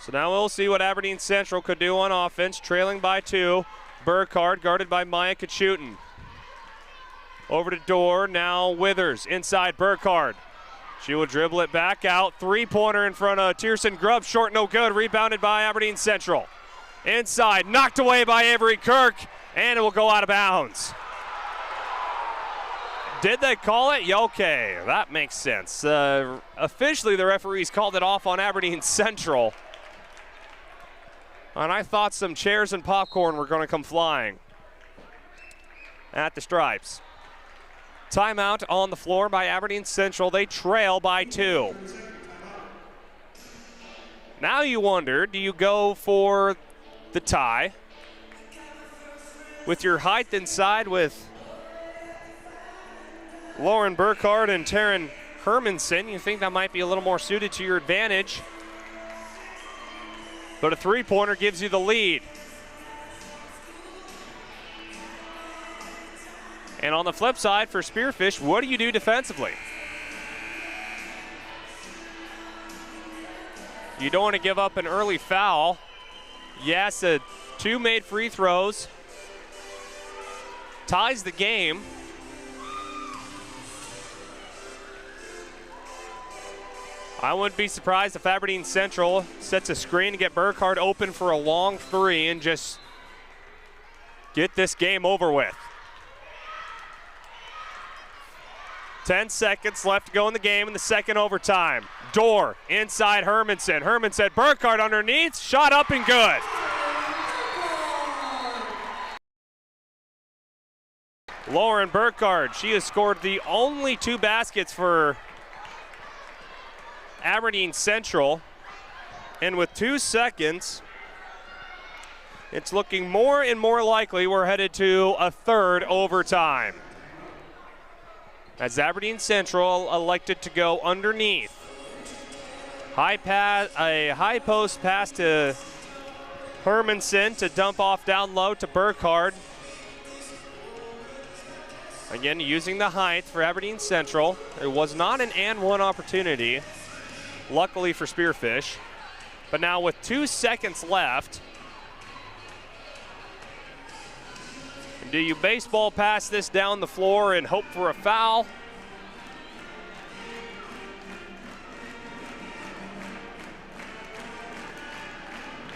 So now we'll see what Aberdeen Central could do on offense, trailing by 2. Burkhardt guarded by Maya Kachutin. Over to Dorr, now Withers, inside Burkhardt. She will dribble it back out, three-pointer in front of Tierson Grubb, short, no good, rebounded by Aberdeen Central. Inside, knocked away by Avery Kirk, and it will go out of bounds. Did they call it? Yeah, okay, that makes sense. Officially, the referees called it off on Aberdeen Central. And I thought some chairs and popcorn were going to come flying at the stripes. Timeout on the floor by Aberdeen Central. They trail by 2. Now you wonder, do you go for the tie with your height inside with Lauren Burkhardt and Taryn Hermanson? You think that might be a little more suited to your advantage, but a three-pointer gives you the lead. And on the flip side for Spearfish, what do you do defensively? You don't want to give up an early foul. Yes, 2 made free throws. Ties the game. I wouldn't be surprised if Aberdeen Central sets a screen to get Burkhardt open for a long 3 and just get this game over with. 10 seconds left to go in the game in the second overtime. Dorr inside Hermanson. Hermanson, Burkhardt underneath, shot up and good. Lauren Burkhardt, she has scored the only 2 baskets for Aberdeen Central. And with 2 seconds, it's looking more and more likely we're headed to a third overtime. as Aberdeen Central elected to go underneath. A high post pass to Hermanson to dump off down low to Burkhardt. Again, using the height for Aberdeen Central. It was not an and one opportunity, luckily for Spearfish. But now with 2 seconds left, do you baseball pass this down the floor and hope for a foul?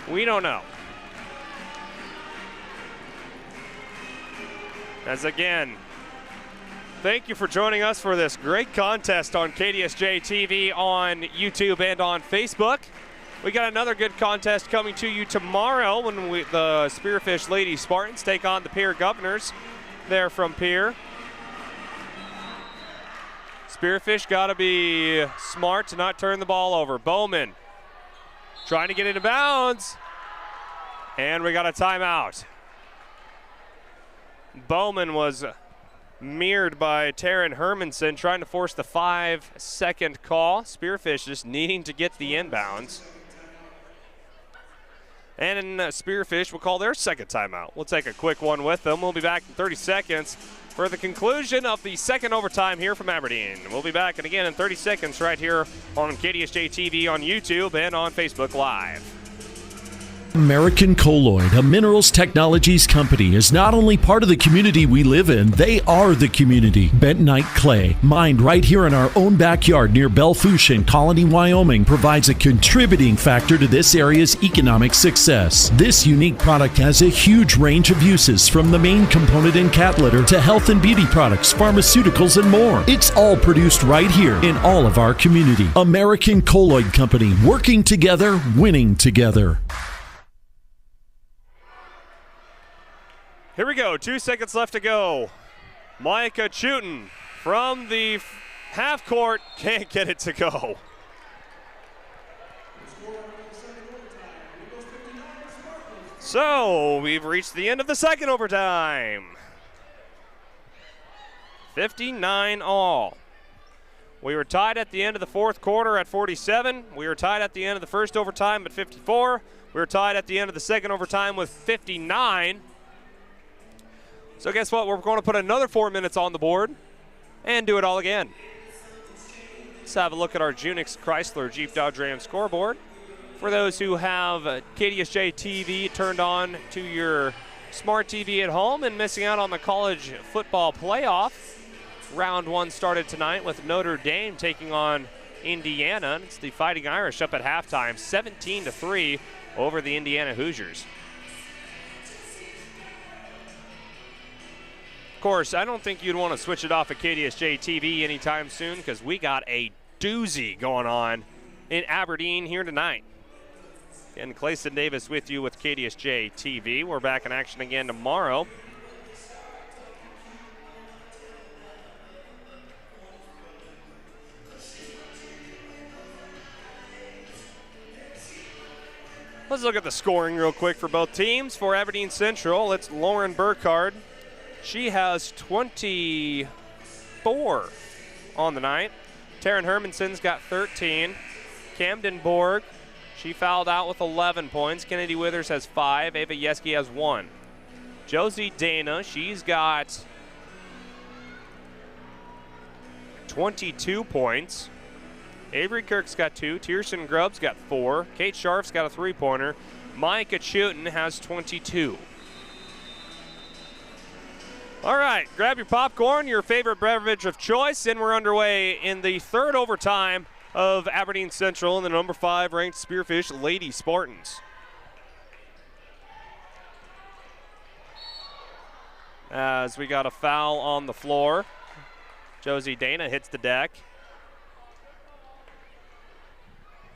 We don't know. As again, thank you for joining us for this great contest on KDSJ-TV on YouTube and on Facebook. We got another good contest coming to you tomorrow when the Spearfish Lady Spartans take on the Pierre Governors. They're from Pierre. Spearfish got to be smart to not turn the ball over. Bowman trying to get into bounds. And we got a timeout. Bowman was mirrored by Taryn Hermanson trying to force the 5-second call. Spearfish just needing to get the inbounds. And Spearfish will call their second timeout. We'll take a quick one with them. We'll be back in 30 seconds for the conclusion of the second overtime here from Aberdeen. We'll be back again in 30 seconds right here on KDSJ-TV on YouTube and on Facebook Live. American Colloid, a minerals technologies company, is not only part of the community we live in, they are the community. Bentonite clay, mined right here in our own backyard near Belfouche in Colony, Wyoming, provides a contributing factor to this area's economic success. This unique product has a huge range of uses, from the main component in cat litter to health and beauty products, pharmaceuticals, and more. It's all produced right here in all of our community. American Colloid Company, working together, winning together. Here we go, 2 seconds left to go. Micah Chutin from the half court, can't get it to go. So we've reached the end of the second overtime. 59 all. We were tied at the end of the fourth quarter at 47. We were tied at the end of the first overtime at 54. We were tied at the end of the second overtime with 59. So guess what? We're going to put another 4 minutes on the board and do it all again. Let's have a look at our Junix Chrysler Jeep Dodge Ram scoreboard. For those who have KDSJ-TV turned on to your smart TV at home and missing out on the college football playoff, round one started tonight with Notre Dame taking on Indiana. It's the Fighting Irish up at halftime, 17-3 over the Indiana Hoosiers. Of course, I don't think you'd want to switch it off at KDSJ-TV anytime soon because we got a doozy going on in Aberdeen here tonight. And Clayson Davis with you with KDSJ-TV. We're back in action again tomorrow. Let's look at the scoring real quick for both teams. For Aberdeen Central, it's Lauren Burkhardt. She has 24 on the night. Taryn Hermanson's got 13. Camden Borg, she fouled out with 11 points. Kennedy Withers has 5. Ava Yeski has 1. Josie Dana, she's got 22 points. Avery Kirk's got 2. Tierson Grubb's got 4. Kate Scharf's got a 3-pointer. Micah Chutin has 22. All right, grab your popcorn, your favorite beverage of choice, and we're underway in the third overtime of Aberdeen Central and the number 5 ranked Spearfish Lady Spartans. As we got a foul on the floor, Josie Dana hits the deck.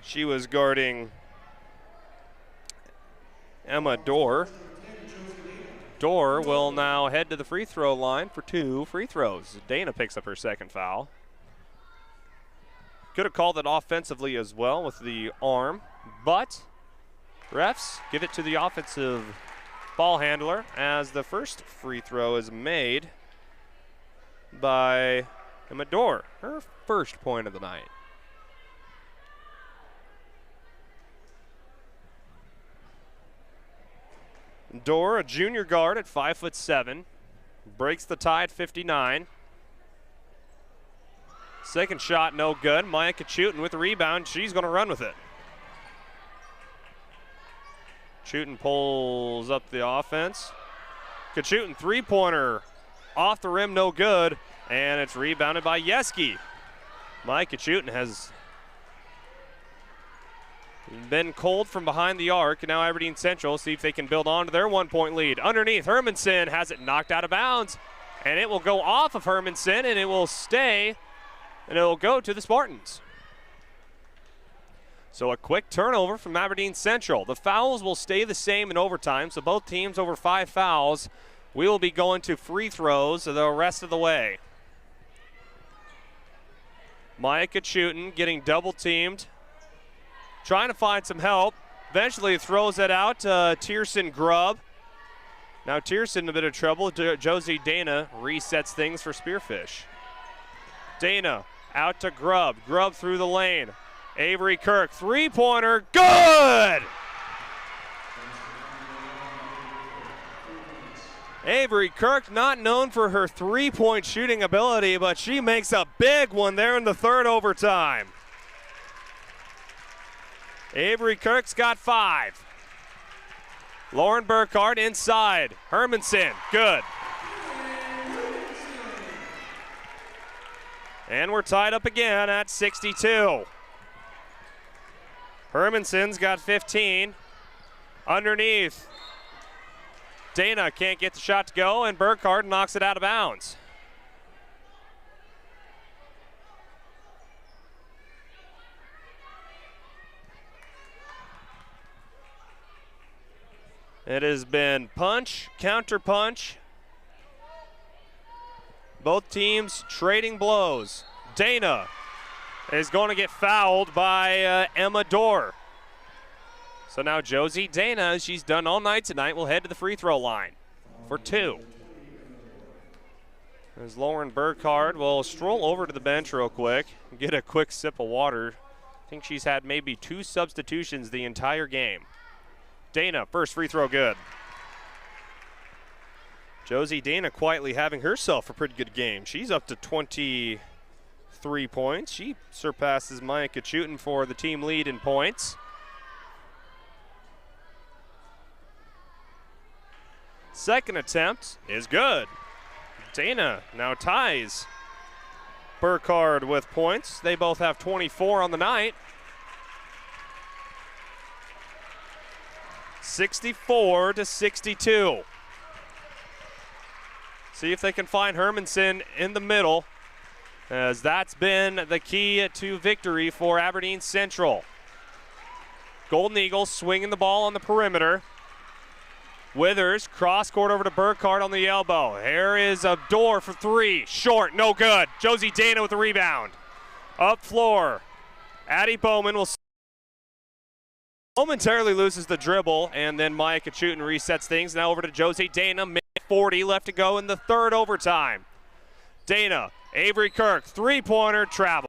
She was guarding Emma Dorr. Dorr will now head to the free throw line for 2 free throws. Dana picks up her second foul. Could have called it offensively as well with the arm, but refs give it to the offensive ball handler as the first free throw is made by Emma Dorr, her first point of the night. Dorr, a junior guard at 5'7", breaks the tie at 59. Second shot, no good. Maya Kachutin with the rebound. She's going to run with it. Kachutin pulls up the offense. Kachutin three-pointer off the rim, no good. And it's rebounded by Yeski. Maya Kachutin has been cold from behind the arc, and now Aberdeen Central see if they can build on to their one-point lead. Underneath, Hermanson has it knocked out of bounds, and it will go off of Hermanson, and it will stay, and it will go to the Spartans. So a quick turnover from Aberdeen Central. The fouls will stay the same in overtime, so both teams over 5 fouls. We will be going to free throws the rest of the way. Maya Kachutin getting double-teamed, trying to find some help. Eventually throws it out to Tierson Grubb. Now Tierson in a bit of trouble. Josie Dana resets things for Spearfish. Dana out to Grubb. Grubb through the lane. Avery Kirk, three-pointer, good! Avery Kirk, not known for her three-point shooting ability, but she makes a big one there in the third overtime. Avery Kirk's got 5. Lauren Burkhardt inside. Hermanson, good. And we're tied up again at 62. Hermanson's got 15. Underneath. Dana can't get the shot to go, and Burkhardt knocks it out of bounds. It has been punch, counter punch. Both teams trading blows. Dana is going to get fouled by Emma Dorr. So now Josie Dana, as she's done all night tonight, will head to the free throw line for 2. As Lauren Burkhardt will stroll over to the bench real quick and get a quick sip of water. I think she's had maybe 2 substitutions the entire game. Dana, first free throw good. Josie Dana quietly having herself a pretty good game. She's up to 23 points. She surpasses Maya Kachutin for the team lead in points. Second attempt is good. Dana now ties Burkhardt with points. They both have 24 on the night. 64-62. See if they can find Hermanson in the middle, as that's been the key to victory for Aberdeen Central. Golden Eagles swinging the ball on the perimeter. Withers, cross court over to Burkhardt on the elbow. Here is a door for 3. Short, no good. Josie Dana with the rebound. Up floor. Addie Bowman will momentarily loses the dribble, and then Maya Kachutin resets things. Now over to Josie Dana. 40 left to go in the third overtime. Dana, Avery Kirk, three-pointer, travel.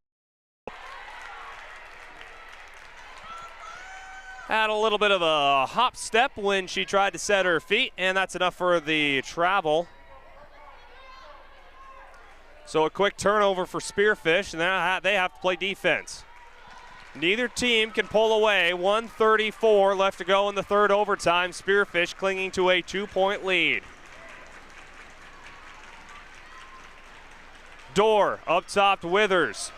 Had a little bit of a hop step when she tried to set her feet, and that's enough for the travel. So a quick turnover for Spearfish, and now they have to play defense. Neither team can pull away. 1:34 left to go in the third overtime. Spearfish clinging to a 2-point lead. Dorr up top to Withers.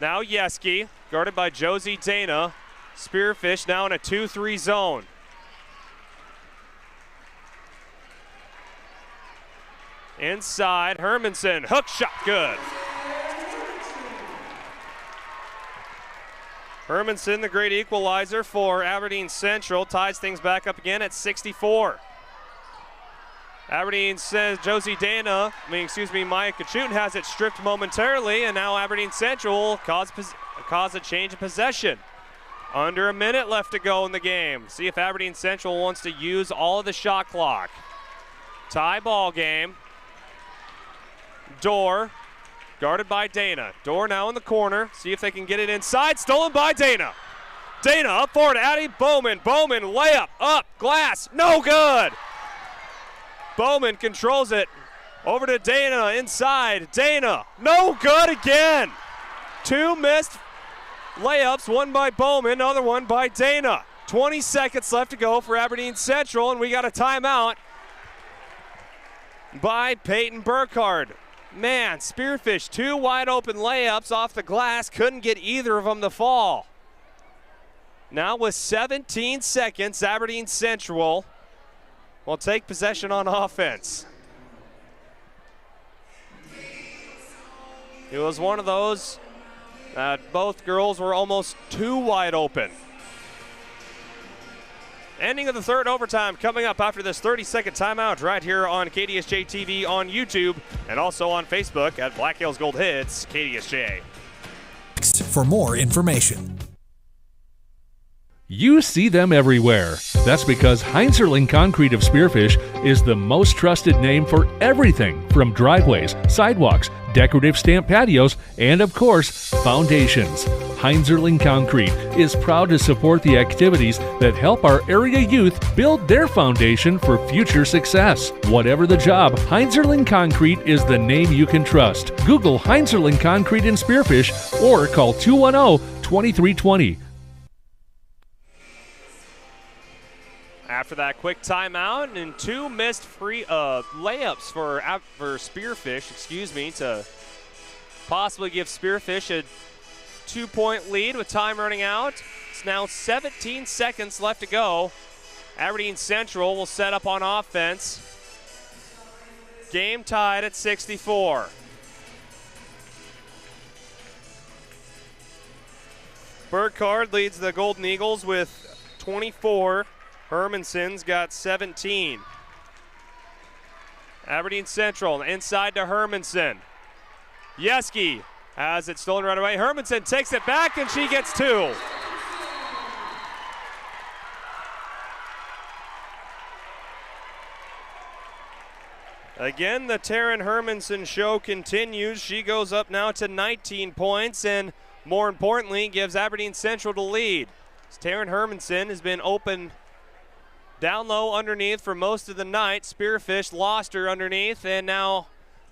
Now Yeski, guarded by Josie Dana. Spearfish now in a 2-3 zone. Inside, Hermanson, hook shot, good. Hermanson, the great equalizer for Aberdeen Central, ties things back up again at 64. Aberdeen says Maya Kachutin has it stripped momentarily, and now Aberdeen Central will cause a change of possession. Under a minute left to go in the game. See if Aberdeen Central wants to use all of the shot clock. Tie ball game. Dorr Guarded by Dana. Dorr now in the corner. See if they can get it inside. Stolen by Dana. Dana up for it. Addie Bowman. Bowman layup. Up. Glass. No good. Bowman controls it. Over to Dana inside. Dana. No good again. 2 missed layups. One by Bowman. Other one by Dana. 20 seconds left to go for Aberdeen Central, and we got a timeout by Peyton Burkhardt. Man, Spearfish, 2 wide open layups off the glass. Couldn't get either of them to fall. Now with 17 seconds, Aberdeen Central will take possession on offense. It was one of those that both girls were almost too wide open. Ending of the third overtime coming up after this 30-second timeout right here on KDSJ-TV on YouTube and also on Facebook at Black Hills Gold Hits, KDSJ. For more information. You see them everywhere. That's because Heinzerling Concrete of Spearfish is the most trusted name for everything from driveways, sidewalks, decorative stamp patios, and of course, foundations. Heinzerling Concrete is proud to support the activities that help our area youth build their foundation for future success. Whatever the job, Heinzerling Concrete is the name you can trust. Google Heinzerling Concrete in Spearfish or call 210-2320. After that quick timeout and 2 missed free layups for Spearfish, to possibly give Spearfish a 2-point lead with time running out. It's now 17 seconds left to go. Aberdeen Central will set up on offense. Game tied at 64. Burkhardt leads the Golden Eagles with 24. Hermanson's got 17. Aberdeen Central inside to Hermanson. Yeski has it stolen right away. Hermanson takes it back and she gets 2. Again, the Taryn Hermanson show continues. She goes up now to 19 points and more importantly gives Aberdeen Central the lead. Taryn Hermanson has been open down low underneath for most of the night. Spearfish lost her underneath, and now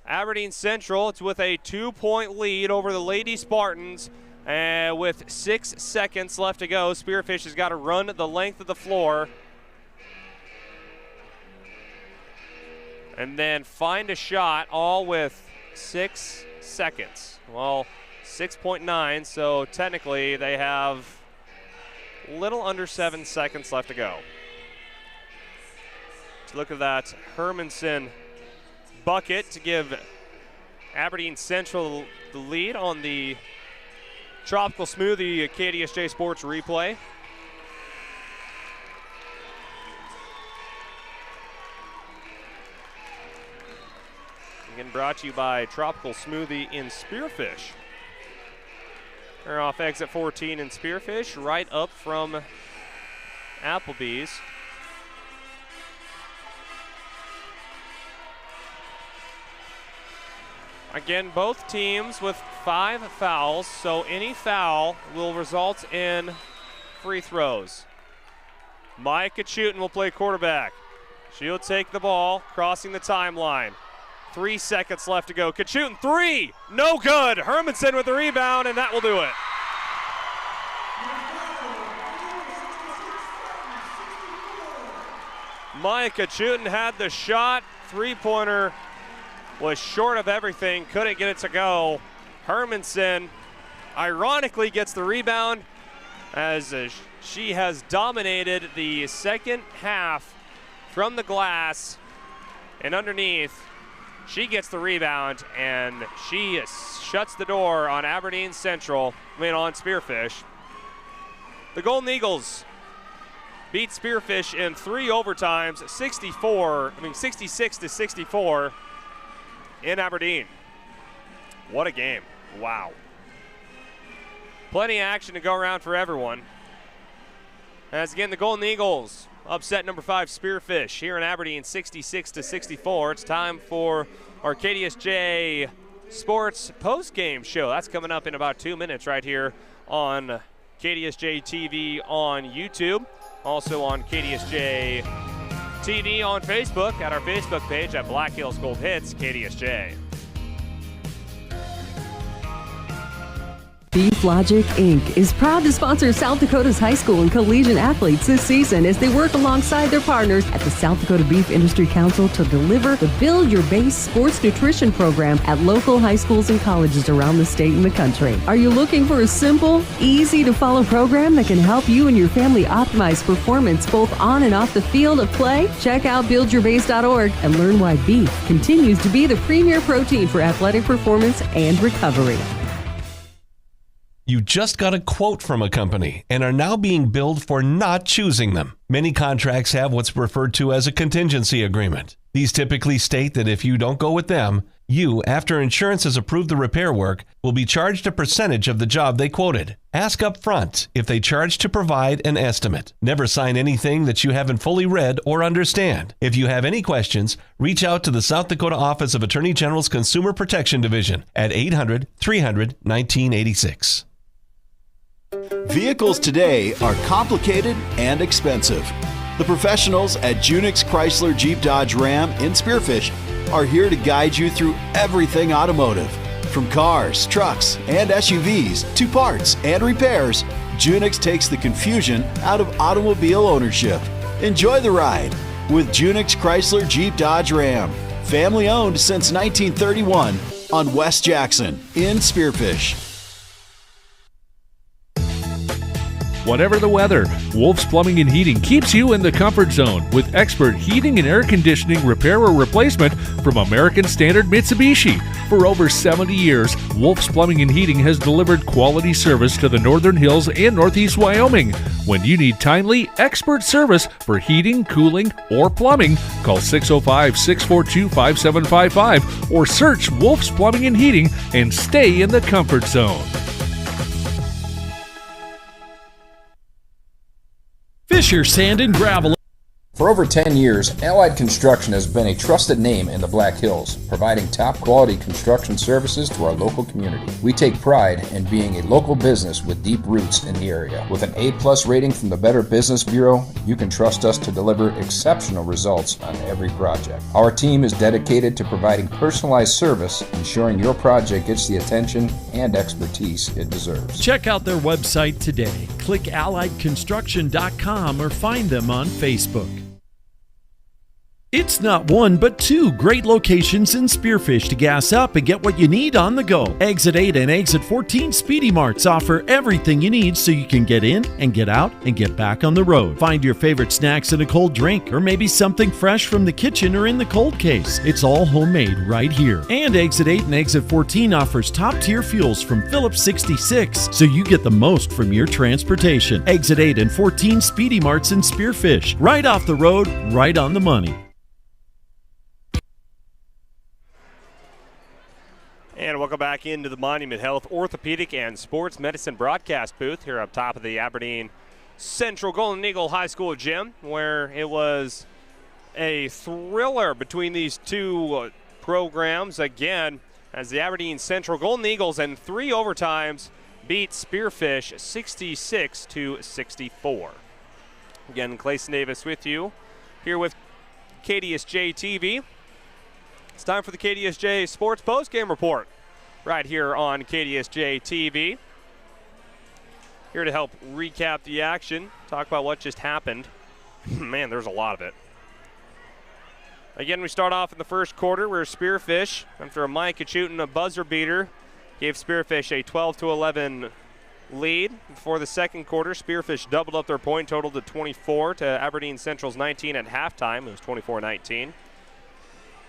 Aberdeen Central, it's with a 2-point lead over the Lady Spartans. With 6 seconds left to go, Spearfish has got to run the length of the floor and then find a shot, all with 6 seconds. Well, 6.9, so technically they have a little under 7 seconds left to go. Look at that Hermanson bucket to give Aberdeen Central the lead on the Tropical Smoothie KDSJ Sports replay. Again, brought to you by Tropical Smoothie in Spearfish. They're off exit 14 in Spearfish, right up from Applebee's. Again, both teams with 5 fouls, so any foul will result in free throws. Maya Kachutin will play quarterback. She'll take the ball, crossing the timeline. 3 seconds left to go. Kachutin, 3, no good. Hermanson with the rebound, and that will do it. Maya Kachutin had the shot, 3-pointer. Was short of everything, couldn't get it to go. Hermanson ironically gets the rebound as she has dominated the second half from the glass and underneath. She gets the rebound and she shuts the door on Aberdeen Central, on Spearfish. The Golden Eagles beat Spearfish in 3 overtimes, 66 to 64. In Aberdeen. What a game. Wow. Plenty of action to go around for everyone. As again, the Golden Eagles upset number 5 Spearfish here in Aberdeen, 66 to 64. It's time for our KDSJ Sports Postgame show. That's coming up in about 2 minutes right here on KDSJ-TV on YouTube. Also on KDSJ-TV on Facebook at our Facebook page at Black Hills Gold Hits KDSJ. Beef Logic Inc. is proud to sponsor South Dakota's high school and collegiate athletes this season as they work alongside their partners at the South Dakota Beef Industry Council to deliver the Build Your Base sports nutrition program at local high schools and colleges around the state and the country. Are you looking for a simple, easy-to-follow program that can help you and your family optimize performance both on and off the field of play? Check out buildyourbase.org and learn why beef continues to be the premier protein for athletic performance and recovery. You just got a quote from a company and are now being billed for not choosing them. Many contracts have what's referred to as a contingency agreement. These typically state that if you don't go with them, you, after insurance has approved the repair work, will be charged a percentage of the job they quoted. Ask up front if they charge to provide an estimate. Never sign anything that you haven't fully read or understand. If you have any questions, reach out to the South Dakota Office of Attorney General's Consumer Protection Division at 800-300-1986. Vehicles today are complicated and expensive. The professionals at Junix Chrysler Jeep Dodge Ram in Spearfish are here to guide you through everything automotive. From cars, trucks, and SUVs to parts and repairs, Junix takes the confusion out of automobile ownership. Enjoy the ride with Junix Chrysler Jeep Dodge Ram. Family owned since 1931 on West Jackson in Spearfish. Whatever the weather, Wolf's Plumbing and Heating keeps you in the comfort zone with expert heating and air conditioning repair or replacement from American Standard Mitsubishi. For over 70 years, Wolf's Plumbing and Heating has delivered quality service to the Northern Hills and Northeast Wyoming. When you need timely, expert service for heating, cooling, or plumbing, call 605-642-5755 or search Wolf's Plumbing and Heating and stay in the comfort zone. Fisher Sand and Gravel. For over 10 years, Allied Construction has been a trusted name in the Black Hills, providing top quality construction services to our local community. We take pride in being a local business with deep roots in the area. With an A+ rating from the Better Business Bureau, you can trust us to deliver exceptional results on every project. Our team is dedicated to providing personalized service, ensuring your project gets the attention and expertise it deserves. Check out their website today. Click alliedconstruction.com or find them on Facebook. It's not one, but two great locations in Spearfish to gas up and get what you need on the go. Exit 8 and Exit 14 Speedy Marts offer everything you need so you can get in and get out and get back on the road. Find your favorite snacks and a cold drink, or maybe something fresh from the kitchen or in the cold case. It's all homemade right here. And Exit 8 and Exit 14 offers top-tier fuels from Phillips 66, so you get the most from your transportation. Exit 8 and 14 Speedy Marts in Spearfish. Right off the road, right on the money. And welcome back into the Monument Health Orthopedic and Sports Medicine broadcast booth here up top of the Aberdeen Central Golden Eagle High School gym, where it was a thriller between these two programs again, as the Aberdeen Central Golden Eagles in 3 overtimes beat Spearfish 66-64. Again, Clayson Davis with you here with KDSJ-TV. It's time for the KDSJ Sports Postgame Report right here on KDSJ-TV. Here to help recap the action, talk about what just happened. Man, there's a lot of it. Again, we start off in the first quarter where Spearfish, after a Mike Achutin, a buzzer beater, gave Spearfish a 12-11 lead. Before the second quarter, Spearfish doubled up their point total to 24 to Aberdeen Central's 19 at halftime. It was 24-19.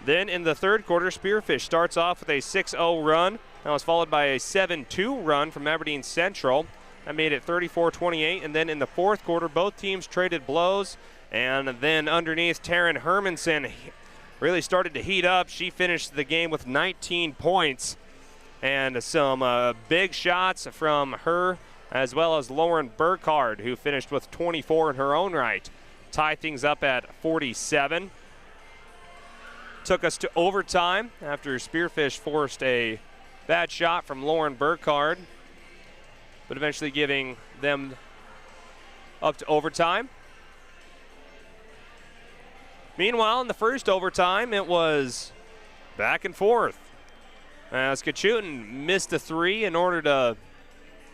Then in the third quarter, Spearfish starts off with a 6-0 run. That was followed by a 7-2 run from Aberdeen Central. That made it 34-28. And then in the fourth quarter, both teams traded blows. And then underneath, Taryn Hermanson really started to heat up. She finished the game with 19 points. And some big shots from her, as well as Lauren Burkhardt, who finished with 24 in her own right. Tie things up at 47. Took us to overtime after Spearfish forced a Bad shot from Lauren Burkhardt, but eventually giving them up to overtime. Meanwhile, in the first overtime, it was back and forth as Kachutin missed a three in order to,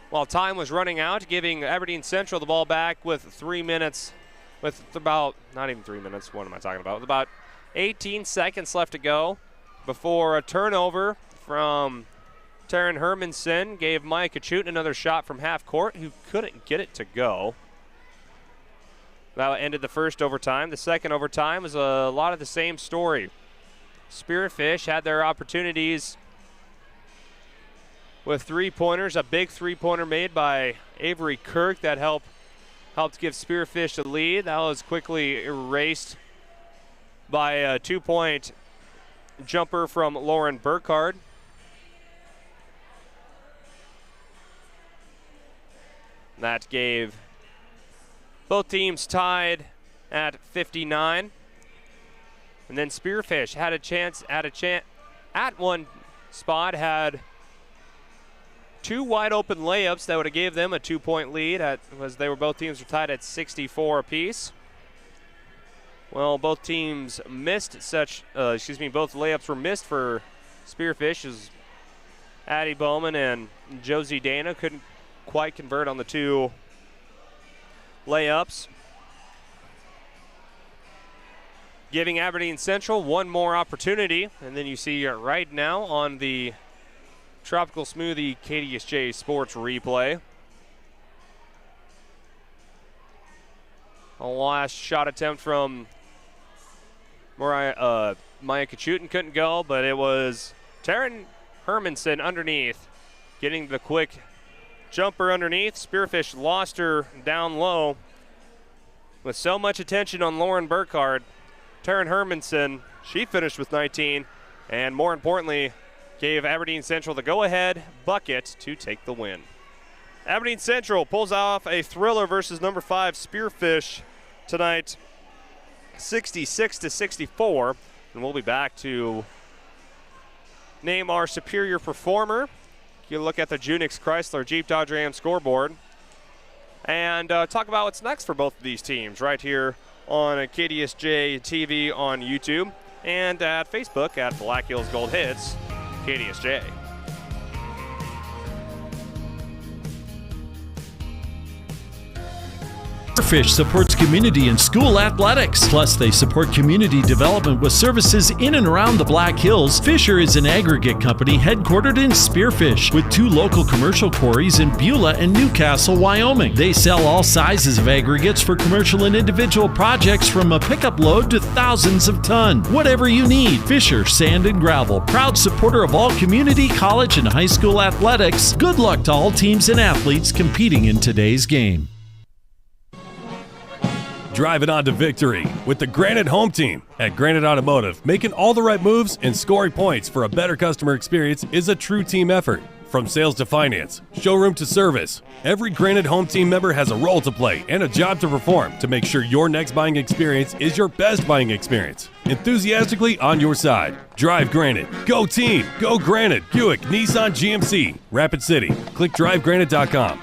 while time was running out, giving Aberdeen Central the ball back with 3 minutes, with about, not even 3 minutes, what am I talking about, with about 18 seconds left to go before a turnover from Taryn Hermanson gave Maya Kachutin another shot from half court, who couldn't get it to go. That ended the first overtime. The second overtime was a lot of the same story. Spearfish had their opportunities with three-pointers. A big three-pointer made by Avery Kirk that helped give Spearfish the lead. That was quickly erased by a two-point jumper from Lauren Burkhardt. That gave both teams tied at 59. And then Spearfish had a chance at one spot, had two wide open layups that would have gave them a 2-point lead as both teams were tied at 64 apiece. Well, both teams missed both layups were missed for Spearfish as Addie Bowman and Josie Dana couldn't quite convert on the two layups, giving Aberdeen Central one more opportunity. And then you see right now on the Tropical Smoothie KDSJ Sports replay, a last shot attempt from Maya Kachutin couldn't go, but it was Taryn Hermanson underneath, getting the quick jumper underneath. Spearfish lost her down low. With so much attention on Lauren Burkhardt, Taryn Hermanson, she finished with 19, and more importantly, gave Aberdeen Central the go-ahead bucket to take the win. Aberdeen Central pulls off a thriller versus number 5 Spearfish tonight, 66-64, and we'll be back to name our superior performer. You look at the Junix Chrysler Jeep Dodge Ram scoreboard and talk about what's next for both of these teams right here on KDSJ-TV on YouTube and at Facebook at Black Hills Gold Hits KDSJ. Spearfish supports community and school athletics. Plus, they support community development with services in and around the Black Hills. Fisher is an aggregate company headquartered in Spearfish with 2 local commercial quarries in Beulah and Newcastle, Wyoming. They sell all sizes of aggregates for commercial and individual projects from a pickup load to thousands of ton. Whatever you need, Fisher Sand and Gravel, proud supporter of all community, college, and high school athletics. Good luck to all teams and athletes competing in today's game. Drive it on to victory with the Granite Home Team. At Granite Automotive, making all the right moves and scoring points for a better customer experience is a true team effort. From sales to finance, showroom to service, every Granite Home Team member has a role to play and a job to perform to make sure your next buying experience is your best buying experience. Enthusiastically on your side. Drive Granite. Go team. Go Granite. Buick, Nissan, GMC. Rapid City. Click drivegranite.com.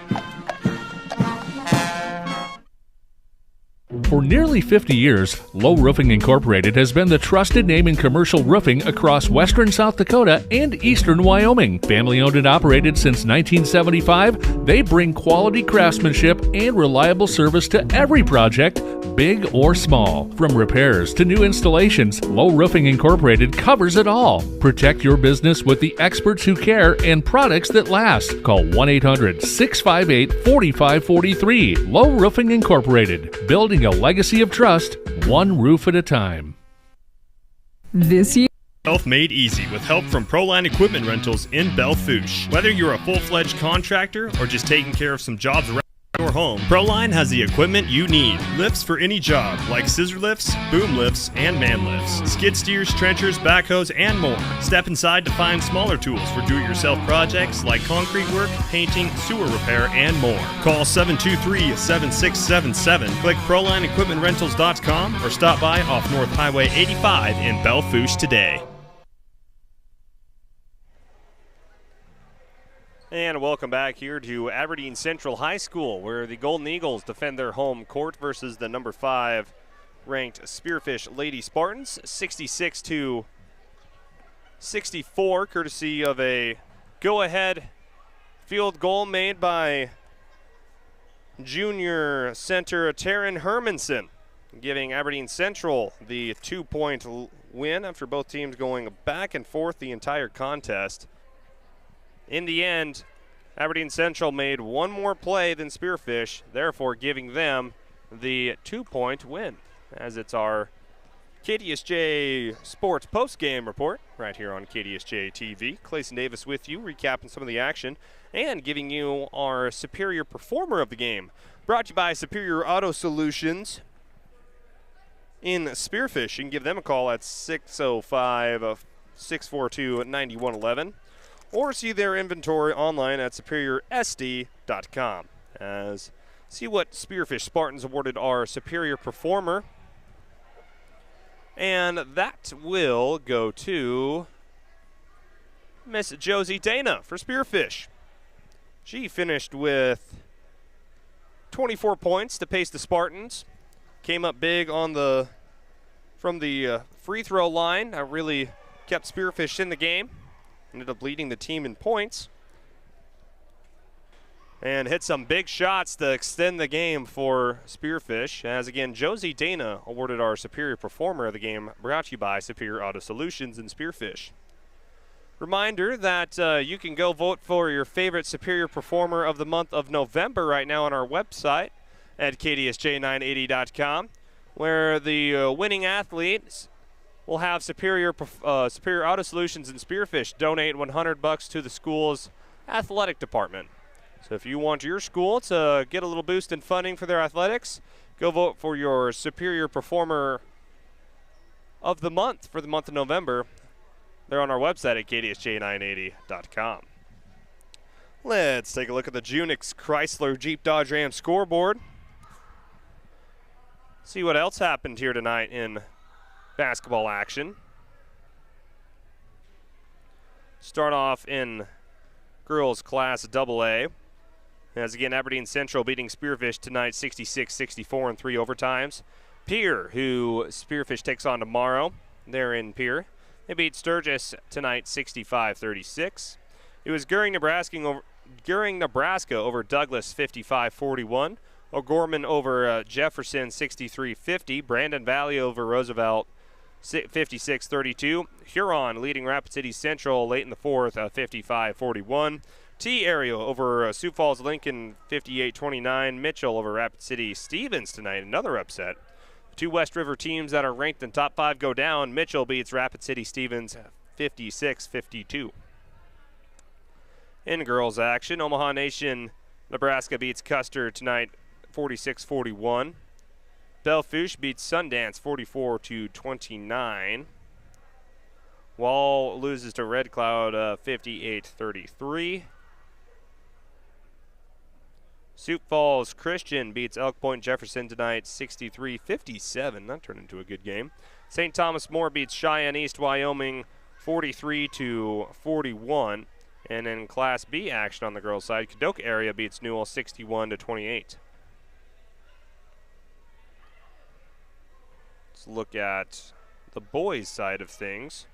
For nearly 50 years, Low Roofing Incorporated has been the trusted name in commercial roofing across western South Dakota and eastern Wyoming. Family owned and operated since 1975, they bring quality craftsmanship and reliable service to every project, big or small. From repairs to new installations, Low Roofing Incorporated covers it all. Protect your business with the experts who care and products that last. Call 1-800-658-4543. Low Roofing Incorporated, building a legacy of trust, one roof at a time. This year, Health made easy with help from Proline Equipment Rentals in Belfouche. Whether you're a full-fledged contractor or just taking care of some jobs around your home, Proline has the equipment you need. Lifts for any job, like scissor lifts, boom lifts, and man lifts. Skid steers, trenchers, backhoes, and more. Step inside to find smaller tools for do-it-yourself projects like concrete work, painting, sewer repair, and more. Call 723-7677, click ProlineEquipmentRentals.com, or stop by off North Highway 85 in Belfouche today. And welcome back here to Aberdeen Central High School, where the Golden Eagles defend their home court versus the number 5 ranked Spearfish Lady Spartans, 66-64, courtesy of a go-ahead field goal made by junior center Taryn Hermanson, giving Aberdeen Central the 2-point win after both teams going back and forth the entire contest. In the end, Aberdeen Central made one more play than Spearfish, therefore giving them the 2-point win. As it's our KDSJ Sports Postgame report right here on KDSJ-TV. Clayson Davis with you, recapping some of the action and giving you our Superior Performer of the game. Brought to you by Superior Auto Solutions in Spearfish. You can give them a call at 605-642-9111 or see their inventory online at superiorsd.com. As see what Spearfish Spartans awarded our Superior Performer. And that will go to Miss Josie Dana for Spearfish. She finished with 24 points to pace the Spartans. Came up big on from the free throw line. Really kept Spearfish in the game. Ended up leading the team in points. And hit some big shots to extend the game for Spearfish. As again, Josie Dana awarded our Superior Performer of the game, brought to you by Superior Auto Solutions and Spearfish. Reminder that you can go vote for your favorite Superior Performer of the month of November right now on our website at KDSJ980.com, where the winning athletes will have Superior Auto Solutions and Spearfish donate $100 to the school's athletic department. So if you want your school to get a little boost in funding for their athletics, go vote for your Superior Performer of the month for the month of November. They're on our website at KDSJ980.com. Let's take a look at the Junix Chrysler Jeep Dodge Ram scoreboard. See what else happened here tonight in basketball action. Start off in girls Class AA. As again, Aberdeen Central beating Spearfish tonight 66-64 in 3 overtimes. Pierre, who Spearfish takes on tomorrow, they're in Pierre. They beat Sturgis tonight 65-36. It was Goering, Nebraska over Douglas 55-41. O'Gorman over Jefferson 63-50. Brandon Valley over Roosevelt 56-32. Huron leading Rapid City Central late in the fourth 55-41. T area over Sioux Falls Lincoln 58-29. Mitchell over Rapid City Stevens tonight, another upset. The two West River teams that are ranked in top 5 go down. Mitchell beats Rapid City Stevens 56-52. In girls action, Omaha Nation Nebraska beats Custer tonight 46-41. Belfouche beats Sundance 44-29. Wall loses to Red Cloud 58-33. Sioux Falls Christian beats Elk Point Jefferson tonight 63-57. That turned into a good game. St. Thomas More beats Cheyenne East Wyoming 43-41. And in Class B action on the girls' side, Kadoka area beats Newell 61-28. Let's look at the boys' side of things.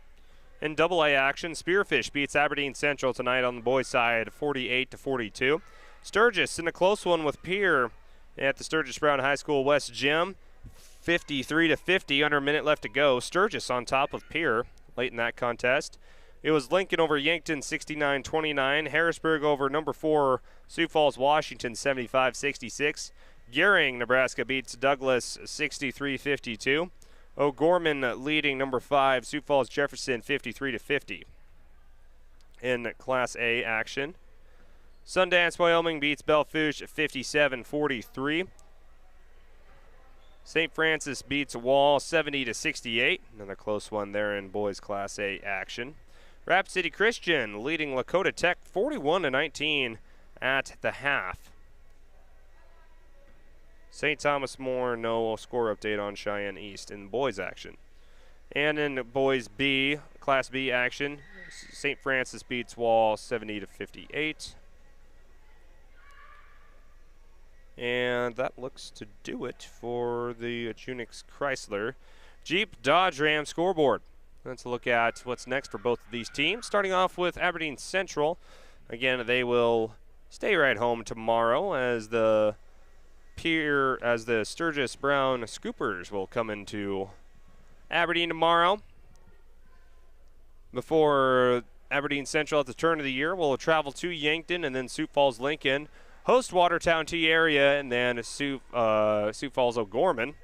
In AA action, Spearfish beats Aberdeen Central tonight on the boys' side 48-42. Sturgis in a close one with Pierre at the Sturgis Brown High School West Gym 53-50, under a minute left to go. Sturgis on top of Pierre late in that contest. It was Lincoln over Yankton 69-29. Harrisburg over number 4 Sioux Falls Washington 75-66. Gering Nebraska beats Douglas 63-52. O'Gorman leading number 5 Sioux Falls Jefferson 53-50. In Class A action, Sundance Wyoming beats Belfouche 57-43. St. Francis beats Wall 70-68. Another close one there in boys Class A action. Rapid City Christian leading Lakota Tech 41-19 at the half. St. Thomas More, no score update on Cheyenne East in boys action. And in boys B, Class B action, St. Francis beats Wall 70-58. And that looks to do it for the Junix Chrysler Jeep Dodge Ram scoreboard. Let's look at what's next for both of these teams. Starting off with Aberdeen Central. Again, they will stay right home tomorrow as the Sturgis Brown Scoopers will come into Aberdeen tomorrow. Before Aberdeen Central at the turn of the year will travel to Yankton and then Sioux Falls Lincoln, host Watertown T area, and then Sioux Falls O'Gorman.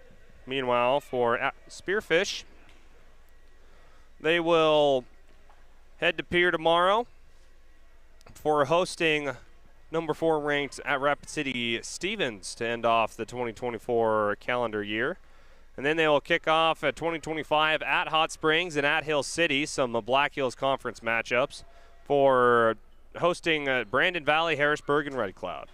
Meanwhile, for Spearfish, they will head to Pier tomorrow for hosting number 4 ranked at Rapid City Stevens to end off the 2024 calendar year. And then they will kick off at 2025 at Hot Springs and at Hill City, some Black Hills Conference matchups for hosting Brandon Valley, Harrisburg, and Red Cloud.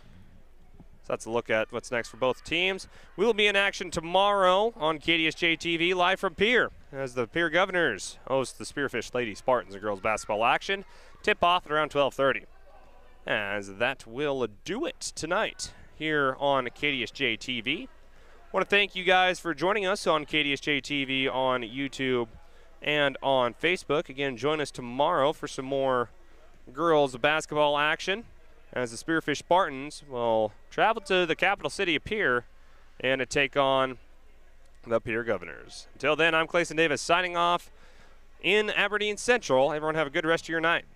So that's a look at what's next for both teams. We will be in action tomorrow on KDSJ-TV live from Pier as the Pier Governors host the Spearfish Lady Spartans and girls basketball action. Tip off at around 12:30. As that will do it tonight here on KDSJ-TV. I want to thank you guys for joining us on KDSJ-TV on YouTube and on Facebook. Again, join us tomorrow for some more girls basketball action as the Spearfish Spartans will travel to the capital city of Pier and to take on the Pier Governors. Until then, I'm Clayson Davis signing off in Aberdeen Central. Everyone have a good rest of your night.